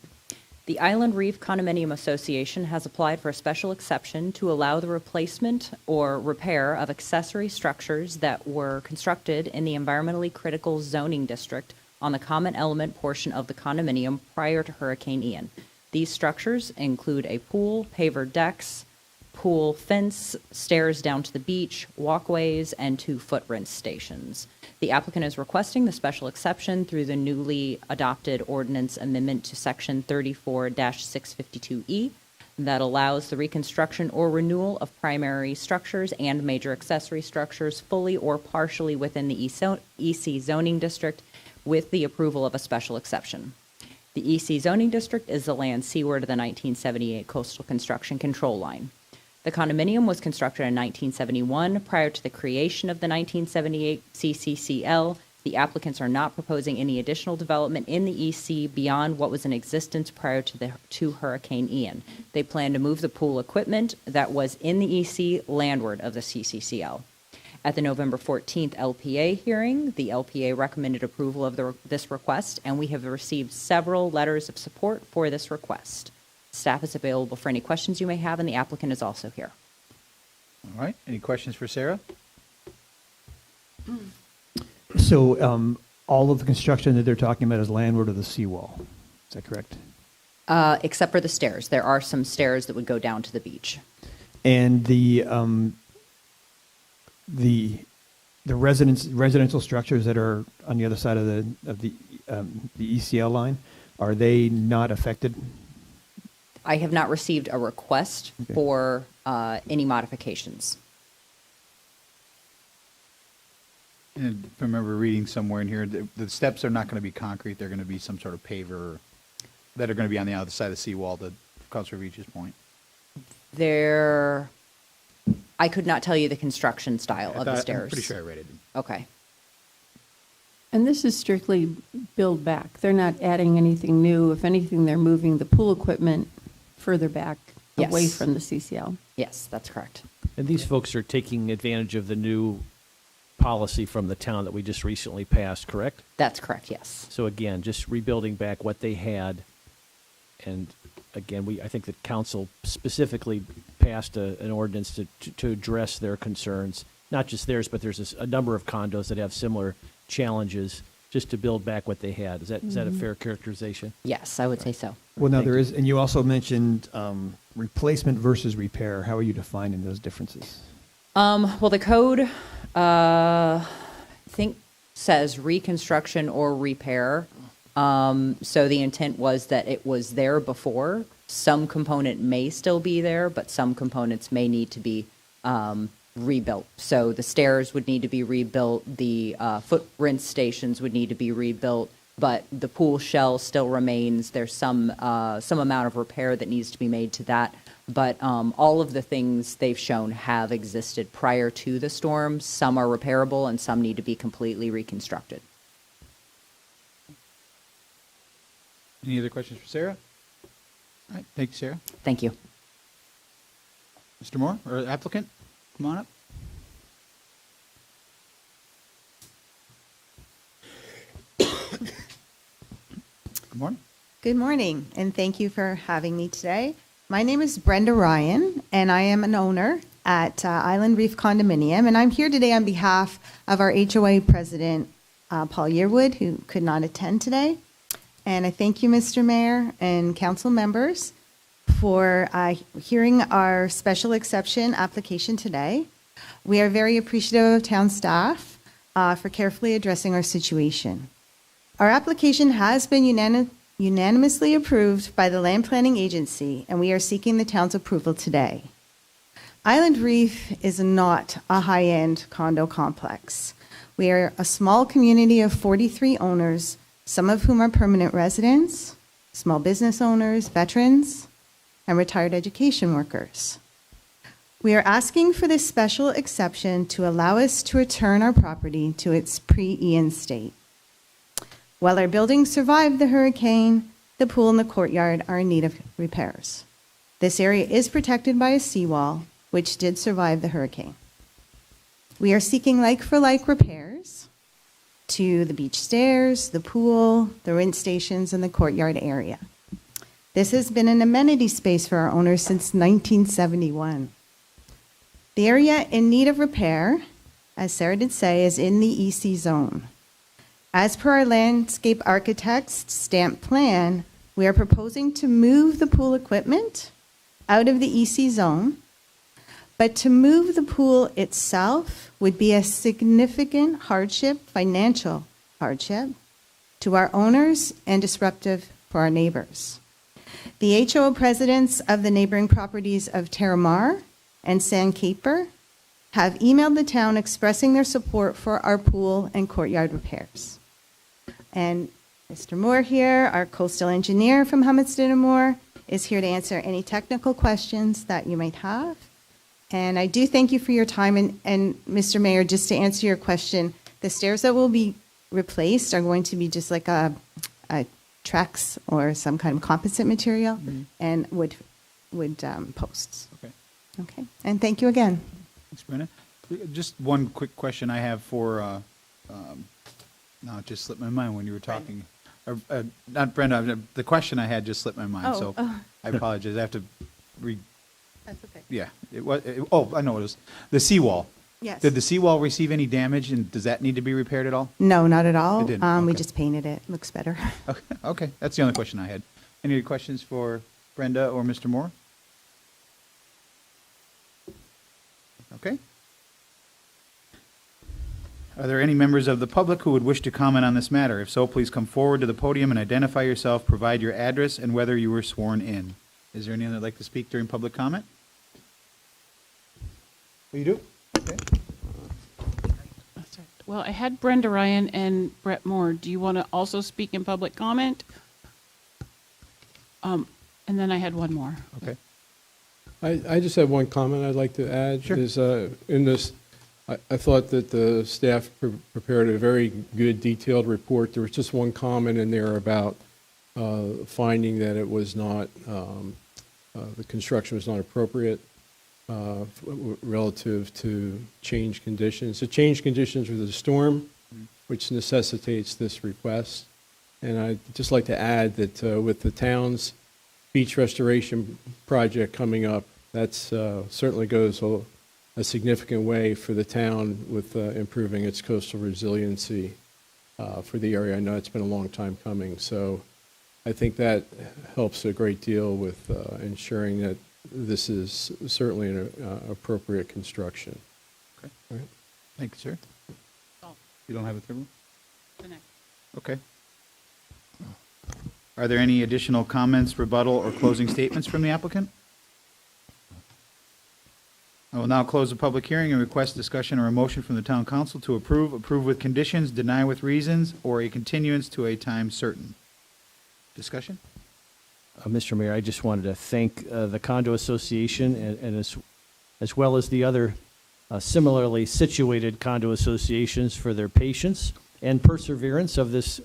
The Island Reef Condominium Association has applied for a special exception to allow the replacement or repair of accessory structures that were constructed in the environmentally critical zoning district on the common element portion of the condominium prior to Hurricane Ian. These structures include a pool, paver decks, pool fence, stairs down to the beach, walkways, and 2 foot rinse stations. The applicant is requesting the special exception through the newly adopted ordinance amendment to section 34-652E that allows the reconstruction or renewal of primary structures and major accessory structures fully or partially within the EC zoning district with the approval of a special exception. The EC zoning district is the land seaward of the 1978 Coastal Construction Control Line. The condominium was constructed in 1971 prior to the creation of the 1978 CCCL. The applicants are not proposing any additional development in the EC beyond what was in existence prior to Hurricane Ian. They plan to move the pool equipment that was in the EC landward of the CCCL. At the November 14th LPA hearing, the LPA recommended approval of this request, and we have received several letters of support for this request. Staff is available for any questions you may have, and the applicant is also here. All right. Any questions for Sarah? So all of the construction that they're talking about is landward of the seawall. Is that correct? Except for the stairs. There are some stairs that would go down to the beach. And the residential structures that are on the other side of the ECL line, are they not affected? I have not received a request for any modifications. And if I remember reading somewhere in here, the steps are not going to be concrete. They're going to be some sort of paver that are going to be on the other side of the seawall, to Councilor Veach's point. I could not tell you the construction style of the stairs. I'm pretty sure I read it. Okay. And this is strictly build back. They're not adding anything new. If anything, they're moving the pool equipment further back away Yes. from the CCL. Yes, that's correct. And these folks are taking advantage of the new policy from the town that we just recently passed, correct? That's correct, yes. So again, just rebuilding back what they had. And again, I think that council specifically passed an ordinance to address their concerns, not just theirs, but there's a number of condos that have similar challenges, just to build back what they had. Is that a fair characterization? Yes, I would say so. Well, now there is, and you also mentioned replacement versus repair. How are you defining those differences? Well, the code, I think, says reconstruction or repair. So the intent was that it was there before. Some component may still be there, but some components may need to be rebuilt. So the stairs would need to be rebuilt, the foot rinse stations would need to be rebuilt, but the pool shell still remains. There's some amount of repair that needs to be made to that. But all of the things they've shown have existed prior to the storm. Some are repairable and some need to be completely reconstructed. Any other questions for Sarah? All right. Thank you, Sarah. Thank you. Mr. Moore, or applicant, come on up. Good morning. Good morning, and thank you for having me today. My name is Brenda Ryan, and I am an owner at Island Reef Condominium, and I'm here today on behalf of our HOA president, Paul Yearwood, who could not attend today. And I thank you, Mr. Mayor and council members, for hearing our special exception application today. We are very appreciative of town staff for carefully addressing our situation. Our application has been unanimously approved by the Land Planning Agency, and we are seeking the town's approval today. Island Reef is not a high-end condo complex. We are a small community of 43 owners, some of whom are permanent residents, small business owners, veterans, and retired education workers. We are asking for this special exception to allow us to return our property to its pre-Ian state. While our buildings survived the hurricane, the pool and the courtyard are in need of repairs. This area is protected by a seawall, which did survive the hurricane. We are seeking like-for-like repairs to the beach stairs, the pool, the rinse stations, and the courtyard area. This has been an amenity space for our owners since 1971. The area in need of repair, as Sarah did say, is in the EC zone. As per our landscape architect's stamp plan, we are proposing to move the pool equipment out of the EC zone, but to move the pool itself would be a significant hardship, financial hardship, to our owners and disruptive for our neighbors. The HO presidents of the neighboring properties of Terramar and Sandcaper have emailed the town expressing their support for our pool and courtyard repairs. And Mr. Moore here, our coastal engineer from Hummedston and Moore, is here to answer any technical questions that you might have. And I do thank you for your time. And Mr. Mayor, just to answer your question, the stairs that will be replaced are going to be just like a Trex or some kind of composite material and wood posts. Okay. Okay. And thank you again. Thanks, Brenda. Just one quick question I have for, no, it just slipped my mind when you were talking. Not Brenda, the question I had just slipped my mind, so I apologize. I have to That's okay. yeah. It was, I know what it was. The seawall. Yes. Did the seawall receive any damage, and does that need to be repaired at all? No, not at all. It didn't? We Okay. just painted it. Looks better. Okay, that's the only question I had. Any questions for Brenda or Mr. Moore? Okay. Are there any members of the public who would wish to comment on this matter? If so, please come forward to the podium and identify yourself, provide your address, and whether you were sworn in. Is there anyone that'd like to speak during public comment? You do? Okay. Well, I had Brenda Ryan and Brett Moore. Do you want to also speak in public comment? And then I had one more. Okay. I just have one comment I'd like to add. Sure. Is, in this, I thought that the staff prepared a very good detailed report. There was just one comment in there about finding that it was not, the construction was not appropriate relative to change conditions. The change conditions with the storm, which necessitates this request. And I'd just like to add that with the town's beach restoration project coming up, that's certainly goes a significant way for the town with improving its coastal resiliency for the area. I know it's been a long time coming, so I think that helps a great deal with ensuring that this is certainly an appropriate construction. Okay. All right. Thank you, sir. You don't have a third one? The next. Okay. Are there any additional comments, rebuttal, or closing statements from the applicant? I will now close the public hearing and request discussion or a motion from the town council to approve, approve with conditions, deny with reasons, or a continuance to a time certain. Discussion? Mr. Mayor, I just wanted to thank the Condo Association and as well as the other similarly situated condo associations for their patience and perseverance of this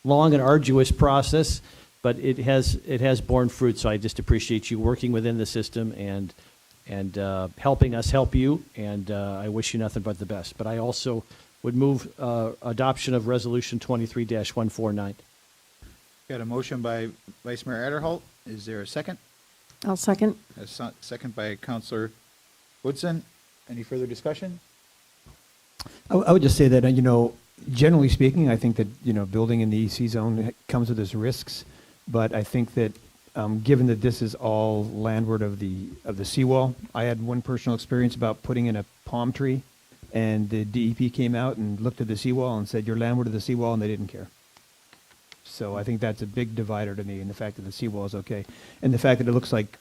long and arduous process, but it has borne fruit. So I just appreciate you working within the system and helping us help you, and I wish you nothing but the best. But I also would move adoption of Resolution 23-149. Got a motion by Vice Mayor Adderholt. Is there a second? I'll second. A second by Councilor Woodson. Any further discussion? I would just say that, generally speaking, I think that, building in the EC zone comes with its risks. But I think that given that this is all landward of the seawall, I had one personal experience about putting in a palm tree, and the DEP came out and looked at the seawall and said, "You're landward of the seawall," and they didn't care. So I think that's a big divider to me, and the fact that the seawall is okay, and the fact that it looks like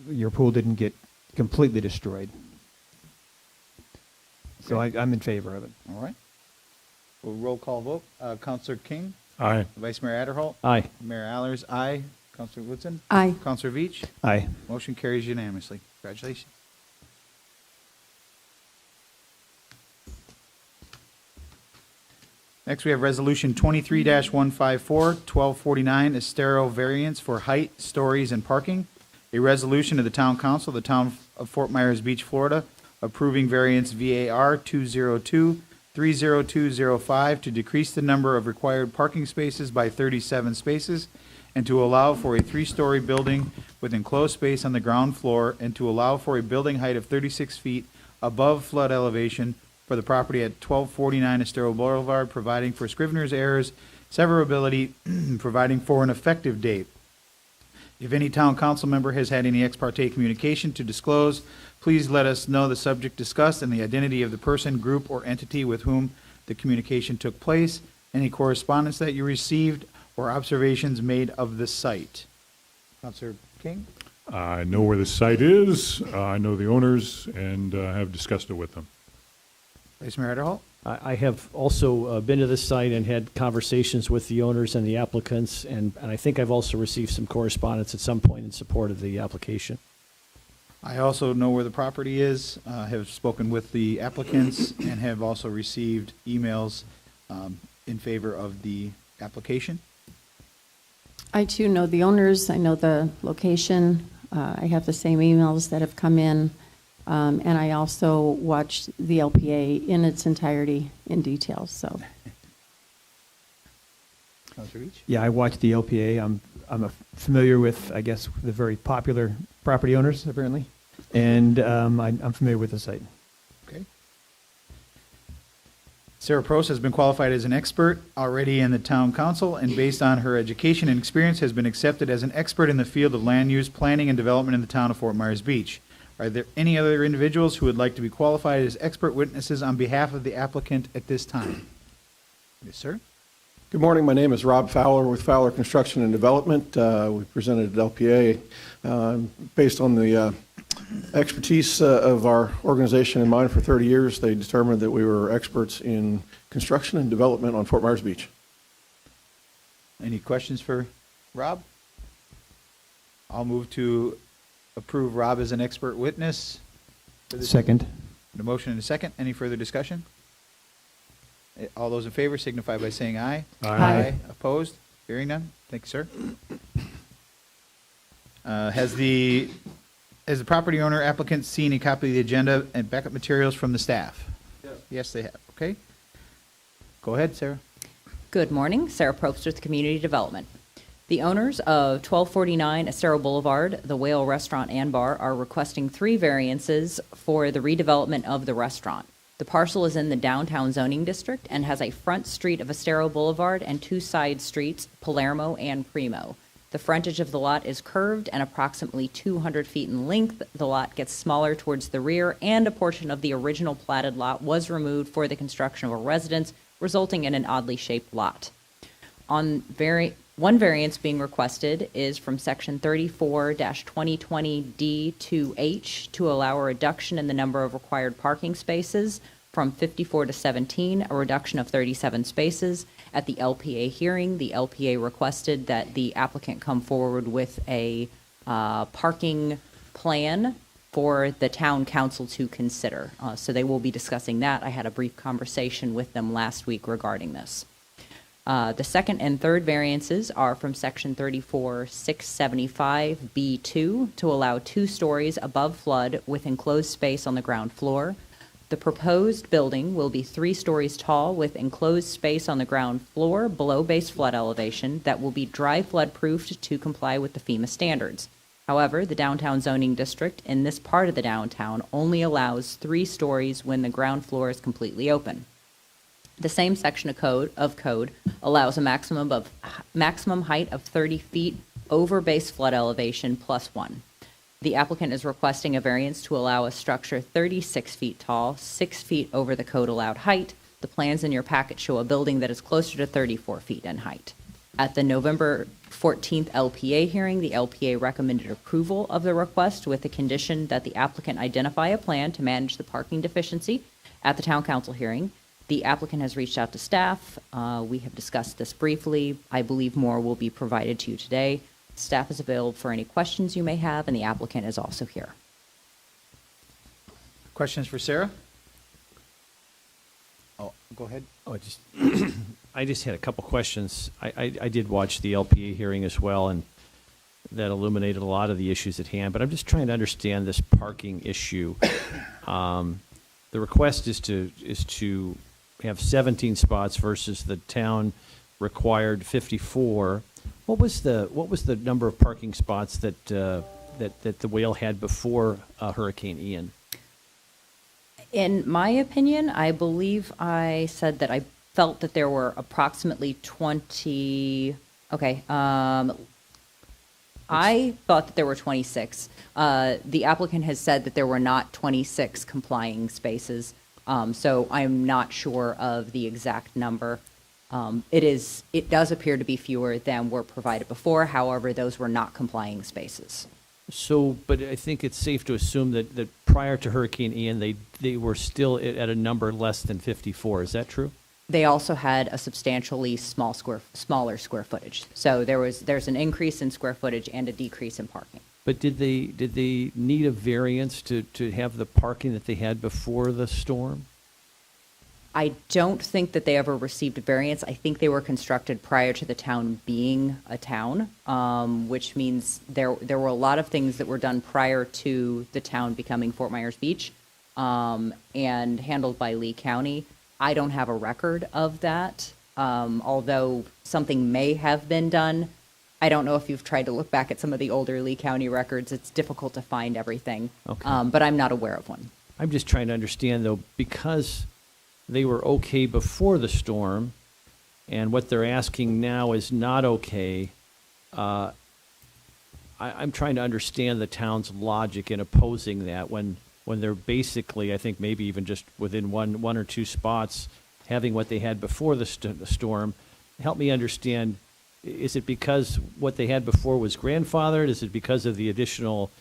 your pool didn't get completely destroyed. So I'm in favor of it. All right. We'll roll call vote. Councilor King? Aye. Vice Mayor Adderholt? Aye. Mayor Allers? Aye. Councilor Woodson? Aye. Councilor Veach? Aye. Motion carries unanimously. Congratulations. Next, we have Resolution 23-154, 1249 Estero variance for height, stories, and parking. A resolution of the Town Council of the Town of Fort Myers Beach, Florida, approving variance VAR 202-30205 to decrease the number of required parking spaces by 37 spaces and to allow for a three-story building with enclosed space on the ground floor and to allow for a building height of 36 feet above flood elevation for the property at 1249 Estero Boulevard, providing for Scrivener's errors, severability, providing for an effective date. If any town council member has had any ex parte communication to disclose, please let us know the subject discussed and the identity of the person, group, or entity with whom the communication took place, any correspondence that you received, or observations made of the site. Councilor King? I know where the site is, I know the owners, and have discussed it with them. Vice Mayor Adderhall? I have also been to this site and had conversations with the owners and the applicants, and I think I've also received some correspondence at some point in support of the application. I also know where the property is, have spoken with the applicants, and have also received emails in favor of the application. I too know the owners, I know the location, I have the same emails that have come in, and I also watched the LPA in its entirety in detail, so. Councilor Beach? Yeah, I watched the LPA. I'm familiar with, I guess, the very popular property owners, apparently, and I'm familiar with the site. Okay. Sarah Prost has been qualified as an expert already in the town council, and based on her education and experience has been accepted as an expert in the field of land use, planning, and development in the town of Fort Myers Beach. Are there any other individuals who would like to be qualified as expert witnesses on behalf of the applicant at this time? Yes, sir. Good morning. My name is Rob Fowler with Fowler Construction and Development. We presented at LPA based on the expertise of our organization and mine for 30 years. They determined that we were experts in construction and development on Fort Myers Beach. Any questions for Rob? I'll move to approve Rob as an expert witness. Second. The motion and a second. Any further discussion? All those in favor signify by saying aye. Aye. Opposed? Hearing none. Thank you, sir. Has the property owner applicant seen a copy of the agenda and backup materials from the staff? Yes. Yes, they have. Okay. Go ahead, Sarah. Good morning. Sarah Probst with Community Development. The owners of 1249 Estero Boulevard, the Whale Restaurant and Bar, are requesting 3 variances for the redevelopment of the restaurant. The parcel is in the downtown zoning district and has a front street of Estero Boulevard and 2 side streets, Palermo and Primo. The frontage of the lot is curved and approximately 200 feet in length. The lot gets smaller towards the rear, and a portion of the original platted lot was removed for the construction of a residence, resulting in an oddly shaped lot. One variance being requested is from Section 34-2020D2H to allow a reduction in the number of required parking spaces from 54 to 17, a reduction of 37 spaces. At the LPA hearing, the LPA requested that the applicant come forward with a parking plan for the town council to consider. So they will be discussing that. I had a brief conversation with them last week regarding this. The second and third variances are from Section 34-675B2 to allow 2 stories above flood with enclosed space on the ground floor. The proposed building will be 3 stories tall with enclosed space on the ground floor below base flood elevation that will be dry flood proofed to comply with the FEMA standards. However, the downtown zoning district in this part of the downtown only allows 3 stories when the ground floor is completely open. The same section of code allows a maximum height of 30 feet over base flood elevation +1. The applicant is requesting a variance to allow a structure 36 feet tall, 6 feet over the code allowed height. The plans in your packet show a building that is closer to 34 feet in height. At the November 14th LPA hearing, the LPA recommended approval of the request with the condition that the applicant identify a plan to manage the parking deficiency. At the town council hearing, the applicant has reached out to staff. We have discussed this briefly. I believe more will be provided to you today. Staff is available for any questions you may have, and the applicant is also here. Questions for Sarah? Oh, go ahead. Oh, I just had a couple questions. I did watch the LPA hearing as well, and that illuminated a lot of the issues at hand, but I'm just trying to understand this parking issue. The request is to have 17 spots versus the town required 54. What was the number of parking spots that the Whale had before Hurricane Ian? In my opinion, I believe I said that I felt that there were approximately 20. Okay. I thought that there were 26. The applicant has said that there were not 26 complying spaces, so I'm not sure of the exact number. It does appear to be fewer than were provided before. However, those were not complying spaces. So, but I think it's safe to assume that prior to Hurricane Ian, they were still at a number less than 54. Is that true? They also had a substantially smaller square footage. So there's an increase in square footage and a decrease in parking. But did they need a variance to have the parking that they had before the storm? I don't think that they ever received a variance. I think they were constructed prior to the town being a town, which means there were a lot of things that were done prior to the town becoming Fort Myers Beach, and handled by Lee County. I don't have a record of that, although something may have been done. I don't know if you've tried to look back at some of the older Lee County records. It's difficult to find everything, but I'm not aware of one. I'm just trying to understand, though, because they were okay before the storm, and what they're asking now is not okay. I'm trying to understand the town's logic in opposing that when they're basically, I think maybe even just within one or two spots, having what they had before the storm. Help me understand, is it because what they had before was grandfathered? Is it because of the additional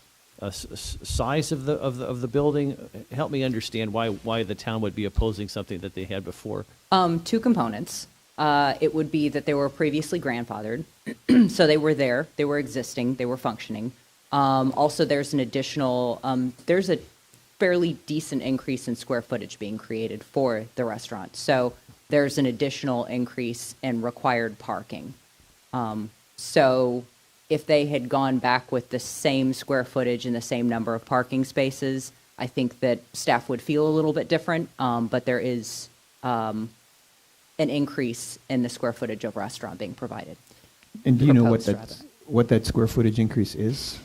size of the building? Help me understand why the town would be opposing something that they had before. Two components. It would be that they were previously grandfathered, so they were there, they were existing, they were functioning. Also, there's an additional, there's a fairly decent increase in square footage being created for the restaurant. So there's an additional increase in required parking. So if they had gone back with the same square footage and the same number of parking spaces, I think that staff would feel a little bit different, but there is an increase in the square footage of restaurant being provided. And do you know Proposed, what that square footage increase is?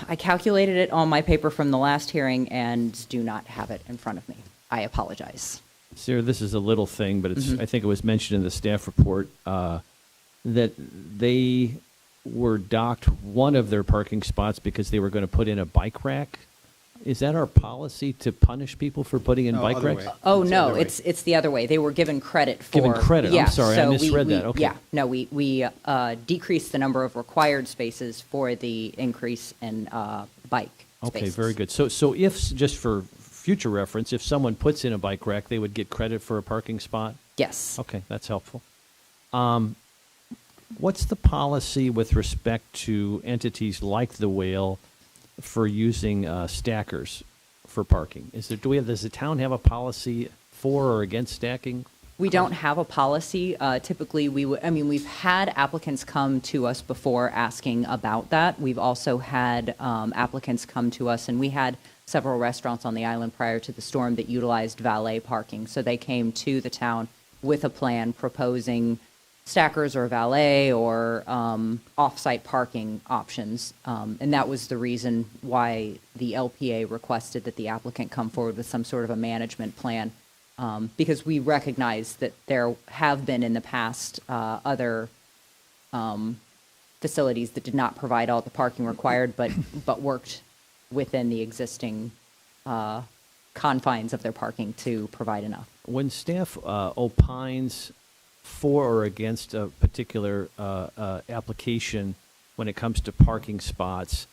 I calculated it on my paper from the last hearing and do not have it in front of me. I apologize. Sarah, this is a little thing, but I think it was mentioned in the staff report that they were docked one of their parking spots because they were going to put in a bike rack. Is that our policy to punish people for putting in bike racks? Oh, no, it's the other way. They were given credit for. Given credit, Yeah, I'm sorry, I so misread that, okay. Yeah, no, we decreased the number of required spaces for the increase in bike Okay, spaces. very good. So if, just for future reference, if someone puts in a bike rack, they would get credit for a parking spot? Yes. Okay, that's helpful. What's the policy with respect to entities like the Whale for using stackers for parking? Does the town have a policy for or against stacking? We don't have a policy. Typically, we've had applicants come to us before asking about that. We've also had applicants come to us, and we had several restaurants on the island prior to the storm that utilized valet parking. So they came to the town with a plan proposing stackers or valet or off-site parking options. And that was the reason why the LPA requested that the applicant come forward with some sort of a management plan. Because we recognize that there have been in the past other facilities that did not provide all the parking required, but worked within the existing confines of their parking to provide enough. When staff opines for or against a particular application when it comes to parking spots,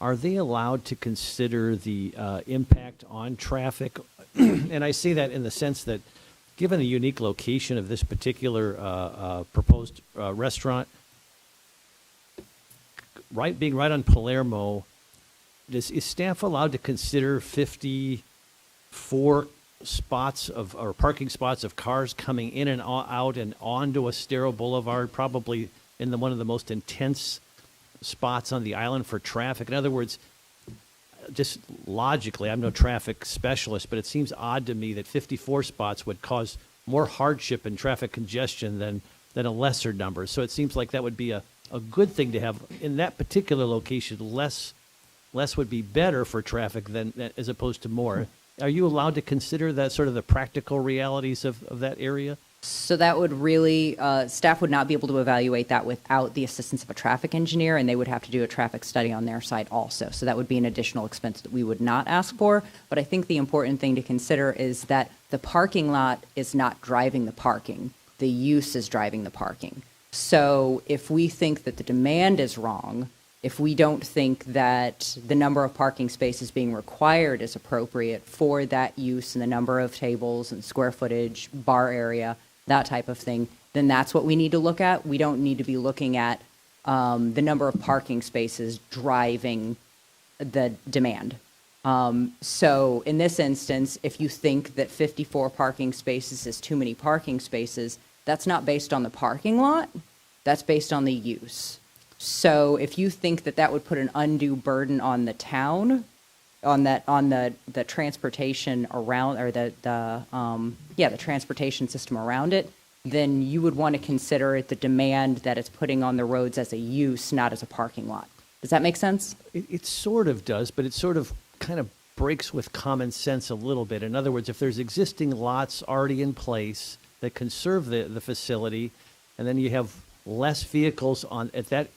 are they allowed to consider the impact on traffic? And I say that in the sense that, given the unique location of this particular proposed restaurant, being right on Palermo, is staff allowed to consider 54 parking spots of cars coming in and out and onto Estero Boulevard, probably in one of the most intense spots on the island for traffic. In other words, just logically, I'm no traffic specialist, but it seems odd to me that 54 spots would cause more hardship and traffic congestion than a lesser number. So it seems like that would be a good thing to have in that particular location. Less would be better for traffic than as opposed to more. Are you allowed to consider that sort of the practical realities of that area? So that would really, staff would not be able to evaluate that without the assistance of a traffic engineer, and they would have to do a traffic study on their side also. So that would be an additional expense that we would not ask for. But I think the important thing to consider is that the parking lot is not driving the parking. The use is driving the parking. So if we think that the demand is wrong, if we don't think that the number of parking spaces being required is appropriate for that use and the number of tables and square footage, bar area, that type of thing, then that's what we need to look at. We don't need to be looking at the number of parking spaces driving the demand. So in this instance, if you think that 54 parking spaces is too many parking spaces, that's not based on the parking lot, that's based on the use. So if you think that that would put an undue burden on the town, on the transportation around, or the transportation system around it, then you would want to consider the demand that it's putting on the roads as a use, not as a parking lot. Does that make sense? It sort of does, but it sort of kind of breaks with common sense a little bit. In other words, if there's existing lots already in place that can serve the facility, and then you have less vehicles at that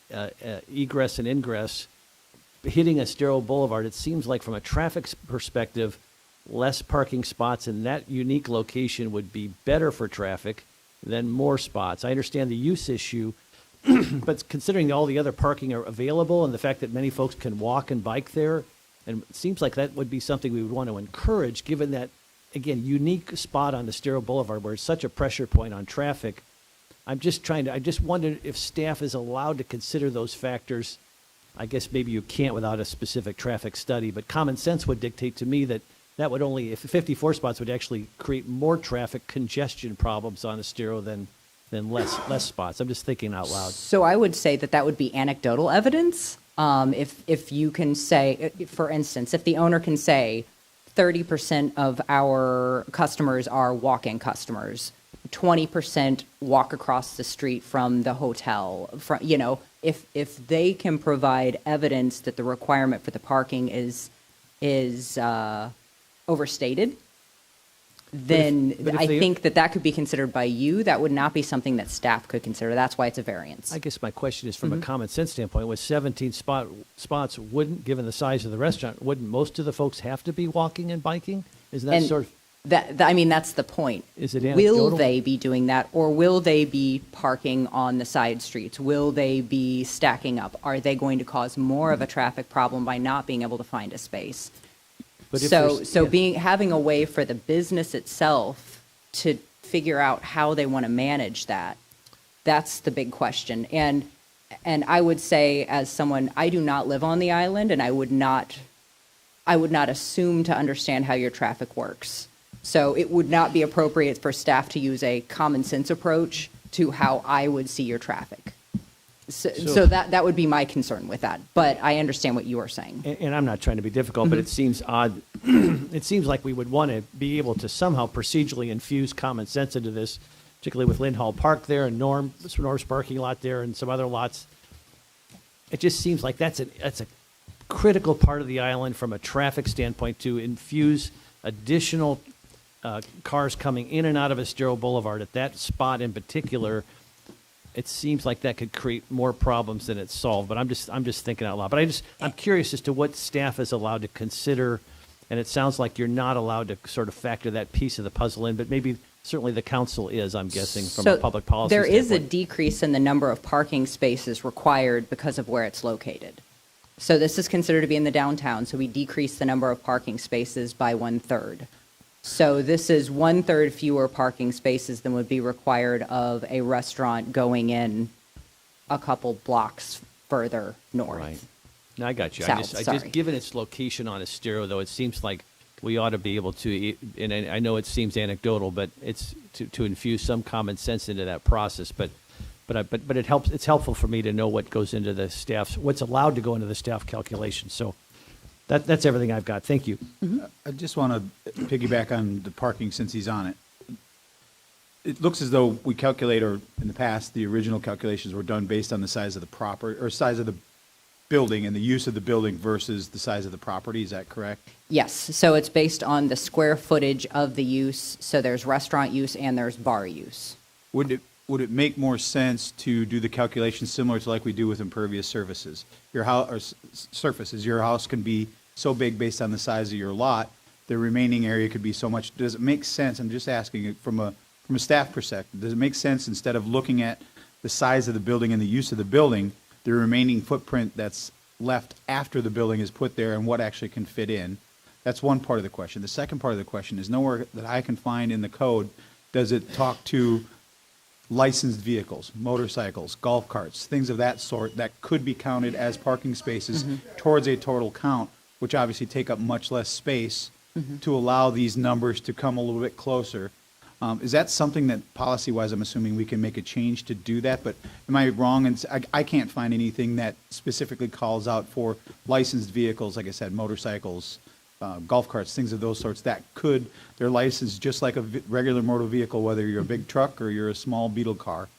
egress and ingress hitting Estero Boulevard, it seems like from a traffic perspective, less parking spots in that unique location would be better for traffic than more spots. I understand the use issue, but considering all the other parking are available and the fact that many folks can walk and bike there, and it seems like that would be something we would want to encourage, given that, again, unique spot on Estero Boulevard where it's such a pressure point on traffic. I just wonder if staff is allowed to consider those factors. I guess maybe you can't without a specific traffic study, but common sense would dictate to me that would only, if 54 spots would actually create more traffic congestion problems on Estero than less spots. I'm just thinking out loud. So I would say that would be anecdotal evidence. If you can say, for instance, if the owner can say 30% of our customers are walk-in customers, 20% walk across the street from the hotel, if they can provide evidence that the requirement for the parking is overstated, then I think that could be considered by you. That would not be something that staff could consider. That's why it's a variance. I guess my question is from a common sense standpoint, with 17 spots, given the size of the restaurant, wouldn't most of the folks have to be walking and biking? Isn't that sort of... that's the point. Is it anecdotal? Will they be doing that, or will they be parking on the side streets? Will they be stacking up? Are they going to cause more of a traffic problem by not being able to find a space? But having a way for the business itself to figure out how they want to manage that, that's the big question. And I would say, as someone, I do not live on the island, and I would not assume to understand how your traffic works. So it would not be appropriate for staff to use a common sense approach to how I would see your traffic. So that would be my concern with that. But I understand what you are saying. And I'm not trying to be difficult, but it seems odd. It seems like we would want to be able to somehow procedurally infuse common sense into this, particularly with Lynn Hall Park there and Norm's parking lot there and some other lots. It just seems like that's a critical part of the island from a traffic standpoint to infuse additional cars coming in and out of Estero Boulevard at that spot in particular. It seems like that could create more problems than it's solved, but I'm just thinking out loud. But I'm curious as to what staff is allowed to consider, and it sounds like you're not allowed to sort of factor that piece of the puzzle in, but maybe certainly the council is, I'm guessing, from a public policy standpoint. There is a decrease in the number of parking spaces required because of where it's located. So this is considered to be in the downtown, so we decrease the number of parking spaces by 1/3. So this is 1/3 fewer parking spaces than would be required of a restaurant going in a couple blocks further north. Right. No, I got you. South, I just given its location on Estero, though, it seems like we ought to be able to, and I know it seems anecdotal, but it's to infuse some common sense into that process. But it helps. It's helpful for me to know what goes into the staff's, what's allowed to go into the staff calculation. So that's everything I've got. Thank you. I just want to piggyback on the parking since he's on it. It looks as though we calculate, or in the past, the original calculations were done based on the size of the property, or size of the building and the use of the building versus the size of the property. Is that correct? Yes, so it's based on the square footage of the use, so there's restaurant use and there's bar use. Would it make more sense to do the calculation similar to like we do with impervious surfaces? Your house, or surfaces, your house can be so big based on the size of your lot, the remaining area could be so much. Does it make sense? I'm just asking it from a staff perspective. Does it make sense, instead of looking at the size of the building and the use of the building, the remaining footprint that's left after the building is put there and what actually can fit in? That's one part of the question. The second part of the question is, nowhere that I can find in the code does it talk to licensed vehicles, motorcycles, golf carts, things of that sort that could be counted as parking spaces towards a total count, which obviously take up much less space to allow these numbers to come a little bit closer. Is that something that policy-wise, I'm assuming we can make a change to do that? But am I wrong? And I can't find anything that specifically calls out for licensed vehicles, like I said, motorcycles, golf carts, things of those sorts that could, they're licensed just like a regular motor vehicle, whether you're a big truck or you're a small Beetle car,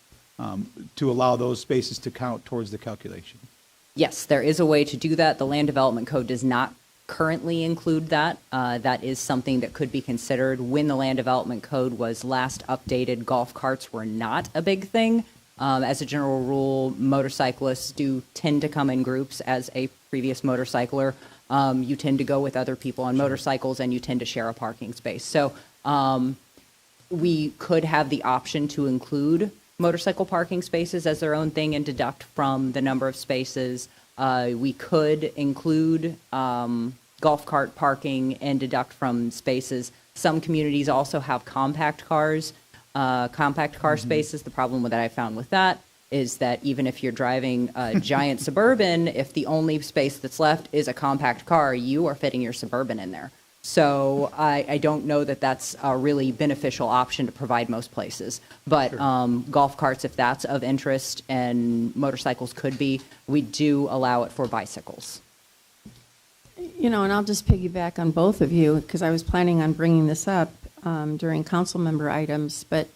to allow those spaces to count towards the calculation. Yes, there is a way to do that. The Land Development Code does not currently include that. That is something that could be considered. When the Land Development Code was last updated, golf carts were not a big thing. As a general rule, motorcyclists do tend to come in groups. As a previous motorcycler, you tend to go with other people on motorcycles and you tend to share a parking space. So we could have the option to include motorcycle parking spaces as their own thing and deduct from the number of spaces. We could include golf cart parking and deduct from spaces. Some communities also have compact cars, compact car spaces. The problem that I found with that is that even if you're driving a giant Suburban, if the only space that's left is a compact car, you are fitting your Suburban in there. So I don't know that that's a really beneficial option to provide most places. But golf carts, if that's of interest, and motorcycles could be, we do allow it for bicycles. You know, and I'll just piggyback on both of you, because I was planning on bringing this up during council member items. But,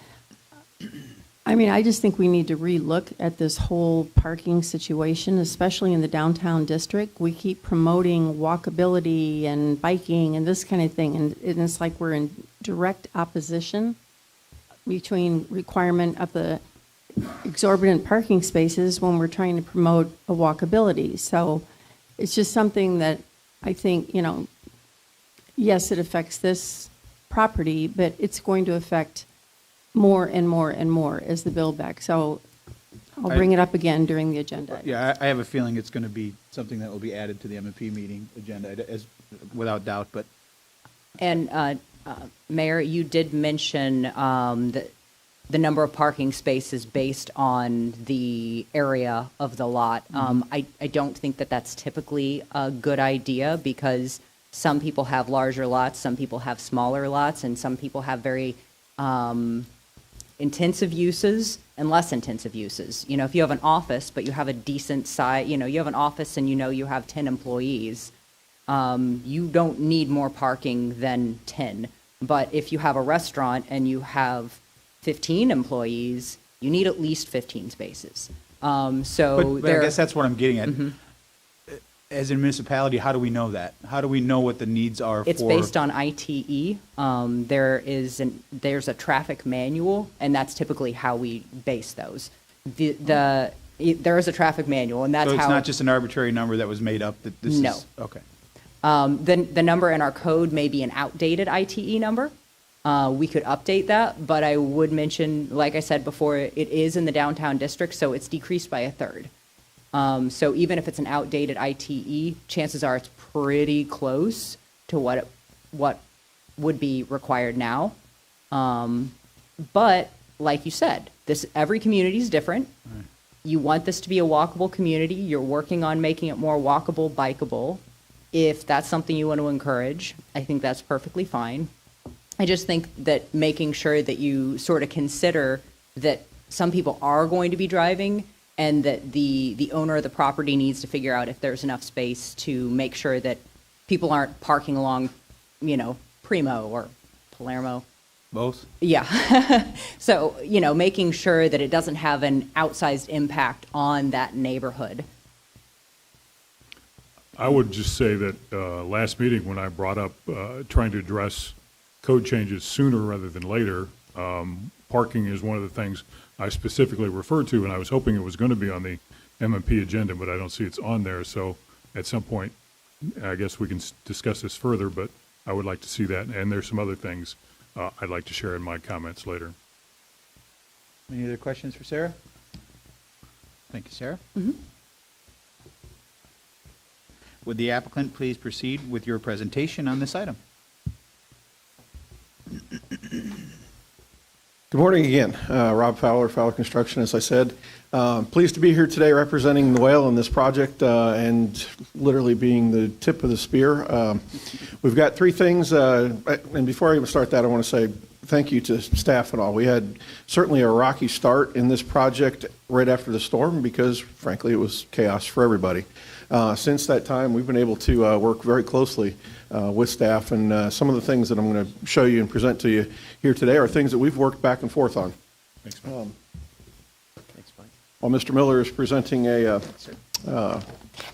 I mean, I just think we need to relook at this whole parking situation, especially in the downtown district. We keep promoting walkability and biking and this kind of thing, and it's like we're in direct opposition between requirement of the exorbitant parking spaces when we're trying to promote a walkability. So it's just something that I think, you know, yes, it affects this property, but it's going to affect more and more and more as the build back. So I'll bring it up again during the agenda. Yeah, I have a feeling it's going to be something that will be added to the M&P meeting agenda, without doubt. But And Mayor, you did mention the number of parking spaces based on the area of the lot. I don't think that that's typically a good idea, because some people have larger lots, some people have smaller lots, and some people have very intensive uses and less intensive uses. You know, if you have an office, but you have a decent size, you know, you have an office and you know you have 10 employees, you don't need more parking than 10. But if you have a restaurant and you have 15 employees, you need at least 15 spaces. but I guess that's what I'm getting at. As a municipality, how do we know that? How do we know what the needs are? It's based on ITE. There's a traffic manual, and that's typically how we base those. There is a traffic manual, and that's so it's how. not just an arbitrary number that was made up. That this No. is okay. The number in our code may be an outdated ITE number. We could update that, but I would mention, like I said before, it is in the downtown district, so it's decreased by a third. So even if it's an outdated ITE, chances are it's pretty close to what would be required now. But like you said, every community is different. Right. You want this to be a walkable community. You're working on making it more walkable, bikeable. If that's something you want to encourage, I think that's perfectly fine. I just think that making sure that you sort of consider that some people are going to be driving and that the owner of the property needs to figure out if there's enough space to make sure that people aren't parking along, Primo or Palermo. Both? Yeah. So, making sure that it doesn't have an outsized impact on that neighborhood. I would just say that last meeting when I brought up trying to address code changes sooner rather than later, parking is one of the things I specifically referred to, and I was hoping it was going to be on the MMP agenda, but I don't see it's on there. So at some point, I guess we can discuss this further, but I would like to see that. And there's some other things I'd like to share in my comments later. Any other questions for Sarah? Thank you, Sarah. Would the applicant please proceed with your presentation on this item? Good morning again. Rob Fowler, Fowler Construction, as I said. Pleased to be here today representing the Whale in this project and literally being the tip of the spear. We've got three things, and before I even start that, I want to say thank you to staff and all. We had certainly a rocky start in this project right after the storm because, frankly, it was chaos for everybody. Since that time, we've been able to work very closely with staff, and some of the things that I'm going to show you and present to you here today are things that we've worked back and forth on. Thanks, Mike. While Mr. Miller is presenting a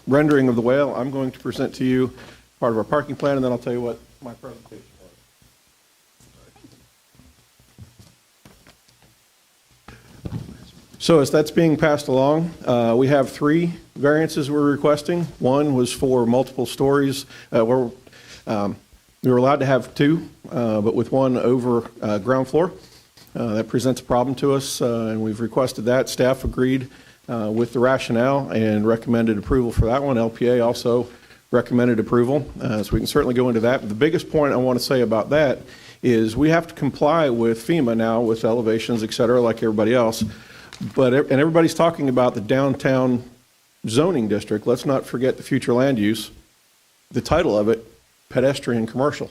rendering of the Whale, I'm going to present to you part of our parking plan, and then I'll tell you what my presentation was. So as that's being passed along, we have three variances we're requesting. One was for multiple stories. We were allowed to have two, but with one over ground floor. That presents a problem to us, and we've requested that. Staff agreed with the rationale and recommended approval for that one. LPA also recommended approval, so we can certainly go into that. The biggest point I want to say about that is we have to comply with FEMA now with elevations, et cetera, like everybody else. And everybody's talking about the downtown zoning district. Let's not forget the future land use. The title of it, pedestrian commercial.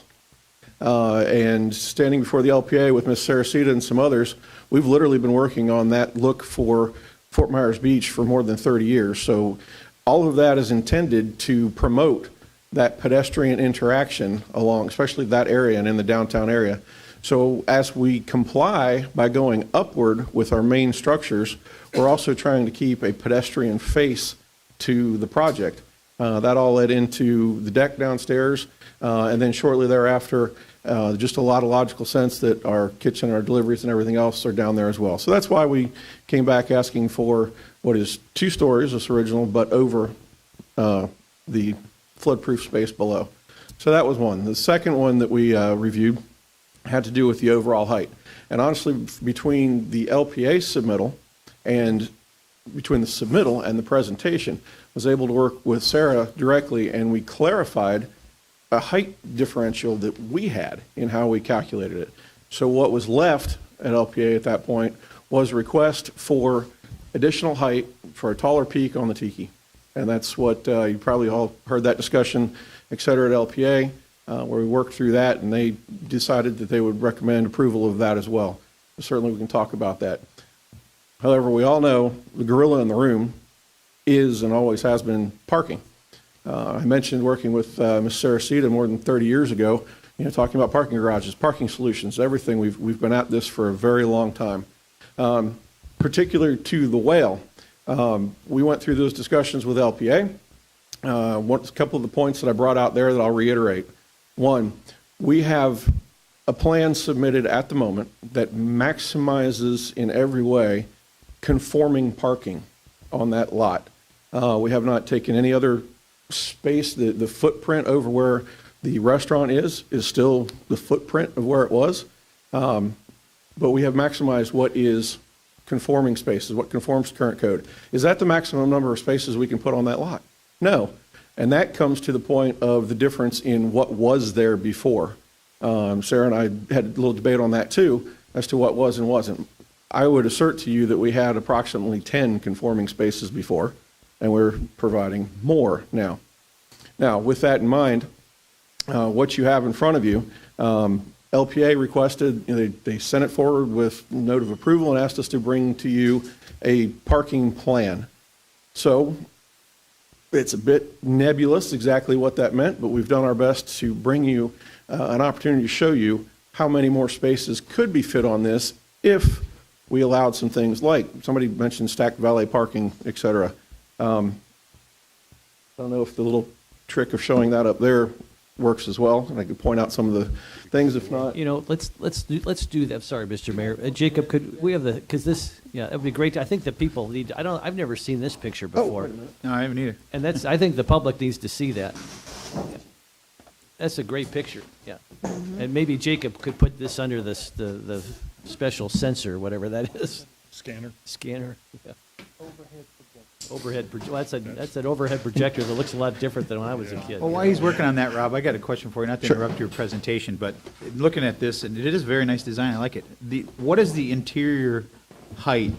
And standing before the LPA with Ms. Saracita and some others, we've literally been working on that look for Fort Myers Beach for more than 30 years. So all of that is intended to promote that pedestrian interaction along, especially that area and in the downtown area. So as we comply by going upward with our main structures, we're also trying to keep a pedestrian face to the project. That all led into the deck downstairs, and then shortly thereafter, just a lot of logical sense that our kitchen, our deliveries, and everything else are down there as well. So that's why we came back asking for what is 2 stories, this original, but over the flood-proof space below. So that was one. The second one that we reviewed had to do with the overall height. And honestly, between the LPA submittal and between the submittal and the presentation, was able to work with Sarah directly, and we clarified a height differential that we had in how we calculated it. So what was left at LPA at that point was a request for additional height for a taller peak on the Tiki. And that's what you probably all heard that discussion, et cetera, at LPA, where we worked through that, and they decided that they would recommend approval of that as well. Certainly we can talk about that. However, we all know the gorilla in the room is and always has been parking. I mentioned working with Ms. Saracita more than 30 years ago, talking about parking garages, parking solutions, everything. We've been at this for a very long time. Particular to the Whale, we went through those discussions with LPA. A couple of the points that I brought out there that I'll reiterate. One, we have a plan submitted at the moment that maximizes in every way conforming parking on that lot. We have not taken any other space. The footprint over where the restaurant is still the footprint of where it was. But we have maximized what is conforming spaces, what conforms to current code. Is that the maximum number of spaces we can put on that lot? No. And that comes to the point of the difference in what was there before. Sarah and I had a little debate on that too, as to what was and wasn't. I would assert to you that we had approximately 10 conforming spaces before, and we're providing more now. Now, with that in mind, what you have in front of you, LPA requested, they sent it forward with note of approval and asked us to bring to you a parking plan. So it's a bit nebulous exactly what that meant, but we've done our best to bring you an opportunity to show you how many more spaces could be fit on this if we allowed some things like, somebody mentioned stacked valet parking, et cetera. I don't know if the little trick of showing that up there works as well, and I could point out some of the things. If not, let's do that. Sorry, Mr. Mayor, Jacob, could we have because this, it would be great. I think the people need. I've never seen this picture before. No, I haven't either. And I think the public needs to see that. That's a great picture. Yeah, and maybe Jacob could put this under the special sensor, whatever that is. Scanner. Yeah. Overhead. Well, that's an overhead projector that looks a lot different than when I was a kid. Well, while he's working on that, Rob, I got a question for you, not to interrupt your presentation, but looking at this, and it is a very nice design, I like it. What is the interior height,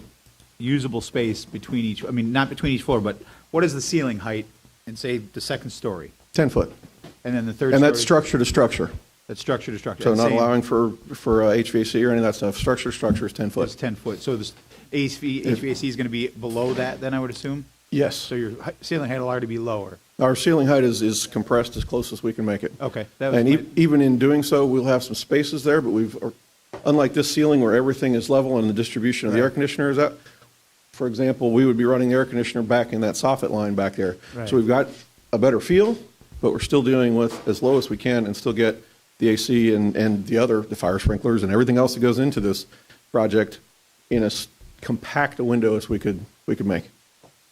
usable space between each, not between each floor, but what is the ceiling height in, say, the second story? 10 foot. And then the third story? And that's structure to structure. That's structure to structure. So And not same- allowing for HVAC or any of that stuff. Structure to structure is 10 foot. It's 10 foot. So this HVAC is going to be below that then, I would assume? Yes. So your ceiling height will already be lower? Our ceiling height is compressed as close as we can make it. Okay. That was And my- even in doing so, we'll have some spaces there, but unlike this ceiling where everything is level and the distribution of the air conditioner is up, for example, we would be running the air conditioner back in that soffit line back there. Right. So we've got a better feel, but we're still dealing with as low as we can and still get the AC and the fire sprinklers and everything else that goes into this project in as compact a window as we could make.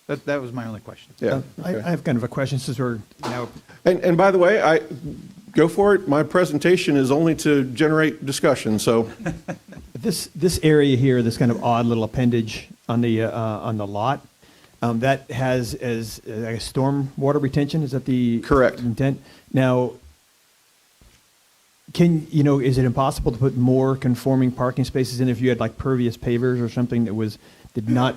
That was my only question. Yeah. I have kind of a question since we're now. And by the way, go for it. My presentation is only to generate discussion, so. This area here, this kind of odd little appendage on the lot, that has as storm water retention. Is that the correct intent? Now, is it impossible to put more conforming parking spaces in if you had like pervious pavers or something that did not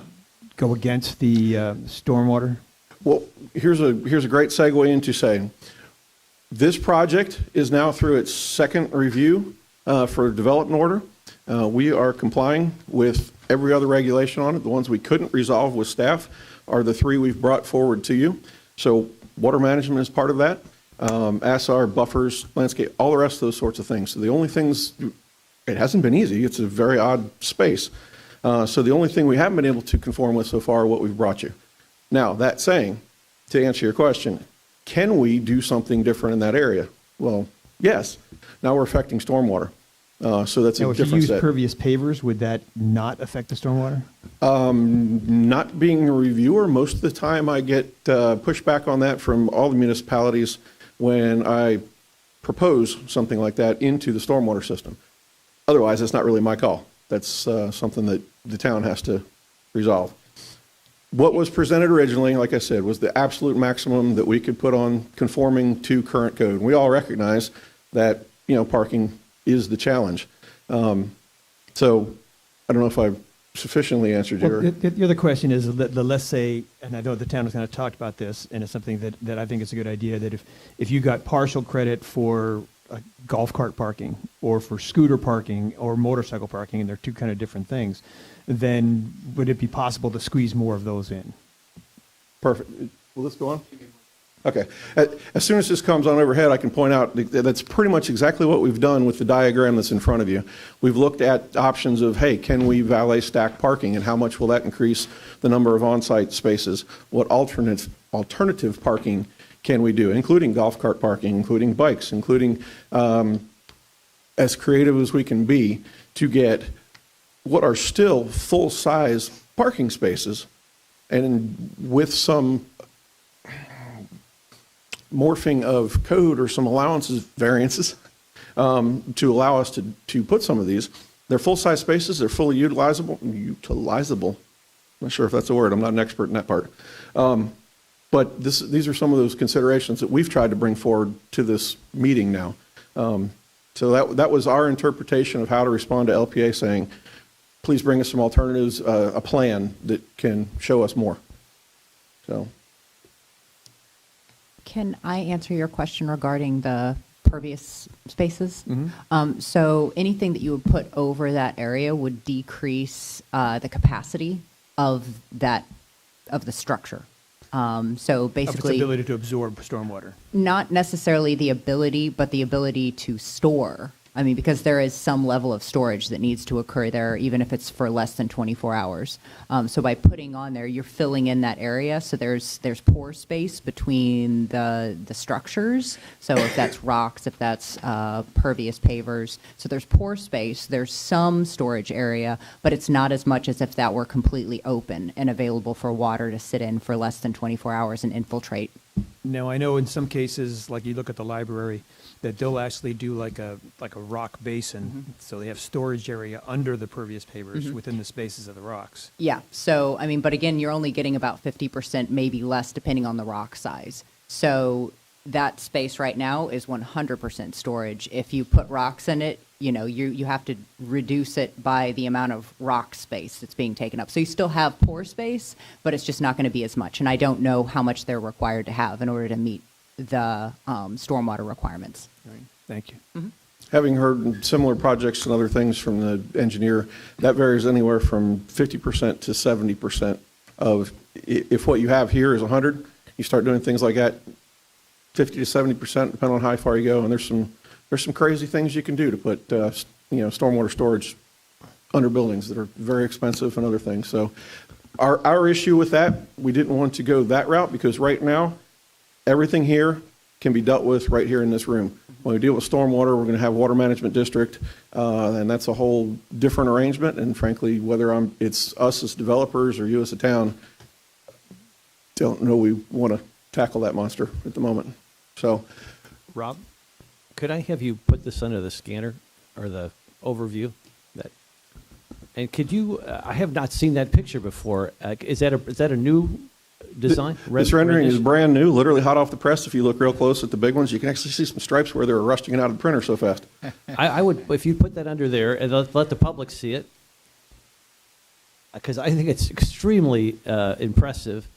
go against the stormwater? Well, here's a great segue into saying this project is now through its second review for development order. We are complying with every other regulation on it. The ones we couldn't resolve with staff are the three we've brought forward to you. So water management is part of that. ASAR, buffers, landscape, all the rest of those sorts of things. So the only things, it hasn't been easy. It's a very odd space. So the only thing we haven't been able to conform with so far are what we've brought you. Now, that saying, to answer your question, can we do something different in that area? Well, yes. Now we're affecting stormwater. So that's Now, a if you different use set. pervious pavers, would that not affect the stormwater? Not being a reviewer, most of the time I get pushback on that from all the municipalities when I propose something like that into the stormwater system. Otherwise, it's not really my call. That's something that the town has to resolve. What was presented originally, like I said, was the absolute maximum that we could put on conforming to current code. And we all recognize that, parking is the challenge. So I don't know if I've sufficiently answered your... Well, the other question is that let's say, and I know the town has kind of talked about this, and it's something that I think is a good idea, that if you got partial credit for golf cart parking or for scooter parking or motorcycle parking, and they're two kind of different things, then would it be possible to squeeze more of those in? Perfect. Will this go on? Okay. As soon as this comes on overhead, I can point out that that's pretty much exactly what we've done with the diagram that's in front of you. We've looked at options of, hey, can we valet stack parking, and how much will that increase the number of on-site spaces? What alternative parking can we do, including golf cart parking, including bikes, including as creative as we can be to get what are still full-size parking spaces, and with some morphing of code or some allowances, variances, to allow us to put some of these. They're full-size spaces. They're fully utilizable. I'm not sure if that's a word. I'm not an expert in that part. But these are some of those considerations that we've tried to bring forward to this meeting now. So that was our interpretation of how to respond to LPA saying, please bring us some alternatives, a plan that can show us more. So. Can I answer your question regarding the pervious spaces? So anything that you would put over that area would decrease the capacity of the structure. So basically, Of its ability to absorb stormwater. not necessarily the ability, but the ability to store. I mean, because there is some level of storage that needs to occur there, even if it's for less than 24 hours. So by putting on there, you're filling in that area. So there's pore space between the structures. So if that's rocks, if that's pervious pavers, so there's pore space. There's some storage area, but it's not as much as if that were completely open and available for water to sit in for less than 24 hours and infiltrate. Now, I know in some cases, like you look at the library, that they'll actually do like a rock basin. So they have storage area under the pervious pavers within the spaces of the rocks. Yeah. So, I mean, but again, you're only getting about 50%, maybe less, depending on the rock size. So that space right now is 100% storage. If you put rocks in it, you know, you have to reduce it by the amount of rock space that's being taken up. So you still have pore space, but it's just not going to be as much. And I don't know how much they're required to have in order to meet the stormwater requirements. Thank you. Having heard similar projects and other things from the engineer, that varies anywhere from 50% to 70% of, if what you have here is 100, you start doing things like that, 50 to 70%, depending on how far you go. And there's some crazy things you can do to put, stormwater storage under buildings that are very expensive and other things. So our issue with that, we didn't want to go that route because right now, everything here can be dealt with right here in this room. When we deal with stormwater, we're going to have water management district, and that's a whole different arrangement. And frankly, whether it's us as developers or you as a town, don't know we want to tackle that monster at the moment. So, Rob, could I have you put this under the scanner or the overview? And could you? I have not seen that picture before. Is that a new design? This rendering is brand new, literally hot off the press. If you look real close at the big ones, you can actually see some stripes where they were rusting it out of the printer so fast. I would, if you put that under there and let the public see it, because I think it's extremely impressive.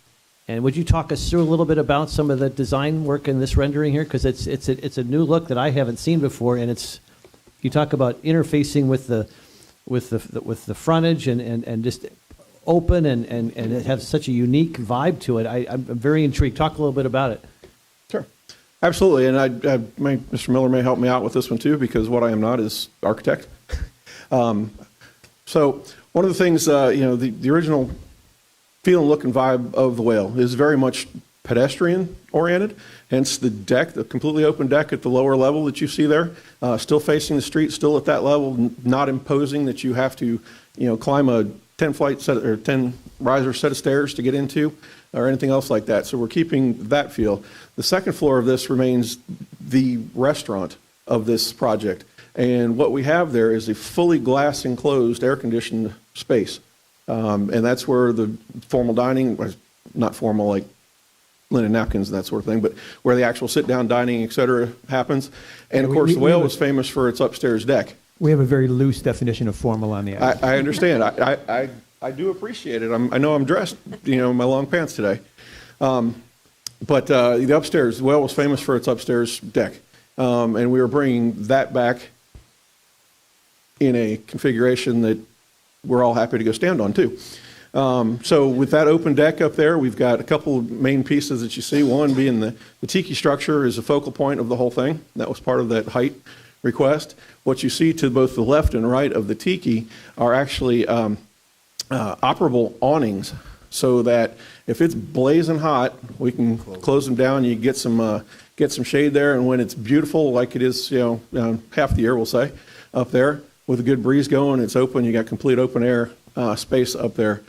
And would you talk us through a little bit about some of the design work in this rendering here? Because it's a new look that I haven't seen before, and you talk about interfacing with the frontage and just open and it has such a unique vibe to it. I'm very intrigued. Talk a little bit about it. Sure, absolutely. And Mr. Miller may help me out with this one too, because what I am not is architect. So one of the things, the original feel and look and vibe of the Whale is very much pedestrian oriented, hence the deck, the completely open deck at the lower level that you see there, still facing the street, still at that level, not imposing that you have to, climb a 10 riser set of stairs to get into or anything else like that. So we're keeping that feel. The second floor of this remains the restaurant of this project. And what we have there is a fully glass enclosed air conditioned space. And that's where the formal dining, not formal like linen napkins and that sort of thing, but where the actual sit-down dining, et cetera, happens. And of course, the Whale was famous for its upstairs deck. We have a very loose definition of formal on the outside. I understand. I do appreciate it. I know I'm dressed, in my long pants today. But the upstairs, the Whale was famous for its upstairs deck. And we were bringing that back in a configuration that we're all happy to go stand on too. So with that open deck up there, we've got a couple of main pieces that you see. One being the tiki structure is a focal point of the whole thing. That was part of that height request. What you see to both the left and right of the tiki are actually operable awnings, so that if it's blazing hot, we can close them down. You get some shade there, and when it's beautiful, like it is, half the year, we'll say, up there with a good breeze going, it's open. You got complete open air space up there.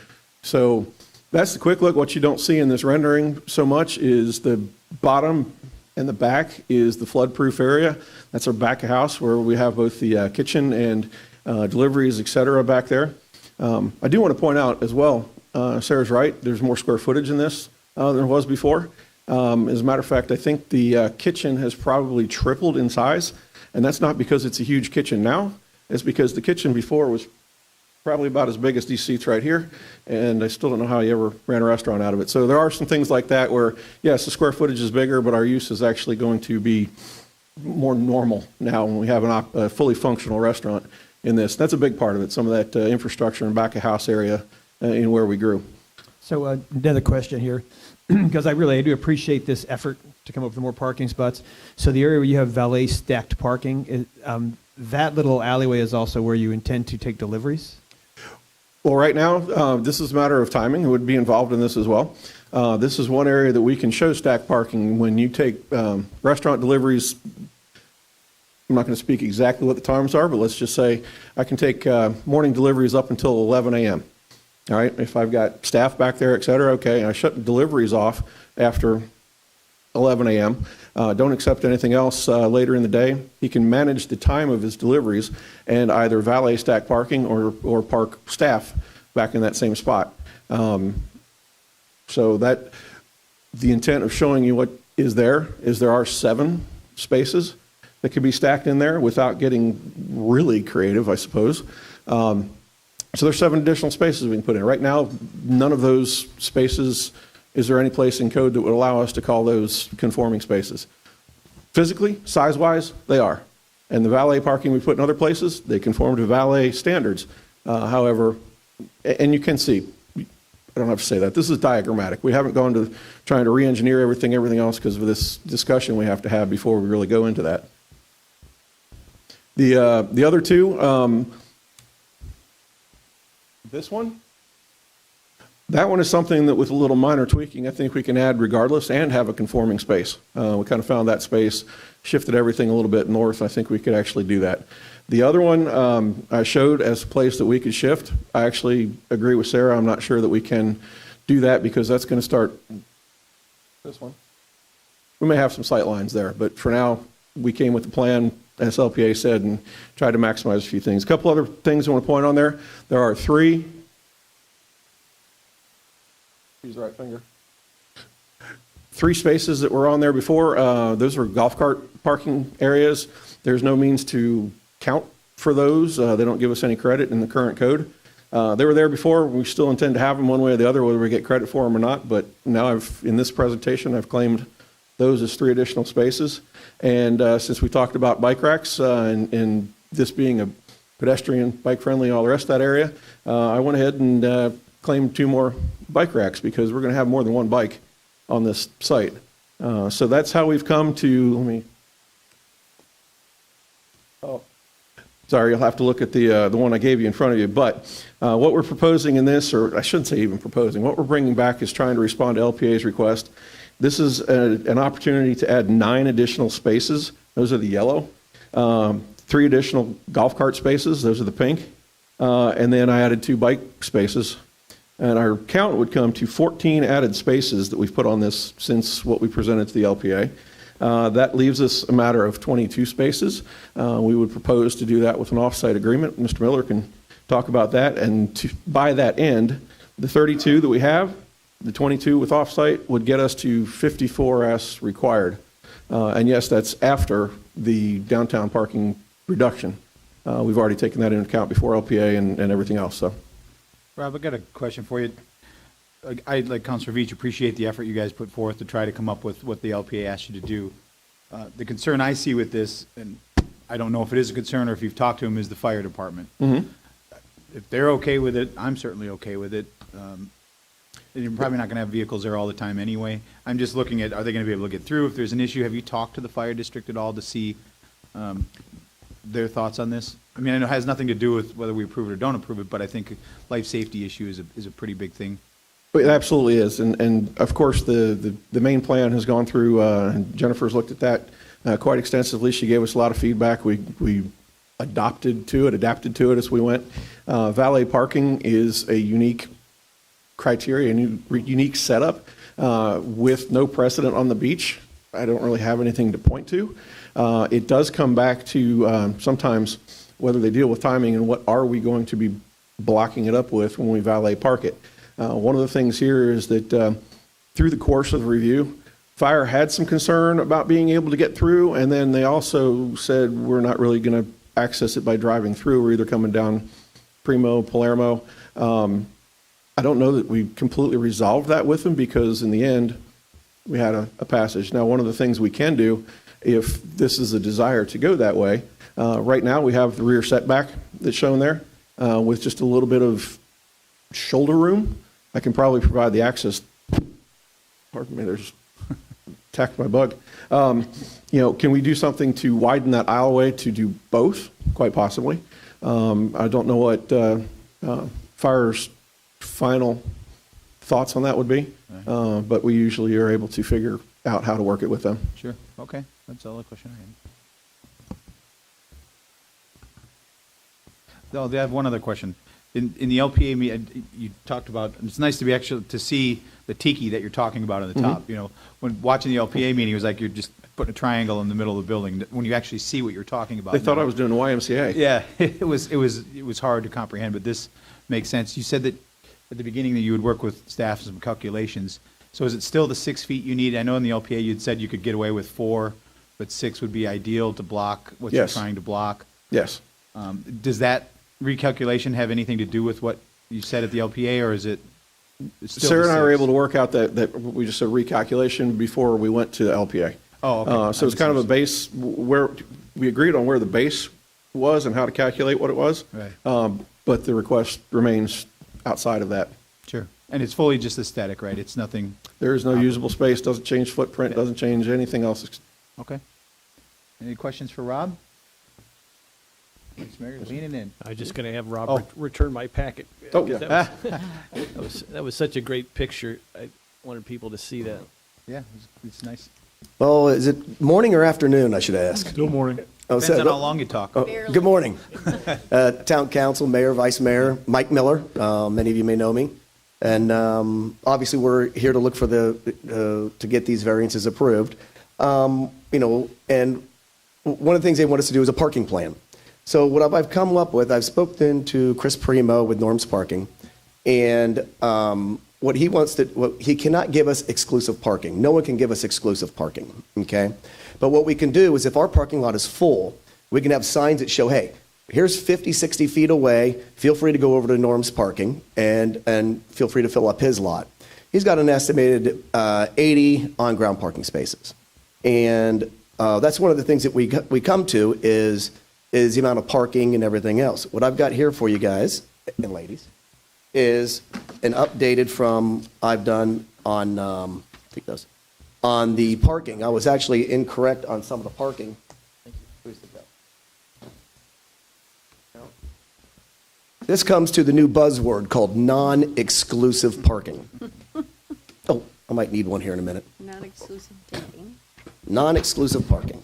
So that's the quick look. What you don't see in this rendering so much is the bottom and the back is the flood-proof area. That's our back of house where we have both the kitchen and deliveries, et cetera, back there. I do want to point out as well, Sarah's right, there's more square footage in this than there was before. As a matter of fact, I think the kitchen has probably tripled in size, and that's not because it's a huge kitchen now. It's because the kitchen before was probably about as big as these seats right here, and I still don't know how you ever ran a restaurant out of it. So there are some things like that where, yes, the square footage is bigger, but our use is actually going to be more normal now when we have a fully functional restaurant in this. That's a big part of it, some of that infrastructure in back of house area in where we grew. So another question here, because I do appreciate this effort to come up with more parking spots. So the area where you have valet stacked parking, that little alleyway is also where you intend to take deliveries? Well, right now, this is a matter of timing. It would be involved in this as well. This is one area that we can show stacked parking. When you take restaurant deliveries, I'm not going to speak exactly what the times are, but let's just say I can take morning deliveries up until 11 a.m. All right, if I've got staff back there, et cetera, okay, and I shut deliveries off after 11 a.m., don't accept anything else later in the day. He can manage the time of his deliveries and either valet stack parking or park staff back in that same spot. So that the intent of showing you what is there are 7 spaces that could be stacked in there without getting really creative, I suppose. So there's 7 additional spaces we can put in. Right now, none of those spaces, is there any place in code that would allow us to call those conforming spaces? Physically, size-wise, they are. And the valet parking we put in other places, they conform to valet standards. However, and you can see, I don't have to say that, this is diagrammatic. We haven't gone to trying to re-engineer everything else because of this discussion we have to have before we really go into that. The other 2, this one, that one is something that with a little minor tweaking, I think we can add regardless and have a conforming space. We kind of found that space, shifted everything a little bit north. I think we could actually do that. The other one I showed as a place that we could shift. I actually agree with Sarah. I'm not sure that we can do that because that's going to start this one. We may have some sight lines there, but for now, we came with the plan, as LPA said, and tried to maximize a few things. A couple other things I want to point on there. There are 3. Use the right finger. 3 spaces that were on there before. Those are golf cart parking areas. There's no means to count for those. They don't give us any credit in the current code. They were there before. We still intend to have them one way or the other, whether we get credit for them or not. But now in this presentation, I've claimed those as 3 additional spaces. And since we talked about bike racks and this being a pedestrian, bike friendly, all the rest of that area, I went ahead and claimed 2 more bike racks because we're going to have more than 1 bike on this site. So that's how we've come to, sorry, you'll have to look at the one I gave you in front of you. But what we're proposing in this, or I shouldn't say even proposing, what we're bringing back is trying to respond to LPA's request. This is an opportunity to add 9 additional spaces. Those are the yellow. 3 additional golf cart spaces. Those are the pink. And then I added 2 bike spaces. And our count would come to 14 added spaces that we've put on this since what we presented to the LPA. That leaves us a matter of 22 spaces. We would propose to do that with an off-site agreement. Mr. Miller can talk about that. And by that end, the 32 that we have, the 22 with off-site would get us to 54 as required. And yes, that's after the downtown parking reduction. We've already taken that into account before LPA and everything else. So, Rob, I got a question for you. I, like Councilor Veach, appreciate the effort you guys put forth to try to come up with what the LPA asked you to do. The concern I see with this, and I don't know if it is a concern or if you've talked to them, is the fire department. Mm-hmm. If they're okay with it, I'm certainly okay with it. You're probably not going to have vehicles there all the time anyway. I'm just looking at, are they going to be able to get through? If there's an issue, have you talked to the fire district at all to see their thoughts on this? I mean, I know it has nothing to do with whether we approve it or don't approve it, but I think life safety issue is a pretty big thing. It absolutely is. And of course, the main plan has gone through, and Jennifer's looked at that quite extensively. She gave us a lot of feedback. We adapted to it as we went. Valet parking is a unique criteria, a unique setup with no precedent on the beach. I don't really have anything to point to. It does come back to sometimes whether they deal with timing and what are we going to be blocking it up with when we valet park it. One of the things here is that through the course of the review, fire had some concern about being able to get through, and then they also said we're not really going to access it by driving through. We're either coming down Primo, Palermo. I don't know that we completely resolved that with them because in the end, we had a passage. Now, one of the things we can do, if this is a desire to go that way, right now we have the rear setback that's shown there with just a little bit of shoulder room. I can probably provide the access. Pardon me, there's attacked my bug. Can we do something to widen that aisleway to do both? Quite possibly. I don't know what Fire's final thoughts on that would be, but we usually are able to figure out how to work it with them. Sure. Okay. That's all the question I had. No, I have one other question. In the LPA meeting, you talked about, it's nice to be actually to see the tiki that you're talking about on the top. You know, when watching the LPA meeting, it was like you're just putting a triangle in the middle of the building. When you actually see what you're talking about, They thought I was doing YMCA. Yeah, it was hard to comprehend, but this makes sense. You said that at the beginning that you would work with staff and some calculations. So is it still the 6 feet you need? I know in the LPA you'd said you could get away with 4, but 6 would be ideal to block what you're Yes. trying to block. Yes. Does that recalculation have anything to do with what you said at the LPA, or is it still Sarah the and I were 6? able to work out that we just said recalculation before we went to the LPA. Oh, okay. So it's kind of a base where we agreed on where the base was and how to calculate what it was. Right. But the request remains outside of that. Sure. And it's fully just aesthetic, right? It's nothing. There is no usable space, doesn't change footprint, doesn't change anything else. Okay. Any questions for Rob? Vice Mayor, leaning in. I'm just going to have Rob Oh. return my packet. Oh, yeah. That was such a great picture. I wanted people to see that. Yeah, it's nice. Well, is it morning or afternoon, I should ask? Still morning. Oh, Depends on how long you talk. Good morning. Town Council, Mayor, Vice Mayor, Mike Miller. Many of you may know me. And obviously, we're here to look for to get these variances approved. And one of the things they want us to do is a parking plan. So what I've come up with, I've spoken to Chris Primo with Norm's Parking, and what he cannot give us exclusive parking. No one can give us exclusive parking, okay? But what we can do is if our parking lot is full, we can have signs that show, hey, here's 50, 60 feet away, feel free to go over to Norm's Parking and feel free to fill up his lot. He's got an estimated 80 on-ground parking spaces. And that's one of the things that we come to is the amount of parking and everything else. What I've got here for you guys and ladies is an updated from I've done on on the parking. I was actually incorrect on some of the parking. Thank you. Where's the bell? This comes to the new buzzword called non-exclusive parking. Oh, I might need one here in a minute. Not exclusive dating. Non-exclusive parking.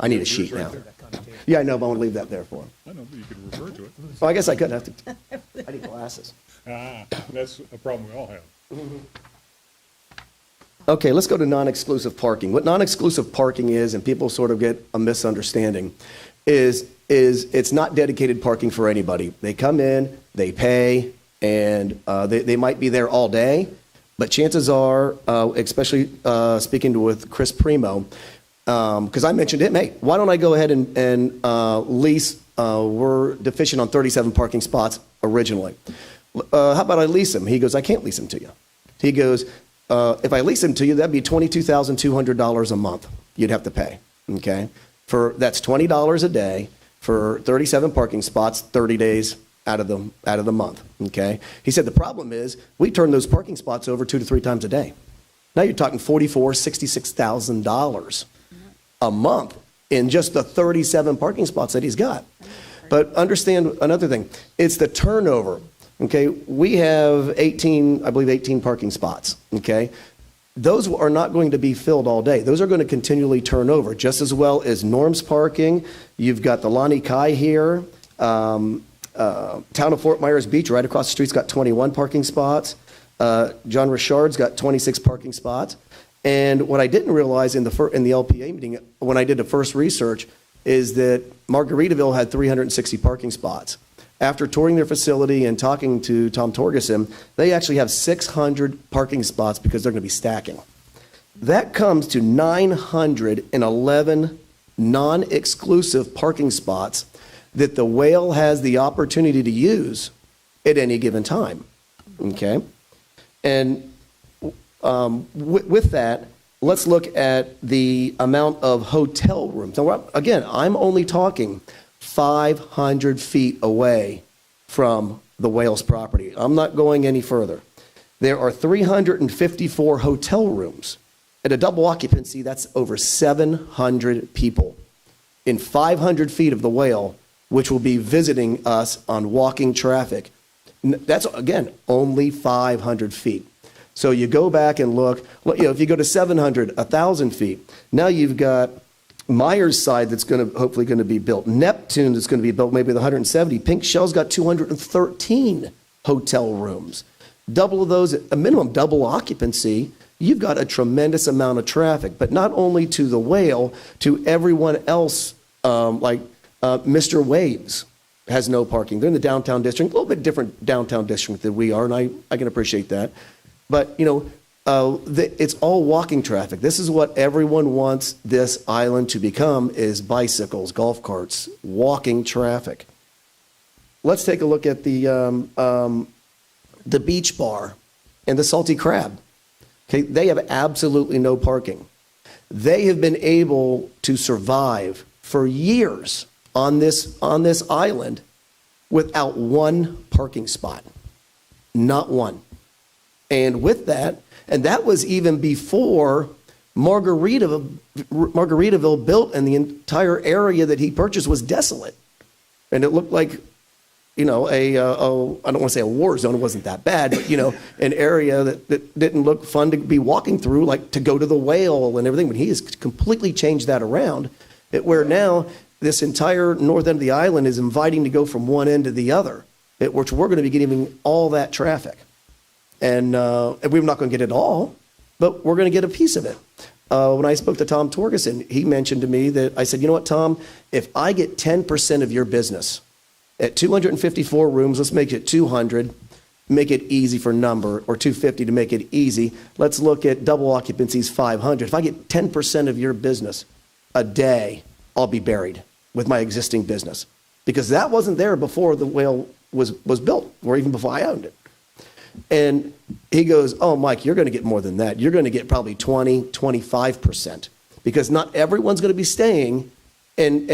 I need a sheet now. Yeah, I know, but I want to leave that there for him. I know, but you could refer to it. Oh, I guess I could have to. I need glasses. That's a problem we all have. Okay, let's go to non-exclusive parking. What non-exclusive parking is, and people sort of get a misunderstanding, is it's not dedicated parking for anybody. They come in, they pay, and they might be there all day, but chances are, especially speaking with Chris Primo, because I mentioned it, hey, why don't I go ahead and lease, we're deficient on 37 parking spots originally. How about I lease them? He goes, I can't lease them to you. He goes, if I lease them to you, that'd be $22,200 a month you'd have to pay, okay? That's $20 a day for 37 parking spots, 30 days out of the month, okay? He said the problem is we turn those parking spots over 2 to 3 times a day. Now you're talking $44,000, $66,000 a month in just the 37 parking spots that he's got. But understand another thing, it's the turnover. Okay, we have 18 parking spots, okay? Those are not going to be filled all day. Those are going to continually turn over, just as well as Norm's Parking. You've got the Lani Kai here. Town of Fort Myers Beach, right across the street's got 21 parking spots. John Richard's got 26 parking spots. And what I didn't realize in the LPA meeting, when I did the first research, is that Margaritaville had 360 parking spots. After touring their facility and talking to Tom Torgerson, they actually have 600 parking spots because they're going to be stacking. That comes to 911 non-exclusive parking spots that the whale has the opportunity to use at any given time. Okay? And with that, let's look at the amount of hotel rooms. Now, again, I'm only talking 500 feet away from the whale's property. I'm not going any further. There are 354 hotel rooms. At a double occupancy, that's over 700 people in 500 feet of the whale, which will be visiting us on walking traffic. That's, again, only 500 feet. So you go back and look, if you go to 700, 1,000 feet, now you've got Myers side that's hopefully going to be built. Neptune that's going to be built maybe with 170. Pink Shell's got 213 hotel rooms. Double of those, a minimum double occupancy, you've got a tremendous amount of traffic. But not only to the whale, to everyone else, like Mr. Waves has no parking. They're in the downtown district, a little bit different downtown district than we are, and I can appreciate that. But, it's all walking traffic. This is what everyone wants this island to become, is bicycles, golf carts, walking traffic. Let's take a look at the beach bar and the Salty Crab. Okay, they have absolutely no parking. They have been able to survive for years on this island without one parking spot. Not one. And with that, and that was even before Margaritaville built, and the entire area that he purchased was desolate. And it looked like, I don't want to say a war zone, it wasn't that bad, but, an area that didn't look fun to be walking through, like to go to the whale and everything. But he has completely changed that around, where now this entire north end of the island is inviting to go from one end to the other, which we're going to be getting all that traffic. And we're not going to get it all, but we're going to get a piece of it. When I spoke to Tom Torgerson, he mentioned to me that, I said, you know what, Tom, if I get 10% of your business at 254 rooms, let's make it 200, make it easy for number, or 250 to make it easy. Let's look at double occupancies, 500. If I get 10% of your business a day, I'll be buried with my existing business, because that wasn't there before the whale was built, or even before I owned it. And he goes, oh, Mike, you're going to get more than that. You're going to get probably 20, 25%, because not everyone's going to be staying and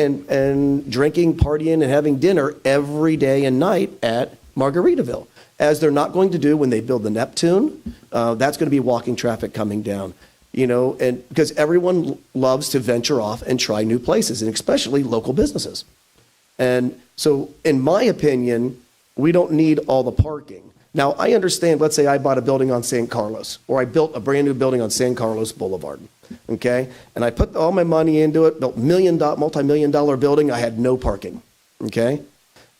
drinking, partying, and having dinner every day and night at Margaritaville, as they're not going to do when they build the Neptune. That's going to be walking traffic coming down, and because everyone loves to venture off and try new places, and especially local businesses. And so, in my opinion, we don't need all the parking. Now, I understand, let's say I bought a building on San Carlos, or I built a brand new building on San Carlos Boulevard, okay? And I put all my money into it, built multi-million-dollar building, I had no parking, okay?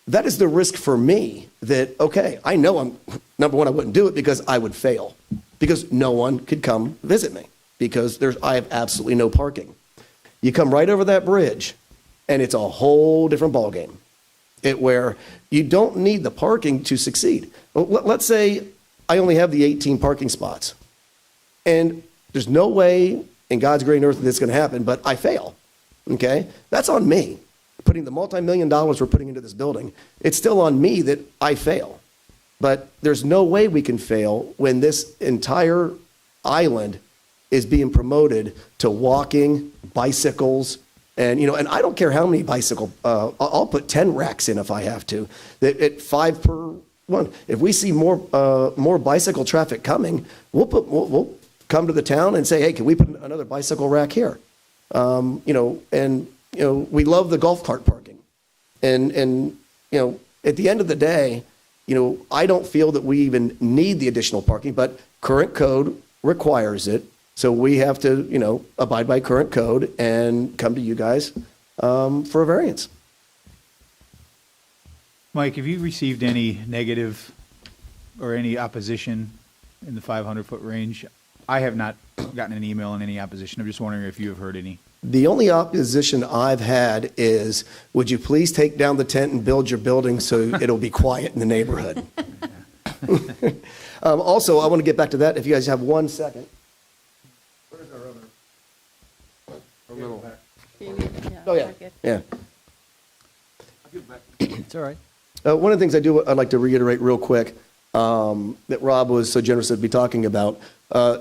That is the risk for me that, okay, I know number one, I wouldn't do it because I would fail, because no one could come visit me, because I have absolutely no parking. You come right over that bridge, and it's a whole different ballgame, where you don't need the parking to succeed. Well, let's say I only have the 18 parking spots, and there's no way in God's green earth that it's going to happen, but I fail, okay? That's on me. Putting the multi-million dollars we're putting into this building, it's still on me that I fail. But there's no way we can fail when this entire island is being promoted to walking, bicycles, and I don't care how many I'll put 10 racks in if I have to, at 5 per one. If we see more bicycle traffic coming, we'll come to the town and say, hey, can we put another bicycle rack here? We love the golf cart parking, and at the end of the day, I don't feel that we even need the additional parking, but current code requires it. So we have to, abide by current code and come to you guys for a variance. Mike, have you received any negative or any opposition in the 500-foot range? I have not gotten an email on any opposition. I'm just wondering if you have heard any. The only opposition I've had is, would you please take down the tent and build your building so it'll be quiet in the neighborhood? Also, I want to get back to that if you guys have 1 second. Where's our other? Oh, yeah. It's all right. One of the things I'd like to reiterate real quick, that Rob was so generous to be talking about.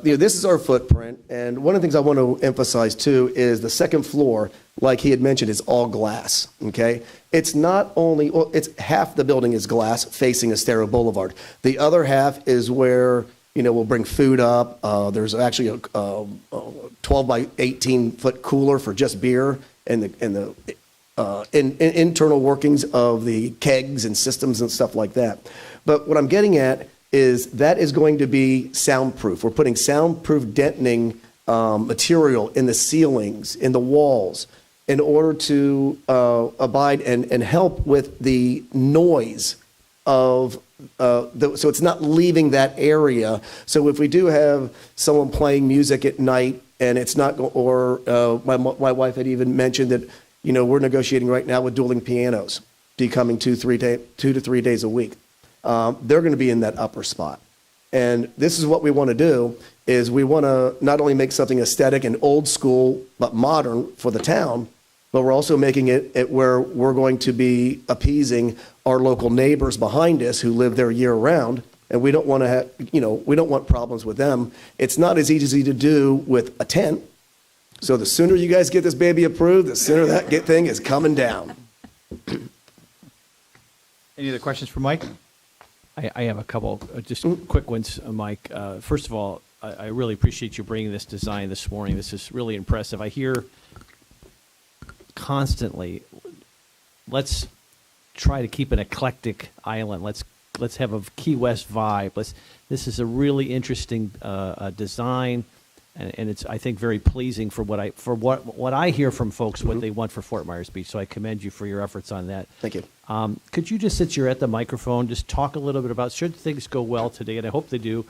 This is our footprint, and one of the things I want to emphasize too is the second floor, like he had mentioned, is all glass. Okay, it's not only it's half the building is glass facing Estero Boulevard. The other half is where we'll bring food up. There's actually a 12 by 18 foot cooler for just beer, and the internal workings of the kegs and systems and stuff like that. But what I'm getting at is that is going to be soundproof. We're putting soundproof deadening material in the ceilings, in the walls, in order to abide and help with the noise of so it's not leaving that area. So if we do have someone playing music at night and it's not, my wife had even mentioned that we're negotiating right now with dueling pianos, becoming 2 to 3 days a week. They're going to be in that upper spot. And this is what we want to do, is we want to not only make something aesthetic and old school, but modern for the town, but we're also making it where we're going to be appeasing our local neighbors behind us who live there year round. And we don't want to have, we don't want problems with them. It's not as easy to do with a tent. So the sooner you guys get this baby approved, the sooner that thing is coming down. Any other questions for Mike? I have a couple, just quick ones, Mike. First of all, I really appreciate you bringing this design this morning. This is really impressive. I hear constantly, let's try to keep an eclectic island. Let's have a Key West vibe. This is a really interesting design, and it's, I think, very pleasing for what I hear from folks, what they want for Fort Myers Beach. So I commend you for your efforts on that. Thank you. Could you just, since you're at the microphone, just talk a little bit about, should things go well today, and I hope they do,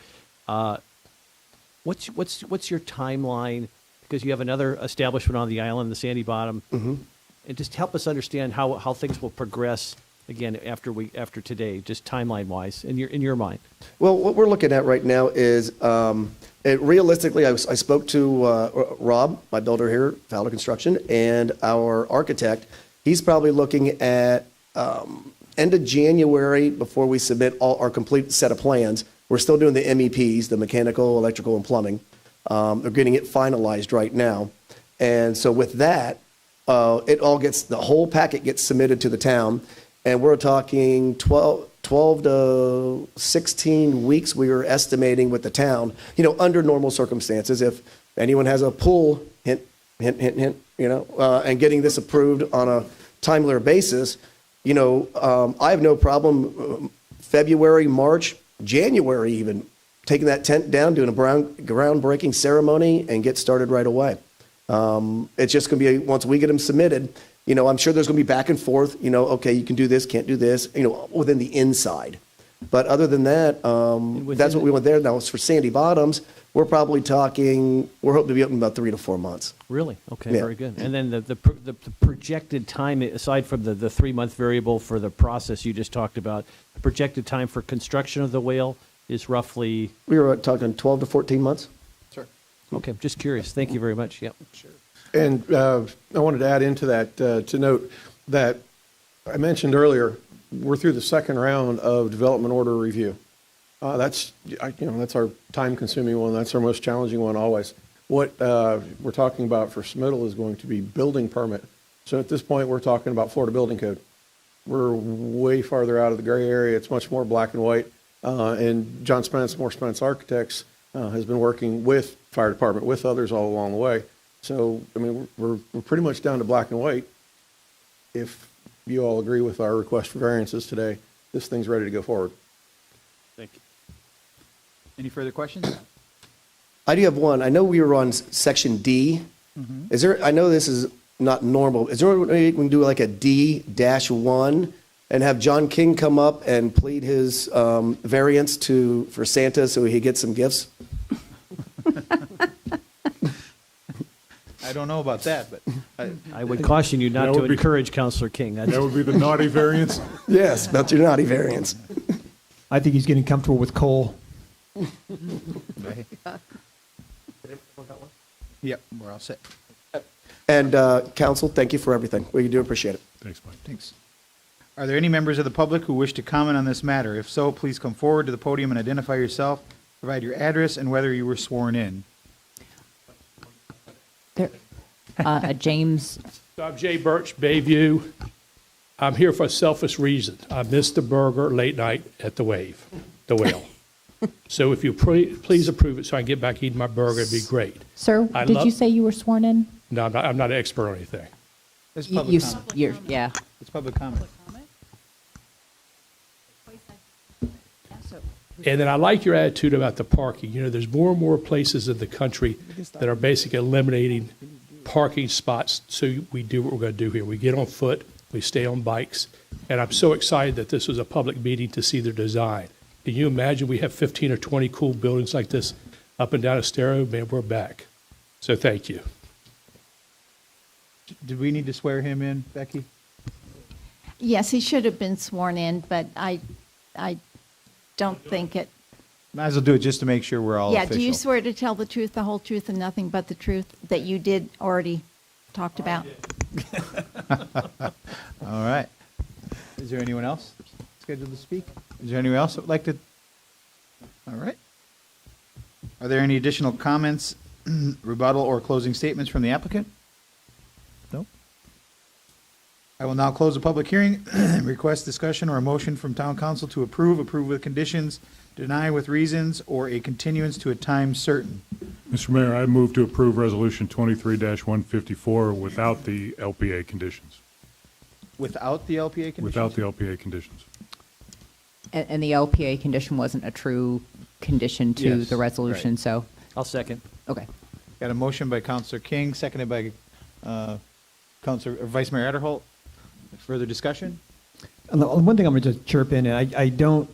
what's your timeline? Because you have another establishment on the island, the Sandy Bottom, and just help us understand how things will progress again after today, just timeline wise, in your mind. Well, what we're looking at right now is realistically, I spoke to Rob, my builder here, Fowler Construction, and our architect. He's probably looking at end of January before we submit our complete set of plans. We're still doing the MEPs, the mechanical, electrical, and plumbing. They're getting it finalized right now. And so with that, the whole packet gets submitted to the town, and we're talking 12 to 16 weeks we were estimating with the town, under normal circumstances. If anyone has a pool, hint, hint, hint, hint, and getting this approved on a timelier basis, I have no problem February, March, January even, taking that tent down, doing a groundbreaking ceremony, and get started right away. It's just going to be, once we get them submitted, I'm sure there's going to be back and forth, okay, you can do this, can't do this, within the inside. But other than that, that's what we want there. Now, as for Sandy Bottoms, we're probably talking, we're hoping to be open in about 3 to 4 months. Really? Okay, Yeah. very good. And then the projected time, aside from the 3-month variable for the process you just talked about, the projected time for construction of the whale is roughly? We were talking 12 to 14 months. Sure. Okay, just curious. Thank you very much. Yep. Sure. And I wanted to add into that to note that I mentioned earlier, we're through the second round of development order review. That's our time-consuming one. That's our most challenging one always. What we're talking about for submittal is going to be building permit. So at this point, we're talking about Florida Building Code. We're way farther out of the gray area. It's much more black and white. And John Spence, Moore Spence Architects, has been working with fire department, with others all along the way. So, I mean, we're pretty much down to black and white. If you all agree with our request for variances today, this thing's ready to go forward. Thank you. Any further questions? I do have one. I know we were on section D. Is there, I know this is not normal. Is there a way we can do like a D-1 and have John King come up and plead his variance for Santa so he gets some gifts? I don't know about that, but I would caution you not to encourage Councilor King. That would be the naughty variance? Yes, that's your naughty variance. I think he's getting comfortable with coal. Yep, we're all set. And council, thank you for everything. We do appreciate it. Thanks, Mike. Thanks. Are there any members of the public who wish to comment on this matter? If so, please come forward to the podium and identify yourself, provide your address, and whether you were sworn in. James. I'm Jay Birch, Bayview. I'm here for a selfish reason. I missed the burger late night at the Whale. So if you please approve it so I can get back eating my burger, it'd be great. Sir, did you say you were sworn in? No, I'm not an expert on anything. It's public comment. Yeah. It's public comment. And then I like your attitude about the parking. You know, there's more and more places in the country that are basically eliminating parking spots. So we do what we're going to do here. We get on foot, we stay on bikes. And I'm so excited that this was a public meeting to see their design. Can you imagine we have 15 or 20 cool buildings like this up and down Estero? Man, we're back. So thank you. Did we need to swear him in, Becky? Yes, he should have been sworn in, but I don't think it. Might as well do it just to make sure we're all Yeah, official. do you swear to tell the truth, the whole truth, and nothing but the truth that you did already talked about? All right. Is there anyone else scheduled to speak? Is there anyone else that would like to? All right. Are there any additional comments, rebuttal, or closing statements from the applicant? No. I will now close the public hearing. Request discussion or a motion from town council to approve with conditions, deny with reasons, or a continuance to a time certain. Mr. Mayor, I move to approve Resolution 23-154 without the LPA conditions. Without the LPA conditions? Without the LPA conditions. And the LPA condition wasn't a true condition to Yes, the resolution, right. so. I'll second. Okay. Got a motion by Councilor King, seconded by Vice Mayor Adderholt. Further discussion? And the one thing I'm going to just chirp in, and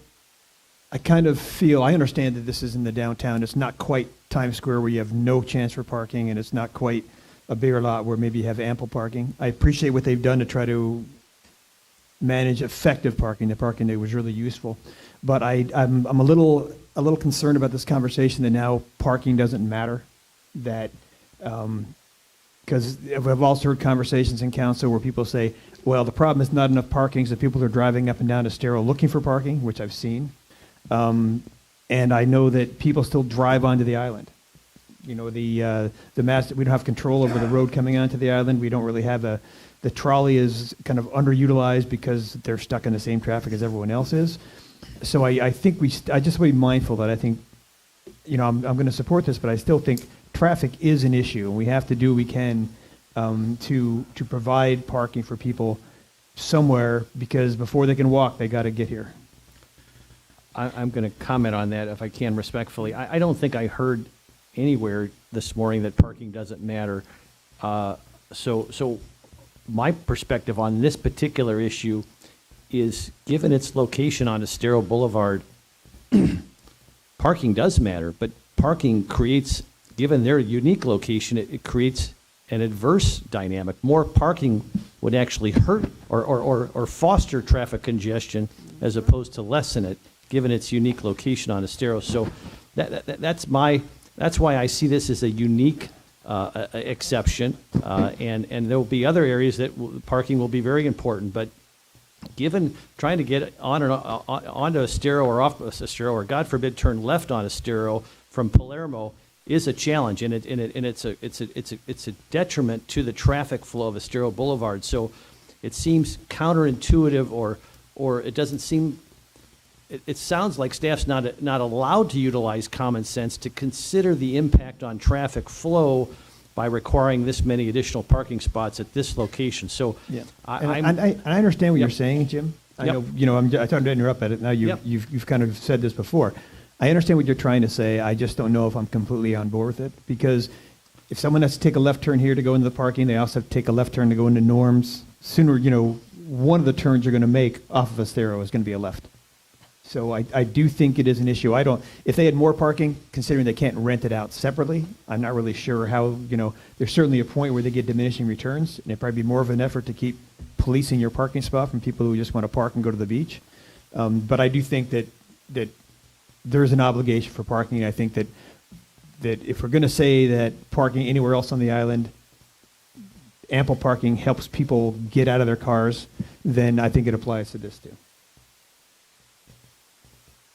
I kind of feel, I understand that this is in the downtown. It's not quite Times Square where you have no chance for parking, and it's not quite a bigger lot where maybe you have ample parking. I appreciate what they've done to try to manage effective parking. The parking day was really useful. But I'm a little concerned about this conversation that now parking doesn't matter. That, because I've also heard conversations in council where people say, well, the problem is not enough parking, so people are driving up and down Estero looking for parking, which I've seen. And I know that people still drive onto the island. You know, the mass, we don't have control over the road coming onto the island. We don't really have the trolley is kind of underutilized because they're stuck in the same traffic as everyone else is. So I think I just want to be mindful that I think, you know, I'm going to support this, but I still think traffic is an issue, and we have to do what we can to provide parking for people somewhere, because before they can walk, they got to get here. I'm going to comment on that if I can respectfully. I don't think I heard anywhere this morning that parking doesn't matter. So my perspective on this particular issue is, given its location on Estero Boulevard, parking does matter, but parking creates, given their unique location, it creates an adverse dynamic. More parking would actually hurt or foster traffic congestion as opposed to lessen it, given its unique location on Estero. So that's why I see this as a unique exception, and there will be other areas that parking will be very important. But given trying to get onto Estero or off Estero, or God forbid turn left on Estero from Palermo, is a challenge, and it's a detriment to the traffic flow of Estero Boulevard. So it seems counterintuitive, or it doesn't seem. It sounds like staff's not allowed to utilize common sense to consider the impact on traffic flow by requiring this many additional parking spots at this location. So yeah, I understand what you're saying, Jim. I know, I tried to interrupt at it. Now you've kind of said this before. I understand what you're trying to say. I just don't know if I'm completely on board with it, because if someone has to take a left turn here to go into the parking, they also have to take a left turn to go into Norm's. Sooner, one of the turns you're going to make off of Estero is going to be a left. So I do think it is an issue. If they had more parking, considering they can't rent it out separately, I'm not really sure how, there's certainly a point where they get diminishing returns, and it'd probably be more of an effort to keep policing your parking spot from people who just want to park and go to the beach. But I do think that there is an obligation for parking. I think that if we're going to say that parking anywhere else on the island, ample parking helps people get out of their cars, then I think it applies to this too.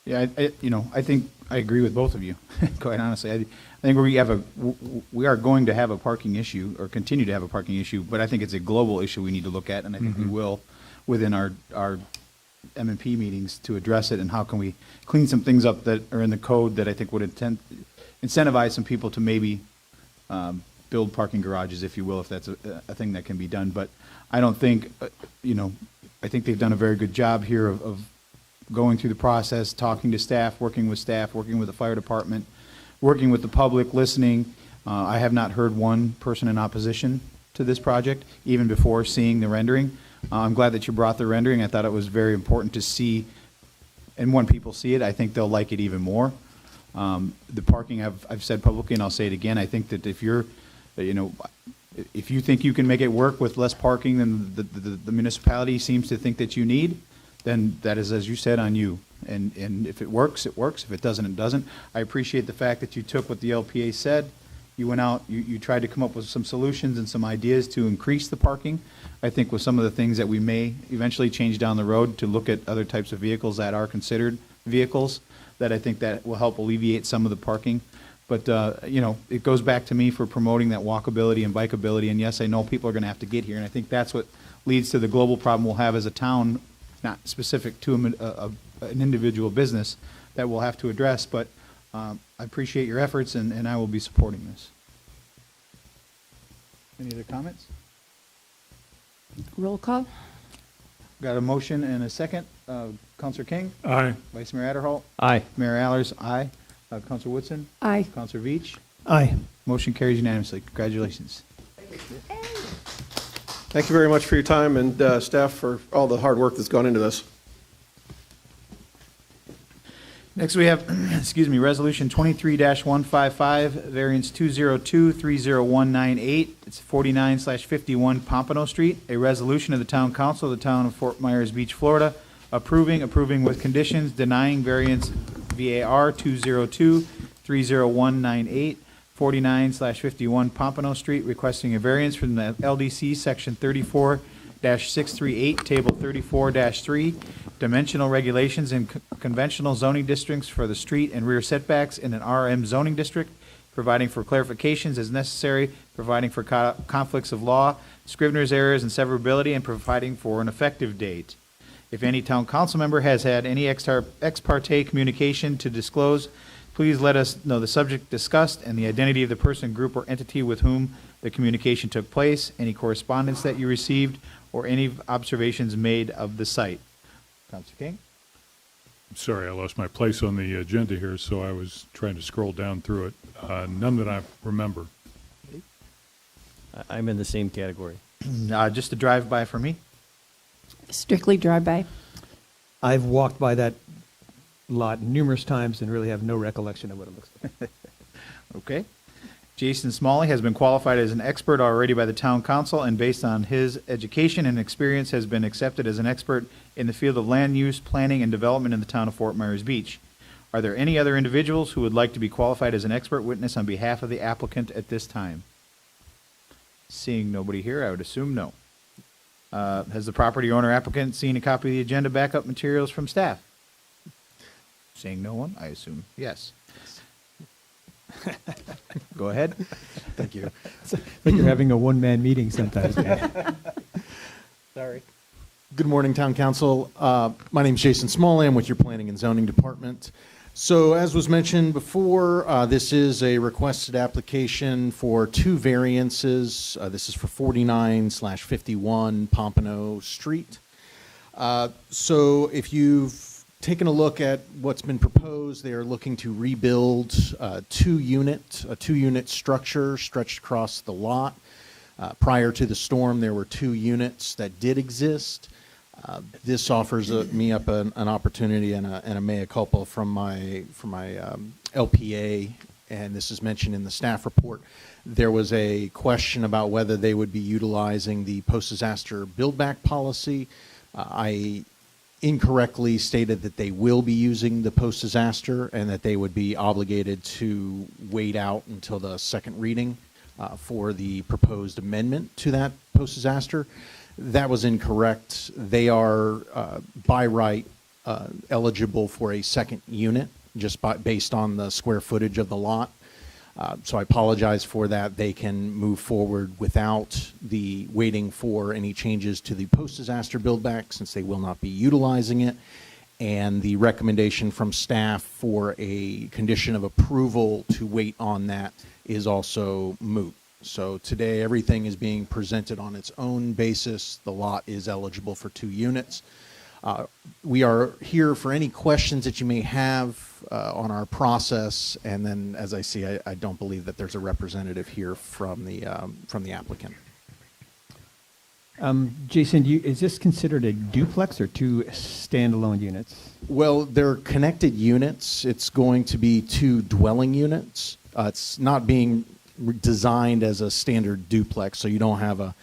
Yeah, I think I agree with both of you, quite honestly. I think we are going to have a parking issue, or continue to have a parking issue, but I think it's a global issue we need to look at, and I think we will within our M&P meetings to address it, and how can we clean some things up that are in the code that I think would incentivize some people to maybe build parking garages, if you will, if that's a thing that can be done. But I don't think, I think they've done a very good job here of going through the process, talking to staff, working with the fire department, working with the public, listening. I have not heard one person in opposition to this project, even before seeing the rendering. I'm glad that you brought the rendering. I thought it was very important to see, and when people see it, I think they'll like it even more. The parking, I've said publicly, and I'll say it again, I think that if you think you can make it work with less parking than the municipality seems to think that you need, then that is, as you said, on you. And if it works, it works. If it doesn't, it doesn't. I appreciate the fact that you took what the LPA said. You went out, you tried to come up with some solutions and some ideas to increase the parking. I think with some of the things that we may eventually change down the road to look at other types of vehicles that are considered vehicles, that I think that will help alleviate some of the parking. But, it goes back to me for promoting that walkability and bikeability. And yes, I know people are going to have to get here. And I think that's what leads to the global problem we'll have as a town, not specific to an individual business, that we'll have to address. But I appreciate your efforts, and I will be supporting this. Any other comments? Roll call. Got a motion and a second. Councilor King? Aye. Vice Mayor Adderholt? Aye. Mayor Allers? Aye. Councilor Woodson? Aye. Councilor Veach? Aye. Motion carries unanimously. Congratulations. Thank you very much for your time, and staff for all the hard work that's gone into this. Next, we have, Resolution 23-155, Variance 202-30198. It's 49/51 Pompano Street. A resolution of the Town Council of the Town of Fort Myers Beach, Florida, approving with conditions, denying variance VAR 202-30198, 49/51 Pompano Street, requesting a variance from the LDC Section 34-638, Table 34-3, dimensional regulations in conventional zoning districts for the street and rear setbacks in an RM zoning district, providing for clarifications as necessary, providing for conflicts of law, Scrivener's errors and severability, and providing for an effective date. If any town council member has had any ex parte communication to disclose, please let us know the subject discussed and the identity of the person, group, or entity with whom the communication took place, any correspondence that you received, or any observations made of the site. Councilor King? I'm sorry, I lost my place on the agenda here, so I was trying to scroll down through it. None that I remember. I'm in the same category. Just a drive-by for me. Strictly drive-by. I've walked by that lot numerous times and really have no recollection of what it looks like. Okay. Jason Smalley has been qualified as an expert already by the town council, and based on his education and experience has been accepted as an expert in the field of land use, planning, and development in the town of Fort Myers Beach. Are there any other individuals who would like to be qualified as an expert witness on behalf of the applicant at this time? Seeing nobody here, I would assume no. Has the property owner applicant seen a copy of the agenda backup materials from staff? Seeing no one, I assume yes. Go ahead. Thank you. It's like you're having a one-man meeting sometimes, man. Sorry. Good morning, Town Council. My name is Jason Smalley. I'm with your Planning and Zoning Department. So as was mentioned before, this is a requested application for two variances. This is for 49/51 Pompano Street. So if you've taken a look at what's been proposed, they are looking to rebuild a two-unit structure stretched across the lot. Prior to the storm, there were 2 units that did exist. This offers me up an opportunity and a mea culpa from my LPA, and this is mentioned in the staff report. There was a question about whether they would be utilizing the post-disaster build-back policy. I incorrectly stated that they will be using the post-disaster and that they would be obligated to wait out until the second reading for the proposed amendment to that post-disaster. That was incorrect. They are by right eligible for a second unit just based on the square footage of the lot. So I apologize for that. They can move forward without the waiting for any changes to the post-disaster build-back since they will not be utilizing it. And the recommendation from staff for a condition of approval to wait on that is also moot. So today, everything is being presented on its own basis. The lot is eligible for 2 units. We are here for any questions that you may have on our process. And then, as I see, I don't believe that there's a representative here from the applicant. Jason, is this considered a duplex or 2 standalone units? Well, they're connected units. It's going to be 2 dwelling units. It's not being designed as a standard duplex, so you don't have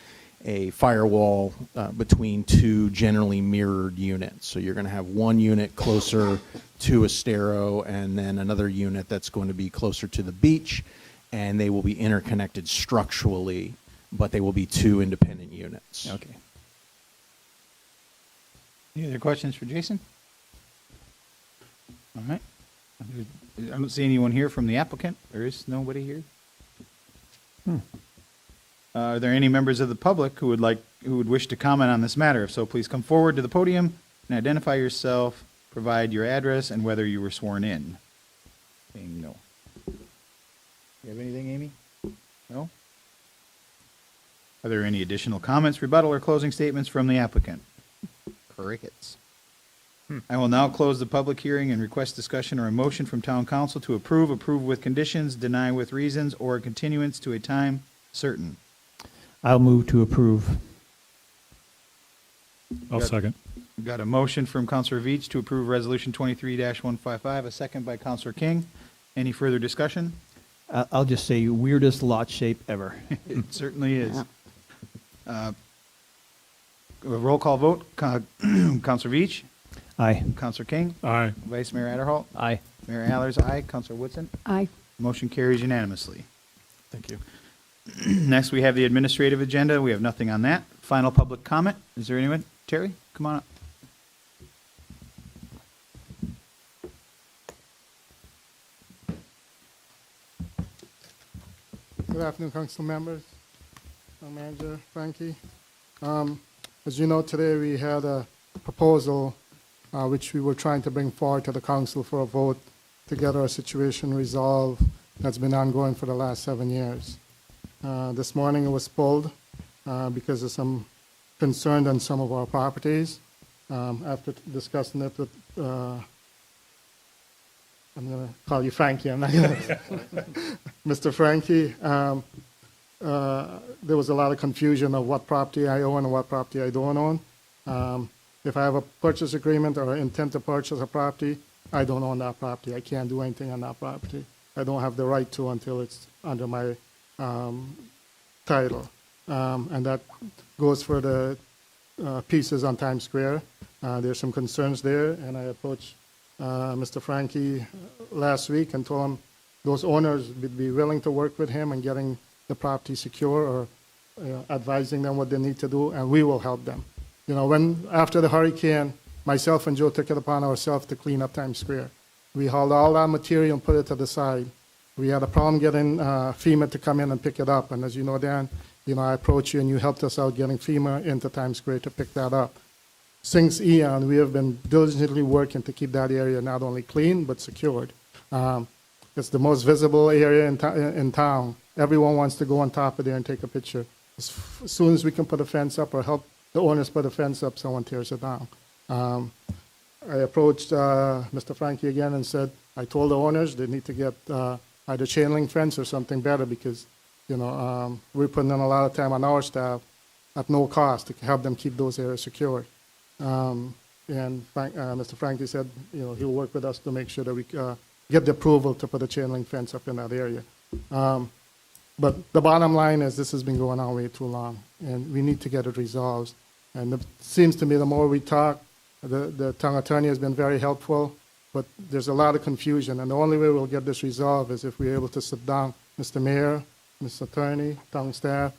a firewall between 2 generally mirrored units. So you're going to have 1 unit closer to Estero and then another unit that's going to be closer to the beach, and they will be interconnected structurally, but they will be 2 independent units. Okay. Any other questions for Jason? All right. I don't see anyone here from the applicant. There is nobody here. Are there any members of the public who would wish to comment on this matter? If so, please come forward to the podium and identify yourself, provide your address, and whether you were sworn in. Saying no. You have anything, Amy? No? Are there any additional comments, rebuttal, or closing statements from the applicant? Crickets. I will now close the public hearing and request discussion or a motion from town council to approve with conditions, deny with reasons, or a continuance to a time certain. I'll move to approve. I'll second. We've got a motion from Councilor Veach to approve Resolution 23-155, a second by Councilor King. Any further discussion? I'll just say weirdest lot shape ever. It certainly is. Roll call vote. Councilor Veach? Aye. Councilor King? Aye. Vice Mayor Adderholt? Aye. Mayor Allers, aye. Councilor Woodson? Aye. Motion carries unanimously. Thank you. Next, we have the administrative agenda. We have nothing on that. Final public comment. Is there anyone? Terry, come on up. Good afternoon, council members, Manager Frankie. As you know, today we had a proposal which we were trying to bring forward to the council for a vote to get our situation resolved that's been ongoing for the last 7 years. This morning it was pulled because of some concern on some of our properties. After discussing it with, I'm going to call you Frankie, I'm not going to, Mr. Frankie, there was a lot of confusion of what property I own and what property I don't own. If I have a purchase agreement or intent to purchase a property, I don't own that property. I can't do anything on that property. I don't have the right to until it's under my title. And that goes for the pieces on Times Square. There's some concerns there, and I approached Mr. Frankie last week and told him those owners would be willing to work with him in getting the property secure or advising them what they need to do, and we will help them. You know, after the hurricane, myself and Joe took it upon ourselves to clean up Times Square. We hauled all that material and put it to the side. We had a problem getting FEMA to come in and pick it up, and as you know, Dan, I approached you and you helped us out getting FEMA into Times Square to pick that up. Since Eon, we have been diligently working to keep that area not only clean, but secured. It's the most visible area in town. Everyone wants to go on top of there and take a picture. As soon as we can put a fence up or help the owners put a fence up, someone tears it down. I approached Mr. Frankie again and said, I told the owners they need to get either chain link fence or something better because, we're putting in a lot of time on our staff at no cost to help them keep those areas secure. And Mr. Frankie said, he'll work with us to make sure that we get the approval to put a chain link fence up in that area. But the bottom line is this has been going on way too long, and we need to get it resolved. And it seems to me the more we talk, the town attorney has been very helpful, but there's a lot of confusion. And the only way we'll get this resolved is if we're able to sit down, Mr. Mayor, Mr. Attorney, town staff,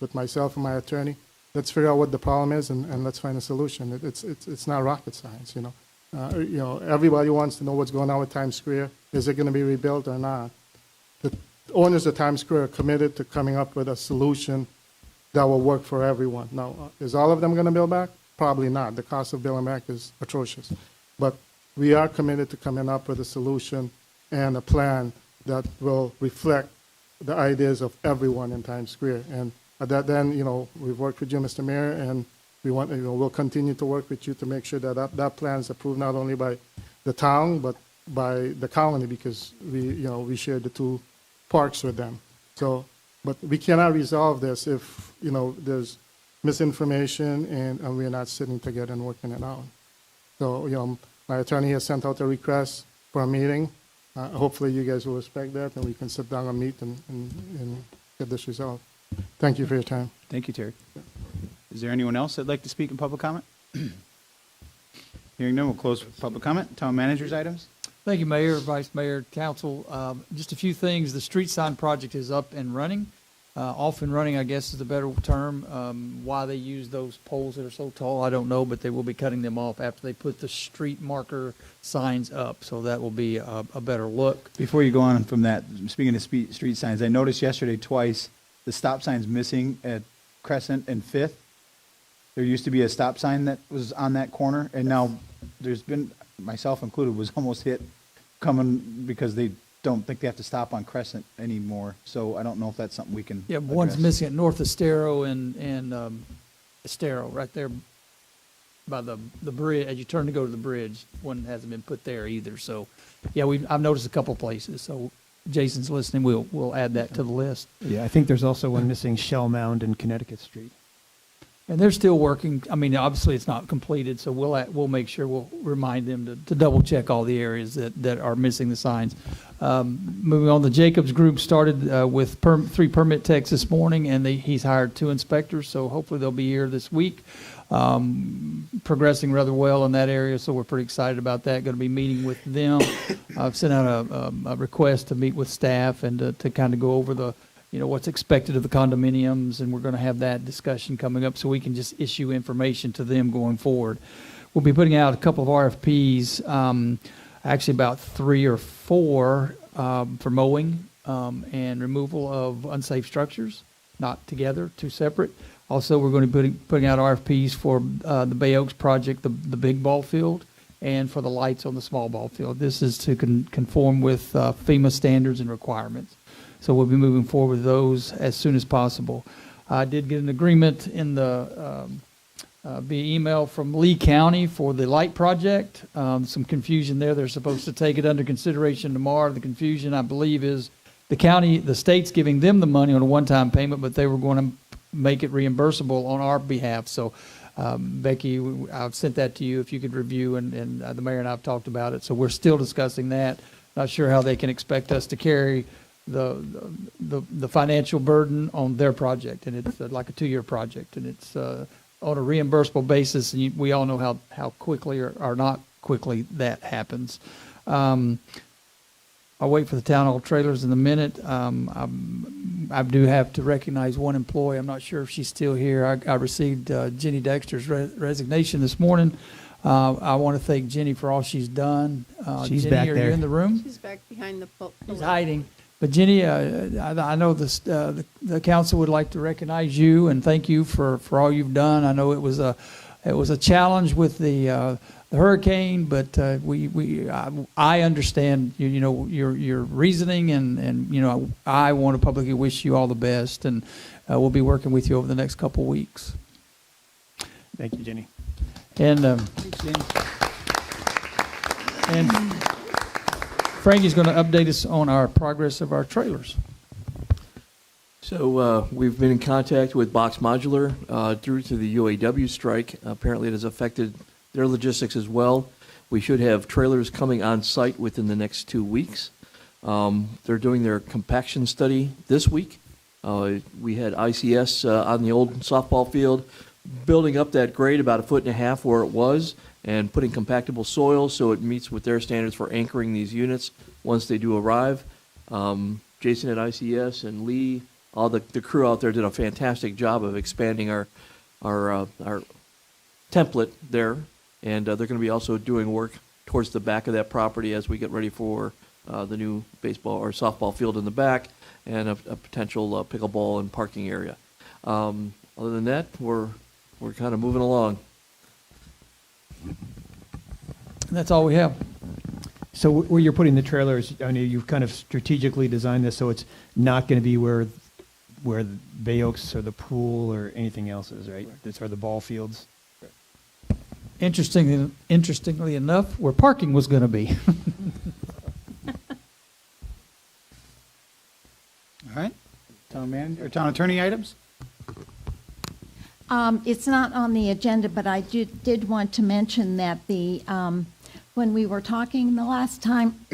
with myself and my attorney, let's figure out what the problem is and let's find a solution. It's not rocket science, you know. Everybody wants to know what's going on with Times Square. Is it going to be rebuilt or not? The owners of Times Square are committed to coming up with a solution that will work for everyone. Now, is all of them going to build back? Probably not. The cost of building back is atrocious. But we are committed to coming up with a solution and a plan that will reflect the ideas of everyone in Times Square. And then, you know, we've worked with you, Mr. Mayor, and we'll continue to work with you to make sure that plan is approved not only by the town, but by the colony, because we share the two parks with them. So, but we cannot resolve this if, you know, there's misinformation and we're not sitting together and working it out. So, you know, my attorney has sent out a request for a meeting. Hopefully you guys will respect that and we can sit down and meet and get this resolved. Thank you for your time. Thank you, Terry. Is there anyone else that'd like to speak in public comment? Hearing none, we'll close public comment. Town manager's items. Thank you, Mayor, Vice Mayor, Council. Just a few things. The street sign project is up and running. Off and running, I guess, is the better term. Why they use those poles that are so tall, I don't know, but they will be cutting them off after they put the street marker signs up. So that will be a better look. Before you go on from that, speaking of street signs, I noticed yesterday twice the stop sign's missing at Crescent and Fifth. There used to be a stop sign that was on that corner, and now there's been, myself included, was almost hit coming because they don't think they have to stop on Crescent anymore. So I don't know if that's something we can Yeah, one's address. missing at north of Estero and Estero, right there by the bridge. As you turn to go to the bridge, one hasn't been put there either. So, yeah, I've noticed a couple places. So Jason's listening. We'll add that to the list. Yeah, I think there's also one missing Shell Mound in Connecticut Street. And they're still working. I mean, obviously it's not completed, so we'll make sure we'll remind them to double check all the areas that are missing the signs. Moving on, the Jacobs Group started with 3 permit techs this morning, and he's hired 2 inspectors, so hopefully they'll be here this week. Progressing rather well in that area, so we're pretty excited about that. Going to be meeting with them. I've sent out a request to meet with staff and to kind of go over what's expected of the condominiums, and we're going to have that discussion coming up so we can just issue information to them going forward. We'll be putting out a couple of RFPs, actually about 3 or 4 for mowing and removal of unsafe structures, not together, 2 separate. Also, we're going to be putting out RFPs for the Bay Oaks project, the big ball field, and for the lights on the small ball field. This is to conform with FEMA standards and requirements. So we'll be moving forward with those as soon as possible. I did get an agreement in the via email from Lee County for the light project. Some confusion there. They're supposed to take it under consideration tomorrow. The confusion, I believe, is the state's giving them the money on a one-time payment, but they were going to make it reimbursable on our behalf. So, Becky, I've sent that to you if you could review, and the mayor and I have talked about it. So we're still discussing that. Not sure how they can expect us to carry the financial burden on their project, and it's like a 2-year project, and it's on a reimbursable basis, and we all know how quickly or not quickly that happens. I'll wait for the town hall trailers in a minute. I do have to recognize one employee. I'm not sure if she's still here. I received Jenny Dexter's resignation this morning. I want to thank Jenny for all she's done. She's Jenny, back are there. you in the room? She's back behind the pulpit. She's hiding. But Jenny, I know the council would like to recognize you and thank you for all you've done. I know it was a challenge with the hurricane, but I understand your reasoning, and I want to publicly wish you all the best, and we'll be working with you over the next couple weeks. Thank you, Jenny. And Frankie's going to update us on our progress of our trailers. So we've been in contact with Box Modular due to the UAW strike. Apparently it has affected their logistics as well. We should have trailers coming on site within the next 2 weeks. They're doing their compaction study this week. We had ICS on the old softball field building up that grade about 1.5 feet where it was, and putting compactable soil so it meets with their standards for anchoring these units once they do arrive. Jason at ICS and Lee, all the crew out there did a fantastic job of expanding our our template there, and they're going to be also doing work towards the back of that property as we get ready for the new baseball or softball field in the back and a potential pickleball and parking area. Other than that, we're kind of moving along. That's all we have. So where you're putting the trailers, I mean, you've kind of strategically designed this so it's not going to be where Bay Oaks or the pool or anything else is, right? That's where the ball fields. Interestingly enough, where parking was going to be. All right. Town manager, or town attorney items? It's not on the agenda, but I did want to mention that when we were talking the last time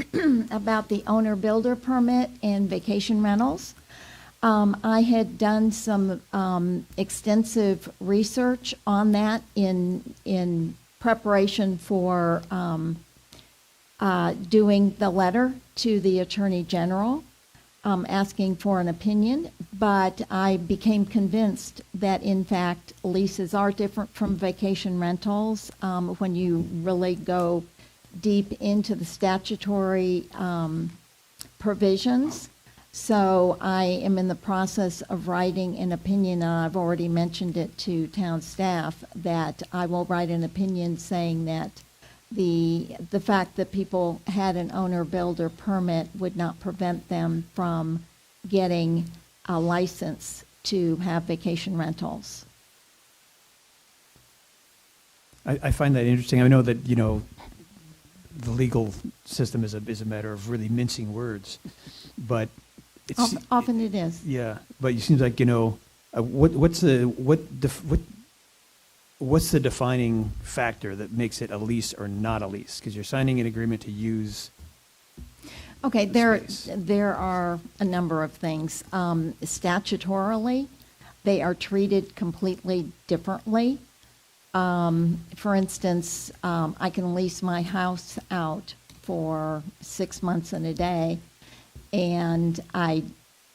about the owner-builder permit and vacation rentals, I had done some extensive research on that in preparation for doing the letter to the Attorney General, asking for an opinion, but I became convinced that, in fact, leases are different from vacation rentals when you really go deep into the statutory provisions. So I am in the process of writing an opinion, and I've already mentioned it to town staff, that I will write an opinion saying that the fact that people had an owner-builder permit would not prevent them from getting a license to have vacation rentals. I find that interesting. I know that, the legal system is a matter of really mincing words, but it's Often it is. yeah. But it seems like what's the defining factor that makes it a lease or not a lease? Because you're signing an agreement to use. Okay, there are a number of things. Statutorily, they are treated completely differently. For instance, I can lease my house out for 6 months and a day, and I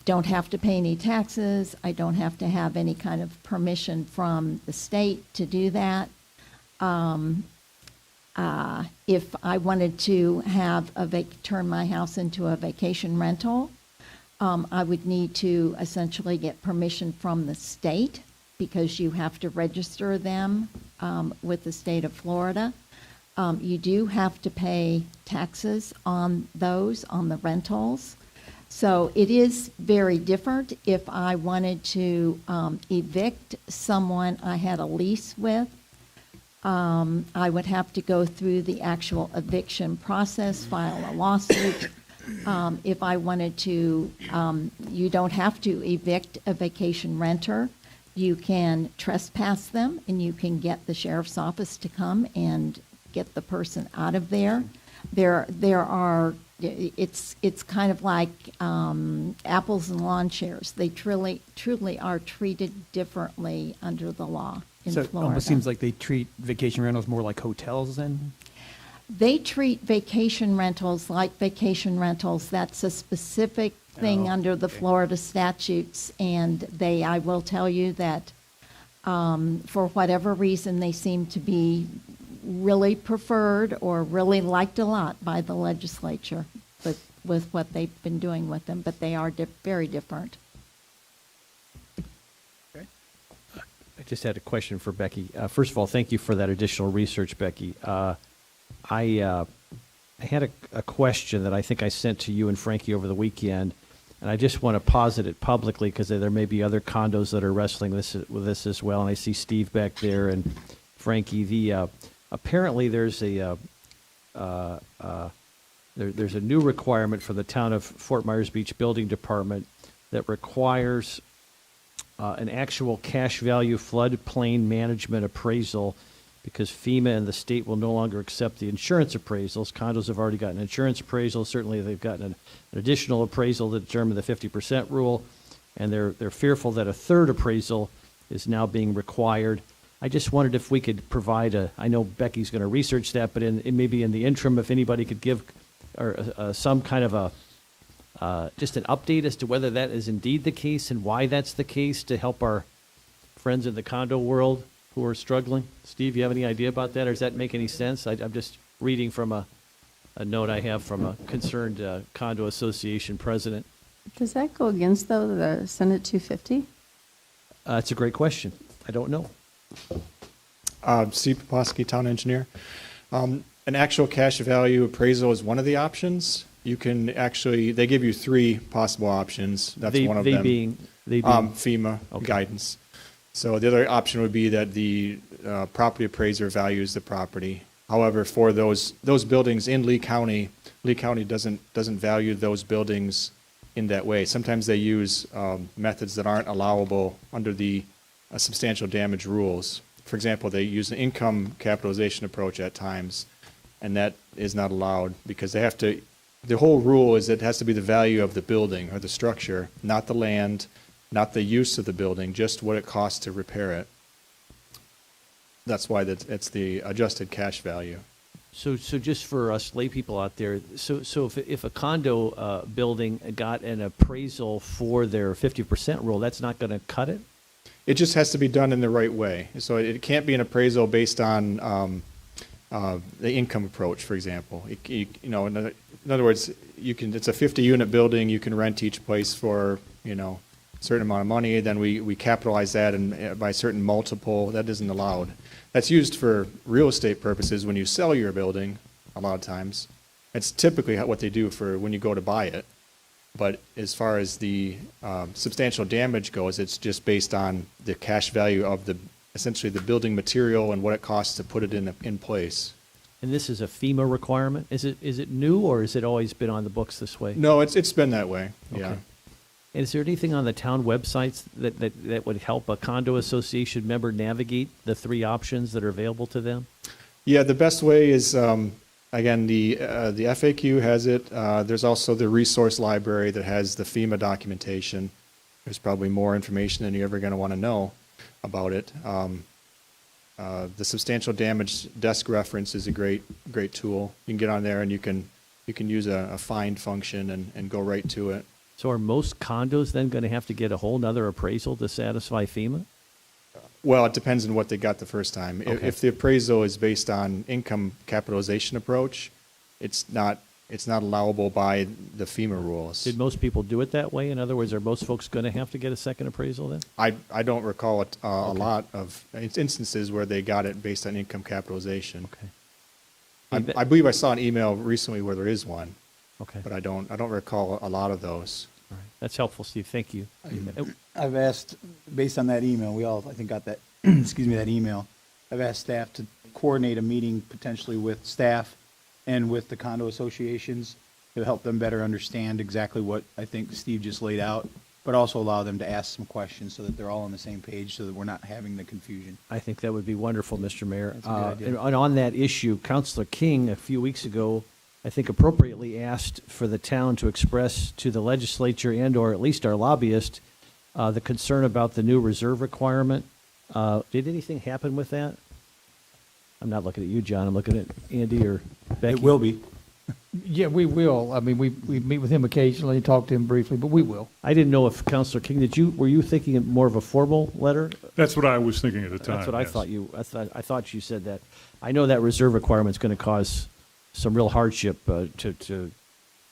don't have to pay any taxes. I don't have to have any kind of permission from the state to do that. If I wanted to have turn my house into a vacation rental, I would need to essentially get permission from the state, because you have to register them with the state of Florida. You do have to pay taxes on the rentals. So it is very different. If I wanted to evict someone I had a lease with, I would have to go through the actual eviction process, file a lawsuit. If I wanted to, you don't have to evict a vacation renter. You can trespass them, and you can get the sheriff's office to come and get the person out of there. It's kind of like apples and lawn chairs. They truly are treated differently under the law in So it Florida. almost seems like they treat vacation rentals more like hotels then? They treat vacation rentals like vacation rentals. That's a specific thing under the Florida statutes, and I will tell you that for whatever reason, they seem to be really preferred or really liked a lot by the legislature with what they've been doing with them, but they are very different. I just had a question for Becky. First of all, thank you for that additional research, Becky. I had a question that I think I sent to you and Frankie over the weekend, and I just want to posit it publicly because there may be other condos that are wrestling with this as well. And I see Steve back there and Frankie. Apparently there's a new requirement for the town of Fort Myers Beach Building Department that requires an actual cash value floodplain management appraisal, because FEMA and the state will no longer accept the insurance appraisals. Condos have already gotten insurance appraisals. Certainly they've gotten an additional appraisal to determine the 50% rule, and they're fearful that a third appraisal is now being required. I just wondered if we could provide I know Becky's going to research that, but maybe in the interim, if anybody could give some kind of just an update as to whether that is indeed the case and why that's the case, to help our friends in the condo world who are struggling? Steve, you have any idea about that, or does that make any sense? I'm just reading from a note I have from a concerned condo association president. Does that go against, though, the Senate 250? It's a great question. I don't know. Steve Poposky, town engineer. An actual cash value appraisal is one of the options. You can actually, they give you three possible options. That's one of them. They being FEMA Okay. guidance. So the other option would be that the property appraiser values the property. However, for those buildings in Lee County doesn't value those buildings in that way. Sometimes they use methods that aren't allowable under the substantial damage rules. For example, they use an income capitalization approach at times, and that is not allowed because they have to, the whole rule is it has to be the value of the building or the structure, not the land, not the use of the building, just what it costs to repair it. That's why it's the adjusted cash value. So just for us lay people out there, so if a condo building got an appraisal for their 50% rule, that's not going to cut it? It just has to be done in the right way. So it can't be an appraisal based on the income approach, for example. In other words, it's a 50-unit building. You can rent each place for a certain amount of money. Then we capitalize that and by a certain multiple. That isn't allowed. That's used for real estate purposes when you sell your building. A lot of times, it's typically what they do for when you go to buy it. But as far as the substantial damage goes, it's just based on the cash value of essentially the building material and what it costs to put it in place. And this is a FEMA requirement? Is it new, or has it always been on the books this way? No, it's been that way, yeah. Okay. And is there anything on the town websites that would help a condo association member navigate the three options that are available to them? Yeah, the best way is, again, the FAQ has it. There's also the resource library that has the FEMA documentation. There's probably more information than you're ever going to want to know about it. The substantial damage desk reference is a great tool. You can get on there and you can use a find function and go right to it. So are most condos then going to have to get a whole nother appraisal to satisfy FEMA? Well, it depends on what they got the first time. Okay. If the appraisal is based on income capitalization approach, it's not allowable by the FEMA rules. Did most people do it that way? In other words, are most folks going to have to get a second appraisal then? I don't recall a lot of instances where they got it based on income capitalization. Okay. I believe I saw an email recently where there is one. Okay. But I don't recall a lot of those. All right. That's helpful, Steve. Thank you. I've asked, based on that email, we all, I think, got that, that email. I've asked staff to coordinate a meeting potentially with staff and with the condo associations to help them better understand exactly what I think Steve just laid out, but also allow them to ask some questions so that they're all on the same page so that we're not having the confusion. I think that would be wonderful, Mr. Mayor. That's a good idea. And on that issue, Councilor King, a few weeks ago, I think appropriately asked for the town to express to the legislature and or at least our lobbyist the concern about the new reserve requirement. Did anything happen with that? I'm not looking at you, John. I'm looking at Andy or Becky. It will be. Yeah, we will. I mean, we meet with him occasionally, talk to him briefly, but we will. I didn't know if Councilor King, were you thinking of more of a formal letter? That's what I was thinking at the time. That's what I yes. thought I thought you said that. I know that reserve requirement is going to cause some real hardship to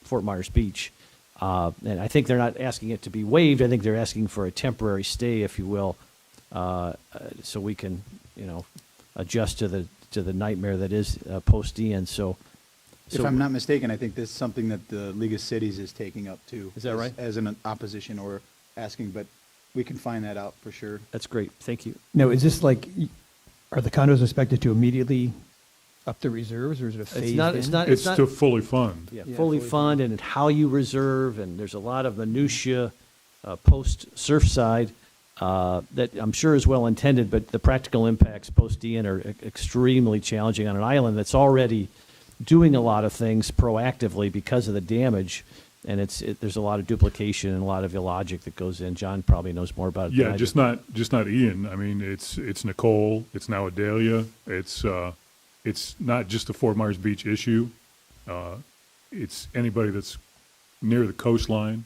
Fort Myers Beach. And I think they're not asking it to be waived. I think they're asking for a temporary stay, if you will, so we can, adjust to the nightmare that is post-Ian. So If I'm not mistaken, I think this is something that the League of Cities is taking up too. Is that right? As an opposition or asking, but we can find that out for sure. That's great. Thank you. No, is this are the condos expected to immediately up the reserves, or is it a phased in? It's to fully fund. Yeah, fully fund and how you reserve, and there's a lot of minutia post-Surfside that I'm sure is well intended, but the practical impacts post-Ian are extremely challenging on an island that's already doing a lot of things proactively because of the damage, and there's a lot of duplication and a lot of illogic that goes in. John probably knows more about it. Yeah, than I just do. not Ian. I mean, it's Nicole. It's now Adalia. It's not just a Fort Myers Beach issue. It's anybody that's near the coastline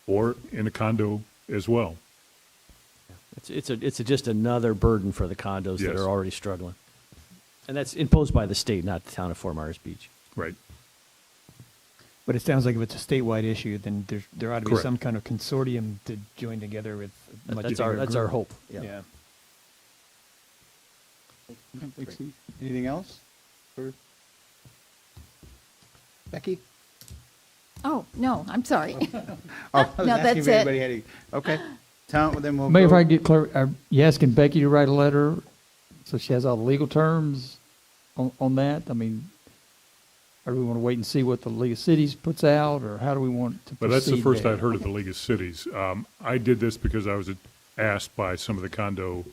or in a condo as well. It's just another burden for the condos that Yes. are already struggling. And that's imposed by the state, not the town of Fort Myers Beach. Right. But it sounds like if it's a statewide issue, then there ought to be Correct. some kind of consortium to join together with a much That's our bigger group. hope. Yeah. Thanks, Steve. Anything else? For Becky? Oh, no, I'm sorry. Oh, I was No, asking that's if it. anybody had any. Okay. Tom, well, then we'll Mayor, if go. I get clear, are you asking Becky to write a letter so she has all the legal terms on that? I mean, or do we want to wait and see what the League of Cities puts out, or how do we want to proceed? But that's the first there? I'd heard of the League of Cities. I did this because I was asked by some of the condo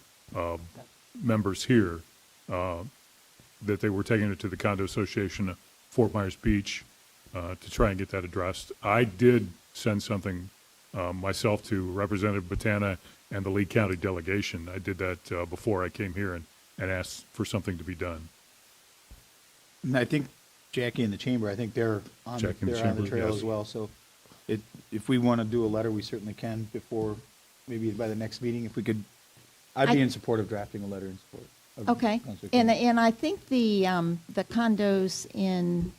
members here that they were taking it to the Condo Association of Fort Myers Beach to try and get that addressed. I did send something myself to Representative Botana and the Lee County delegation. I did that before I came here and asked for something to be done. And I think Jackie and the chamber, I think they're on Jackie and the they're on the chamber, trail yes. as well. So if we want to do a letter, we certainly can before, maybe by the next meeting, if we could. I'd be in support of drafting a letter in support. of Okay, Councilor and, King. and I think the condos in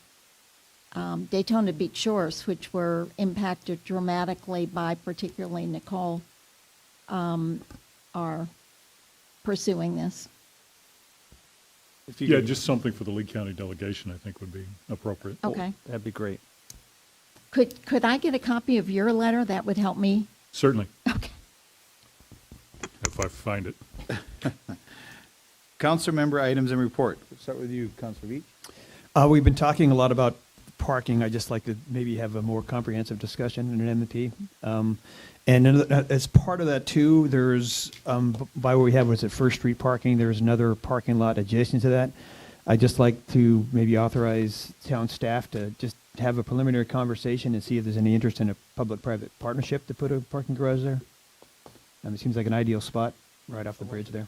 Daytona Beach Shores, which were impacted dramatically by particularly Nicole, are pursuing this. If you Yeah, could- just something for the Lee County delegation, I think would be appropriate. Okay. That'd be great. Could I get a copy of your letter? That would help me. Certainly. Okay. If I find it. Councilor member items and report. We'll start with you, Councilor Beach. We've been talking a lot about parking. I'd just like to maybe have a more comprehensive discussion in an M&P. And then, as part of that too, there's, by what we have was at First Street parking, there's another parking lot adjacent to that. I'd just like to maybe authorize town staff to just have a preliminary conversation and see if there's any interest in a public-private partnership to put a parking garage there. It seems like an ideal spot right off the bridge there.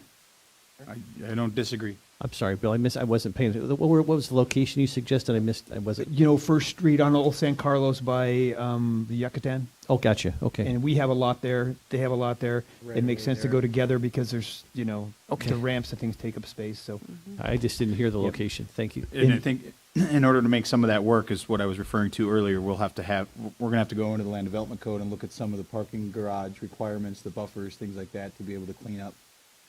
I don't disagree. I'm sorry, Bill, I wasn't paying attention. What was the location you suggested? I wasn't. You know, First Street on Old San Carlos by the Yucatan. Oh, gotcha, okay. And we have a lot there, they have a lot there. Right It makes away sense to there. go together because there's, you know, Okay. the ramps and things take up space, so. I just didn't hear the Yep. location. Thank you. And I think in order to make some of that work is what I was referring to earlier, we're going to have to go into the land development code and look at some of the parking garage requirements, the buffers, things like that, to be able to clean up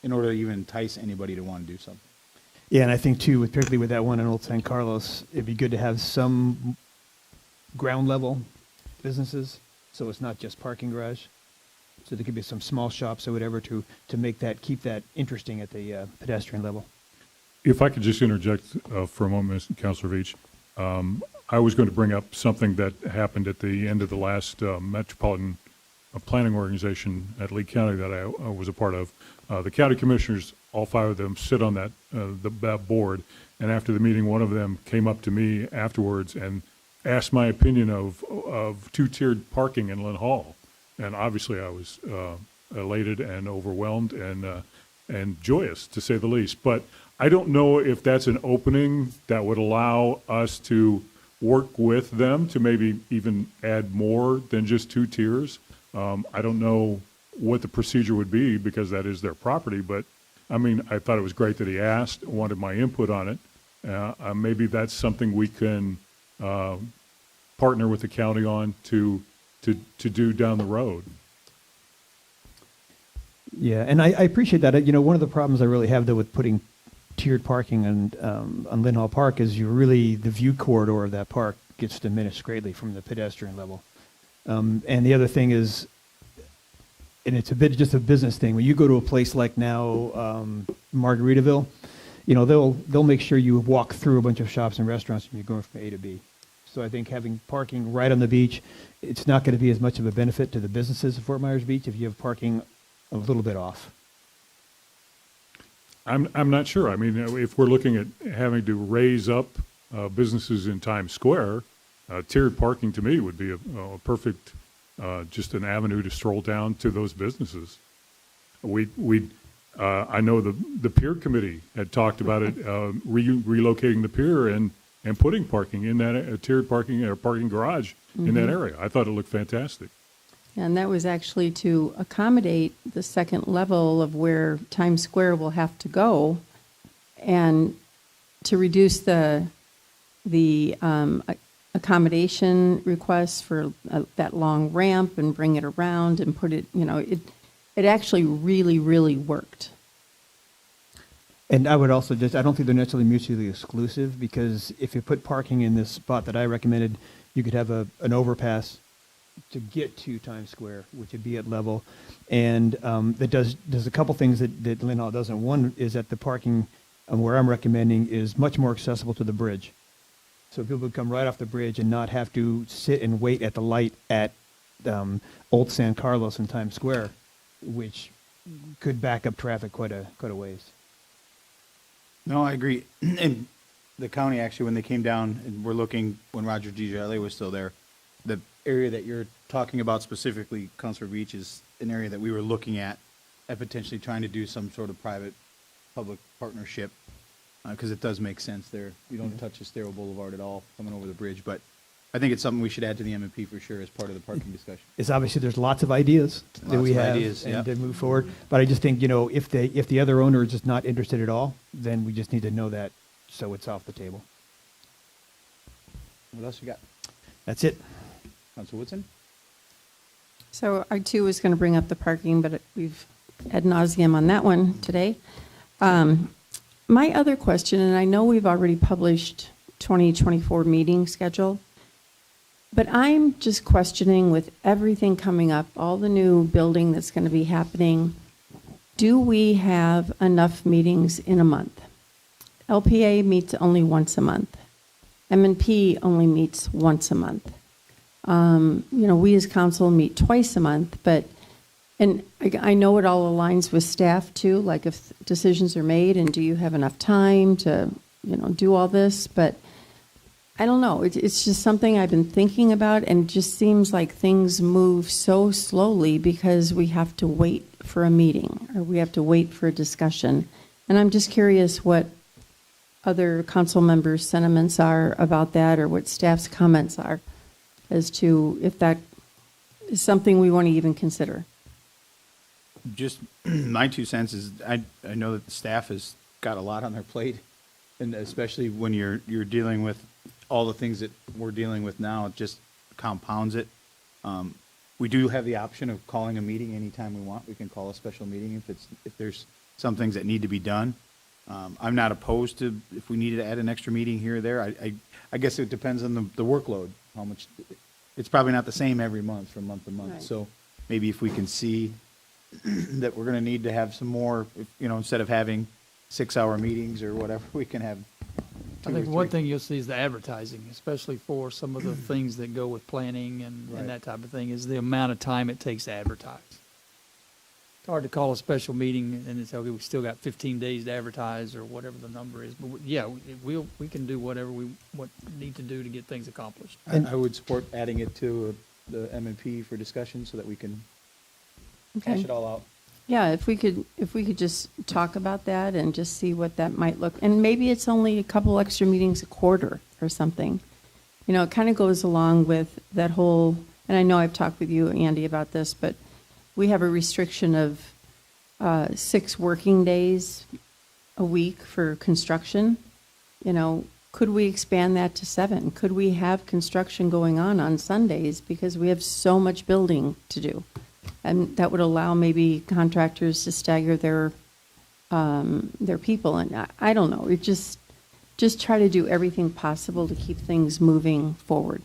in order to even entice anybody to want to do something. Yeah, and I think too, particularly with that one in Old San Carlos, it'd be good to have some ground level businesses, so it's not just parking garage. So there could be some small shops or whatever to make that, keep that interesting at the pedestrian level. If I could just interject for a moment, Councilor Veach, I was going to bring up something that happened at the end of the last Metropolitan Planning Organization at Lee County that I was a part of. The county commissioners, all five of them, sit on that board, and after the meeting, one of them came up to me afterwards and asked my opinion of two-tiered parking in Lynn Hall. And obviously, I was elated and overwhelmed and joyous, to say the least. But I don't know if that's an opening that would allow us to work with them to maybe even add more than just two tiers. I don't know what the procedure would be because that is their property, but I mean, I thought it was great that he asked, wanted my input on it. Maybe that's something we can partner with the county on to do down the road. Yeah, and I appreciate that. You know, one of the problems I really have though with putting tiered parking on Lynn Hall Park is the view corridor of that park gets diminished greatly from the pedestrian level. And the other thing is, and it's just a business thing. When you go to a place like now, Margaritaville, you know, they'll make sure you walk through a bunch of shops and restaurants when you're going from A to B. So I think having parking right on the beach, it's not going to be as much of a benefit to the businesses of Fort Myers Beach if you have parking a little bit off. I'm not sure. I mean, if we're looking at having to raise up businesses in Times Square, tiered parking to me would be a perfect, just an avenue to stroll down to those businesses. I know the pier committee had talked about it, relocating the pier and putting parking in that tiered parking or parking garage in that area. I thought it looked fantastic. And that was actually to accommodate the second level of where Times Square will have to go, and to reduce the accommodation requests for that long ramp and bring it around and put it, it actually really, really worked. And I would also I don't think they're necessarily mutually exclusive, because if you put parking in this spot that I recommended, you could have an overpass to get to Times Square, which would be at level. And that does a couple things that Lynn Hall doesn't. One is that the parking where I'm recommending is much more accessible to the bridge. So people would come right off the bridge and not have to sit and wait at the light at Old San Carlos and Times Square, which could back up traffic quite a ways. No, I agree. And the county, actually, when they came down and we're looking, when Roger DiGiorgio was still there, the area that you're talking about specifically, Councilor Beach, is an area that we were looking at potentially trying to do some sort of private-public partnership, because it does make sense there. You don't touch Estero Boulevard at all coming over the bridge, but I think it's something we should add to the M&P for sure as part of the parking discussion. It's obviously there's lots of ideas that we have and to move forward. But I just think, if the other owner is just not interested at all, then we just need to know that, so it's off the table. What else you got? That's it. Councilor Woodson? So I too was going to bring up the parking, but we've ad nauseum on that one today. My other question, and I know we've already published 2024 meeting schedule, but I'm just questioning, with everything coming up, all the new building that's going to be happening, do we have enough meetings in a month? LPA meets only once a month. M&P only meets once a month. We as council meet twice a month, and I know it all aligns with staff too, like if decisions are made and do you have enough time to, do all this, but I don't know. It's just something I've been thinking about, and it just seems like things move so slowly because we have to wait for a meeting or we have to wait for a discussion. And I'm just curious what other council members' sentiments are about that, or what staff's comments are as to if that is something we want to even consider. Just my 2 cents is I know that the staff has got a lot on their plate, and especially when you're dealing with all the things that we're dealing with now, it just compounds it. We do have the option of calling a meeting anytime we want. We can call a special meeting if there's some things that need to be done. I'm not opposed to if we needed to add an extra meeting here or there. I guess it depends on the workload, how much. It's probably not the same every month from month to month. Right. So maybe if we can see that we're going to need to have some more, instead of having 6-hour meetings or whatever, we can have 2 I think or one 3. thing you'll see is the advertising, especially for some of the things that go with planning and that type of thing, is the amount of time it takes to advertise. It's hard to call a special meeting and it's, okay, we still got 15 days to advertise or whatever the number is. But we can do whatever we need to do to get things accomplished. I would support adding it to the M&P for discussion so that we can hash it all out. Yeah, if we could just talk about that and just see what that might look, and maybe it's only a couple extra meetings a quarter or something. It kind of goes along with that whole, and I know I've talked with you, Andy, about this, but we have a restriction of 6 working days a week for construction. Could we expand that to 7? Could we have construction going on Sundays because we have so much building to do? And that would allow maybe contractors to stagger their people. And I don't know. It just try to do everything possible to keep things moving forward.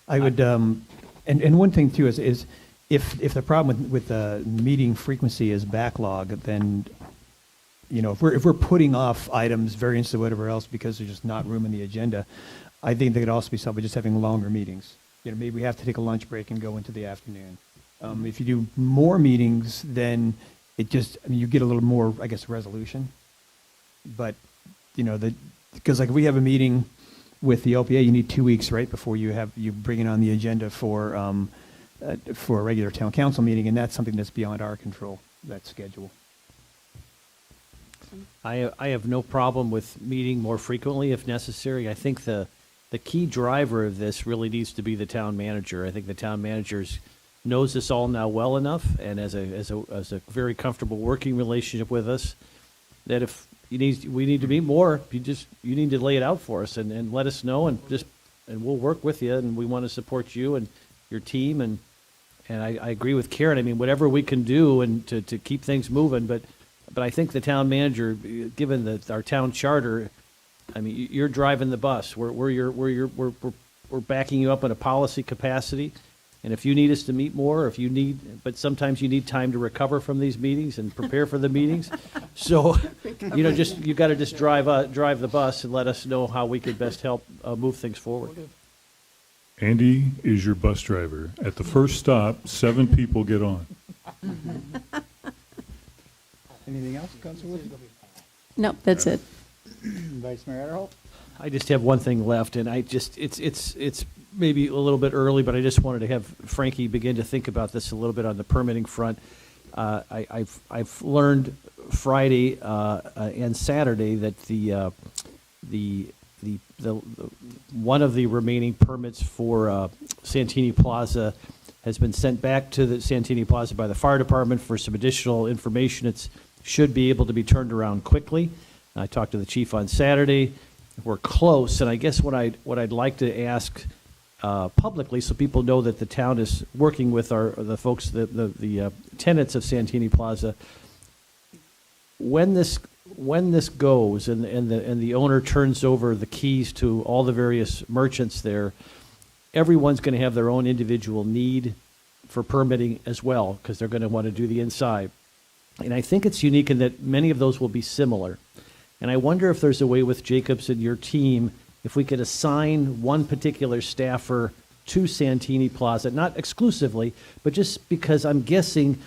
I would, and one thing too is if the problem with meeting frequency is backlog, then if we're putting off items, variants or whatever else because there's just not room in the agenda, I think there could also be something just having longer meetings. Maybe we have to take a lunch break and go into the afternoon. If you do more meetings, then you get a little more, I guess, resolution. But, because like if we have a meeting with the LPA, you need 2 weeks, right, before you bring it on the agenda for a regular town council meeting, and that's something that's beyond our control, that schedule. I have no problem with meeting more frequently if necessary. I think the the key driver of this really needs to be the town manager. I think the town manager knows this all now well enough, and as a very comfortable working relationship with us, that if we need to meet more, you need to lay it out for us and let us know, and we'll work with you, and we want to support you and your team, and I agree with Karen. I mean, whatever we can do and to keep things moving, but I think the town manager, given our town charter, I mean, you're driving the bus. We're backing you up in a policy capacity. And if you need us to meet more, but sometimes you need time to recover from these meetings and prepare for the meetings. So, you got to just drive the bus and let us know how we could best help move things forward. Andy is your bus driver. At the first stop, 7 people get on. Anything else, Councilor? No, that's it. Vice Mayor Adderholt? I just have one thing left, and it's maybe a little bit early, but I just wanted to have Frankie begin to think about this a little bit on the permitting front. I've learned Friday and Saturday that the one of the remaining permits for Santini Plaza has been sent back to the Santini Plaza by the fire department for some additional information. It should be able to be turned around quickly. I talked to the chief on Saturday. We're close, and I guess what I'd like to ask publicly, so people know that the town is working with the folks, the tenants of Santini Plaza. When this goes and the owner turns over the keys to all the various merchants there, everyone's going to have their own individual need for permitting as well, because they're going to want to do the inside. And I think it's unique in that many of those will be similar. And I wonder if there's a way with Jacobs and your team, if we could assign one particular staffer to Santini Plaza, not exclusively, but just because I'm guessing,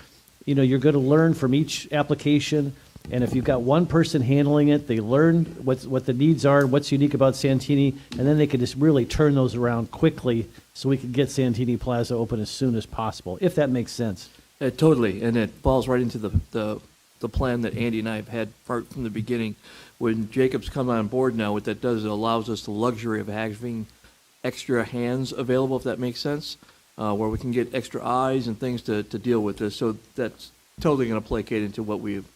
you're going to learn from each application. And if you've got one person handling it, they learn what the needs are and what's unique about Santini, and then they could just really turn those around quickly so we can get Santini Plaza open as soon as possible, if that makes sense. Totally, and it falls right into the plan that Andy and I have had from the beginning. When Jacobs come on board now, what that does, it allows us the luxury of having extra hands available, if that makes sense, where we can get extra eyes and things to deal with this. So that's totally going to placate into what we've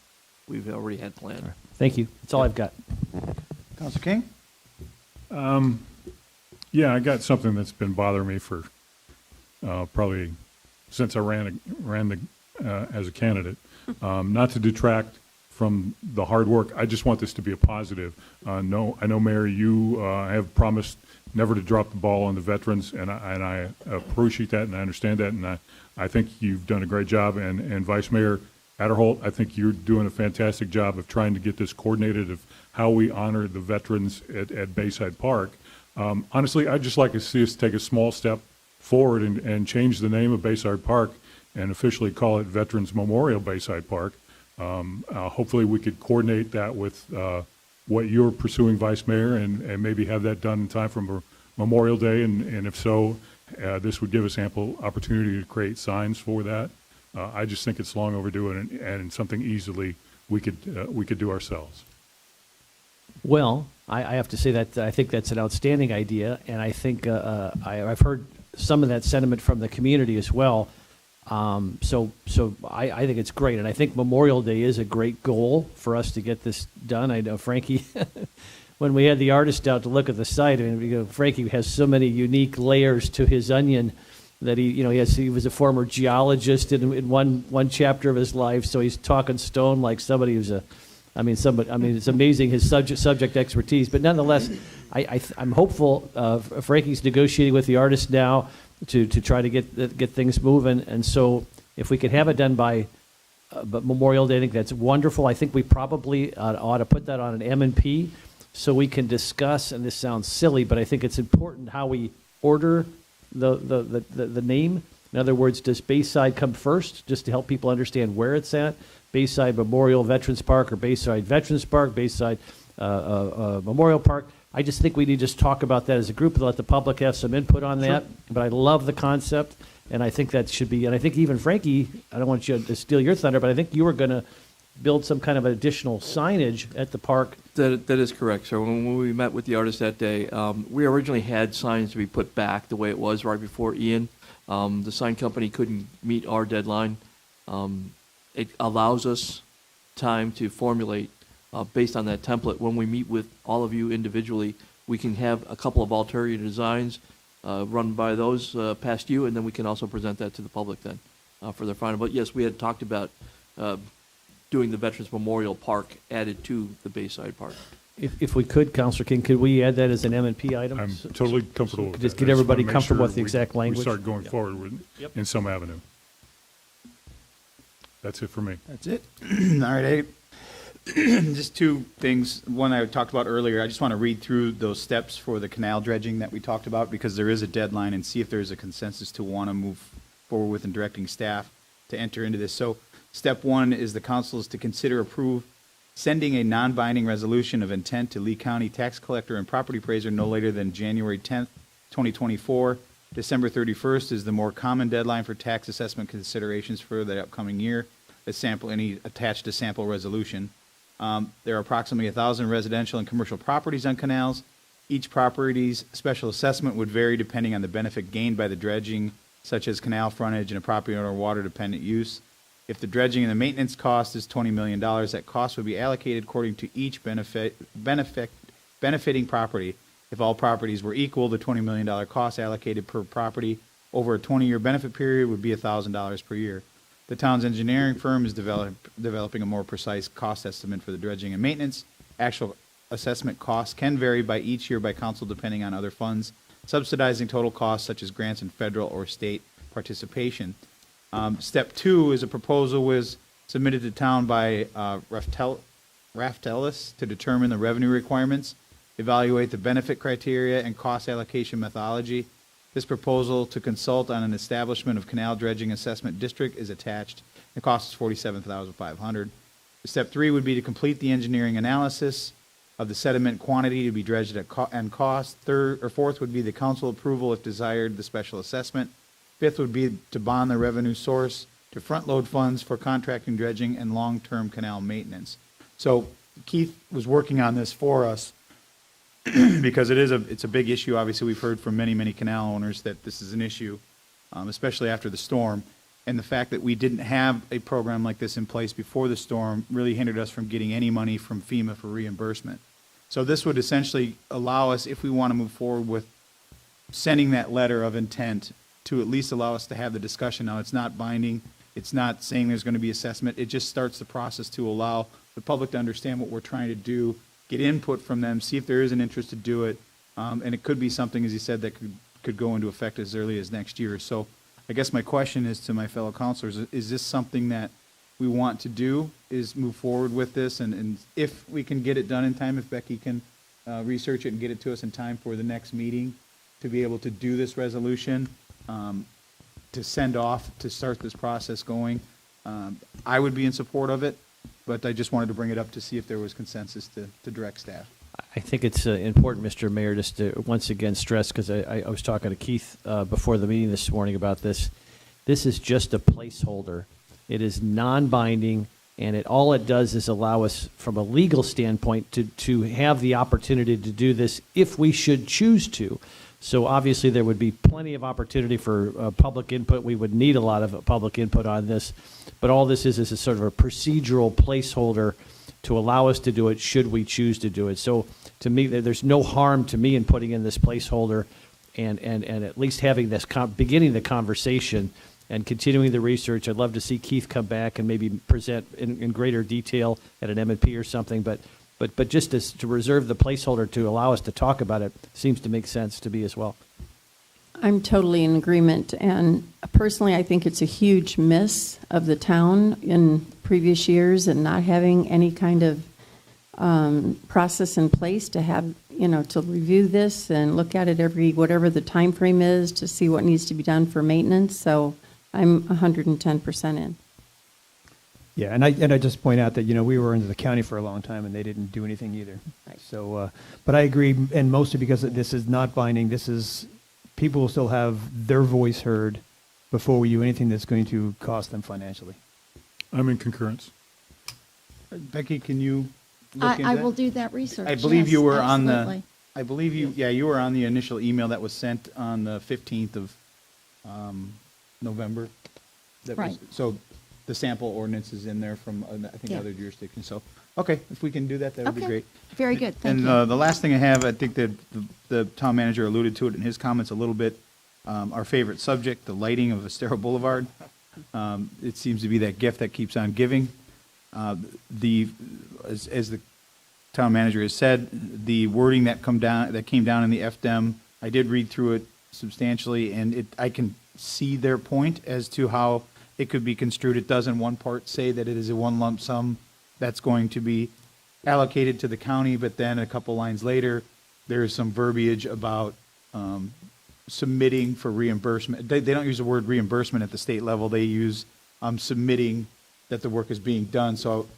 already had planned. Right. Thank you. That's all I've got. Councilor King? Yeah, I got something that's been bothering me for probably since I ran as a candidate. Not to detract from the hard work. I just want this to be a positive. I know, Mayor, you have promised never to drop the ball on the veterans, and I appreciate that, and I understand that, and I think you've done a great job. And Vice Mayor Adderholt, I think you're doing a fantastic job of trying to get this coordinated of how we honor the veterans at Bayside Park. Honestly, I'd just like to see us take a small step forward and change the name of Bayside Park and officially call it Veterans Memorial Bayside Park. Hopefully we could coordinate that with what you're pursuing, Vice Mayor, and maybe have that done in time for Memorial Day. And if so, this would give us ample opportunity to create signs for that. I just think it's long overdue and something easily we could do ourselves. Well, I have to say that I think that's an outstanding idea, and I think I've heard some of that sentiment from the community as well. So I think it's great, and I think Memorial Day is a great goal for us to get this done. I know Frankie, when we had the artist out to look at the site, I mean, Frankie has so many unique layers to his onion that he was a former geologist in one chapter of his life, so he's talking stone like somebody who's it's amazing his subject expertise. But nonetheless, I'm hopeful. Frankie's negotiating with the artist now to try to get things moving, and so if we could have it done by Memorial Day, I think that's wonderful. I think we probably ought to put that on an M&P so we can discuss. And this sounds silly, but I think it's important how we order the name. In other words, does Bayside come first, just to help people understand where it's at? Bayside Memorial Veterans Park, or Bayside Veterans Park, Bayside Memorial Park. I just think we need to just talk about that as a group and let the public have some input on that. Sure. But I love the concept, and I think that should be, and I think even Frankie, I don't want you to steal your thunder, but I think you were going to build some kind of additional signage at the park. That is correct, sir. When we met with the artist that day, we originally had signs to be put back the way it was right before Ian. The sign company couldn't meet our deadline. It allows us time to formulate based on that template. When we meet with all of you individually, we can have a couple of ulterior designs run by those past you, and then we can also present that to the public then for their final. But yes, we had talked about doing the Veterans Memorial Park added to the Bayside Park. If we could, Councilor King, could we add that as an M&P item? I'm totally comfortable with Just that. get I just everybody wanna make comfortable sure with the exact we language. start going forward with, in some avenue. That's it for me. That's it. All right, just two things. One I talked about earlier, I just want to read through those steps for the canal dredging that we talked about, because there is a deadline, and see if there's a consensus to want to move forward with and directing staff to enter into this. So step one is the council is to consider approve sending a non-binding resolution of intent to Lee County tax collector and property appraiser no later than January 10th, 2024. December 31st is the more common deadline for tax assessment considerations for the upcoming year. Attached a sample resolution. There are approximately 1,000 residential and commercial properties on canals. Each property's special assessment would vary depending on the benefit gained by the dredging, such as canal frontage and a property owner water-dependent use. If the dredging and the maintenance cost is $20 million, that cost would be allocated according to each benefiting property. If all properties were equal, the $20 million cost allocated per property over a 20-year benefit period would be $1,000 per year. The town's engineering firm is developing a more precise cost estimate for the dredging and maintenance. Actual assessment costs can vary by each year by council depending on other funds, subsidizing total costs such as grants and federal or state participation. Step two is a proposal was submitted to town by Raftelis to determine the revenue requirements, evaluate the benefit criteria, and cost allocation methodology. This proposal to consult on an establishment of canal dredging assessment district is attached. The cost is $47,500. Step three would be to complete the engineering analysis of the sediment quantity to be dredged and cost. Fourth would be the council approval if desired, the special assessment. Fifth would be to bond the revenue source to front-load funds for contracting dredging and long-term canal maintenance. So Keith was working on this for us because it's a big issue. Obviously, we've heard from many canal owners that this is an issue, especially after the storm. And the fact that we didn't have a program like this in place before the storm really hindered us from getting any money from FEMA for reimbursement. So this would essentially allow us, if we want to move forward with sending that letter of intent, to at least allow us to have the discussion. Now, it's not binding. It's not saying there's going to be assessment. It just starts the process to allow the public to understand what we're trying to do, get input from them, see if there is an interest to do it. And it could be something, as you said, that could go into effect as early as next year. So I guess my question is to my fellow councilors, is this something that we want to do, is move forward with this? And if we can get it done in time, if Becky can research it and get it to us in time for the next meeting to be able to do this resolution, to send off, to start this process going. I would be in support of it, but I just wanted to bring it up to see if there was consensus to direct staff. I think it's important, Mr. Mayor, just to once again stress, because I was talking to Keith before the meeting this morning about this. This is just a placeholder. It is non-binding, and all it does is allow us, from a legal standpoint, to have the opportunity to do this if we should choose to. So obviously there would be plenty of opportunity for public input. We would need a lot of public input on this. But all this is a sort of a procedural placeholder to allow us to do it should we choose to do it. So to me, there's no harm to me in putting in this placeholder and at least having this, beginning the conversation and continuing the research. I'd love to see Keith come back and maybe present in greater detail at an M&P or something. But just to reserve the placeholder to allow us to talk about it seems to make sense to me as well. I'm totally in agreement. And personally, I think it's a huge miss of the town in previous years and not having any kind of process in place to have, to review this and look at it whatever the time frame is to see what needs to be done for maintenance. So I'm 110% in. Yeah, and I just point out that, we were under the county for a long time and they didn't do anything either. Right. So, but I agree, and mostly because this is not binding. People will still have their voice heard before we do anything that's going to cost them financially. I'm in concurrence. Becky, can you look into I that? will do that research. I believe yes, you were on absolutely. I believe you were on the initial email that was sent on the 15th of November. That was- Right. So the sample ordinance is in there from, I think, Yeah. other jurisdictions. So, okay, if we can do that, that would be Okay. great. Very good, thank And you. the last thing I have, I think that the town manager alluded to it in his comments a little bit, our favorite subject, the lighting of Estero Boulevard. It seems to be that gift that keeps on giving. As the town manager has said, the wording that came down in the FDEM, I did read through it substantially, and I can see their point as to how it could be construed. It does in one part say that it is a one lump sum that's going to be allocated to the county, but then a couple lines later, there is some verbiage about submitting for reimbursement. They don't use the word reimbursement at the state level. They use submitting that the work is being done. So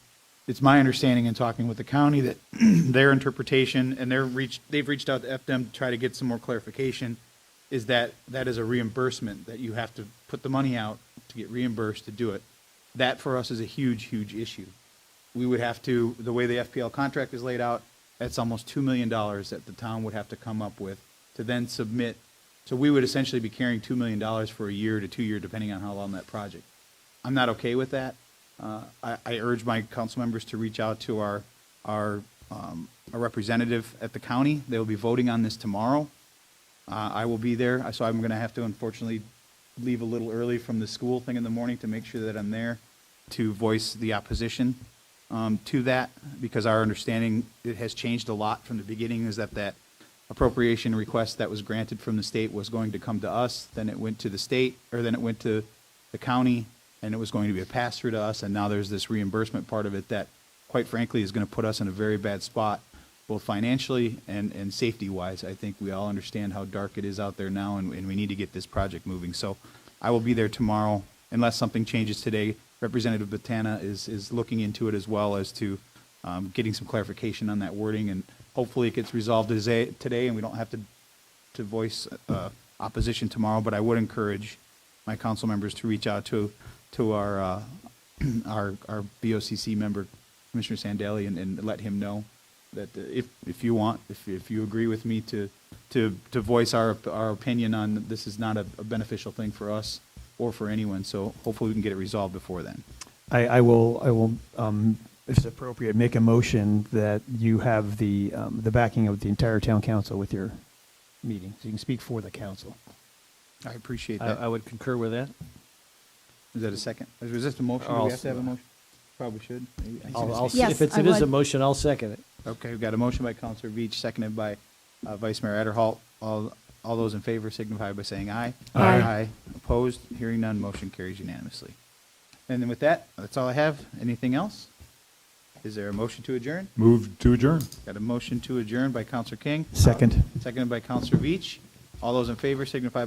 it's my understanding in talking with the county that their interpretation, and they've reached out to FDEM to try to get some more clarification, is that that is a reimbursement, that you have to put the money out to get reimbursed to do it. That for us is a huge, huge issue. We would have to, the way the FPL contract is laid out, that's almost $2 million that the town would have to come up with to then submit. So we would essentially be carrying $2 million for a year to 2 year, depending on how long that project. I'm not okay with that. I urge my council members to reach out to our representative at the county. They will be voting on this tomorrow. I will be there, so I'm going to have to unfortunately leave a little early from the school thing in the morning to make sure that I'm there to voice the opposition to that, because our understanding, it has changed a lot from the beginning, is that appropriation request that was granted from the state was going to come to us, then it went to the state, or then it went to the county, and it was going to be a pass-through to us, and now there's this reimbursement part of it that, quite frankly, is going to put us in a very bad spot, both financially and safety-wise. I think we all understand how dark it is out there now, and we need to get this project moving. So I will be there tomorrow, unless something changes today. Representative Botana is looking into it as well as to getting some clarification on that wording, and hopefully it gets resolved today, and we don't have to voice opposition tomorrow. But I would encourage my council members to reach out to our BOCC member, Commissioner Sandelli, and let him know that if you want, if you agree with me to voice our opinion on this is not a beneficial thing for us or for anyone. So hopefully we can get it resolved before then. I will, if it's appropriate, make a motion that you have the backing of the entire town council with your meeting, so you can speak for the council. I appreciate that. I would concur with that. Is that a second? Is this a motion? Do we have to have a motion? Probably should. Maybe. If it is a motion, I'll second it. Okay, we've got a motion by Councilor Veach, seconded by Vice Mayor Adderholt. All those in favor signify by saying aye. Aye. Aye. Opposed? Hearing none, motion carries unanimously. And then with that, that's all I have. Anything else? Is there a motion to adjourn? Move to adjourn. Got a motion to adjourn by Councilor King. Second. Seconded by Councilor Veach. All those in favor signify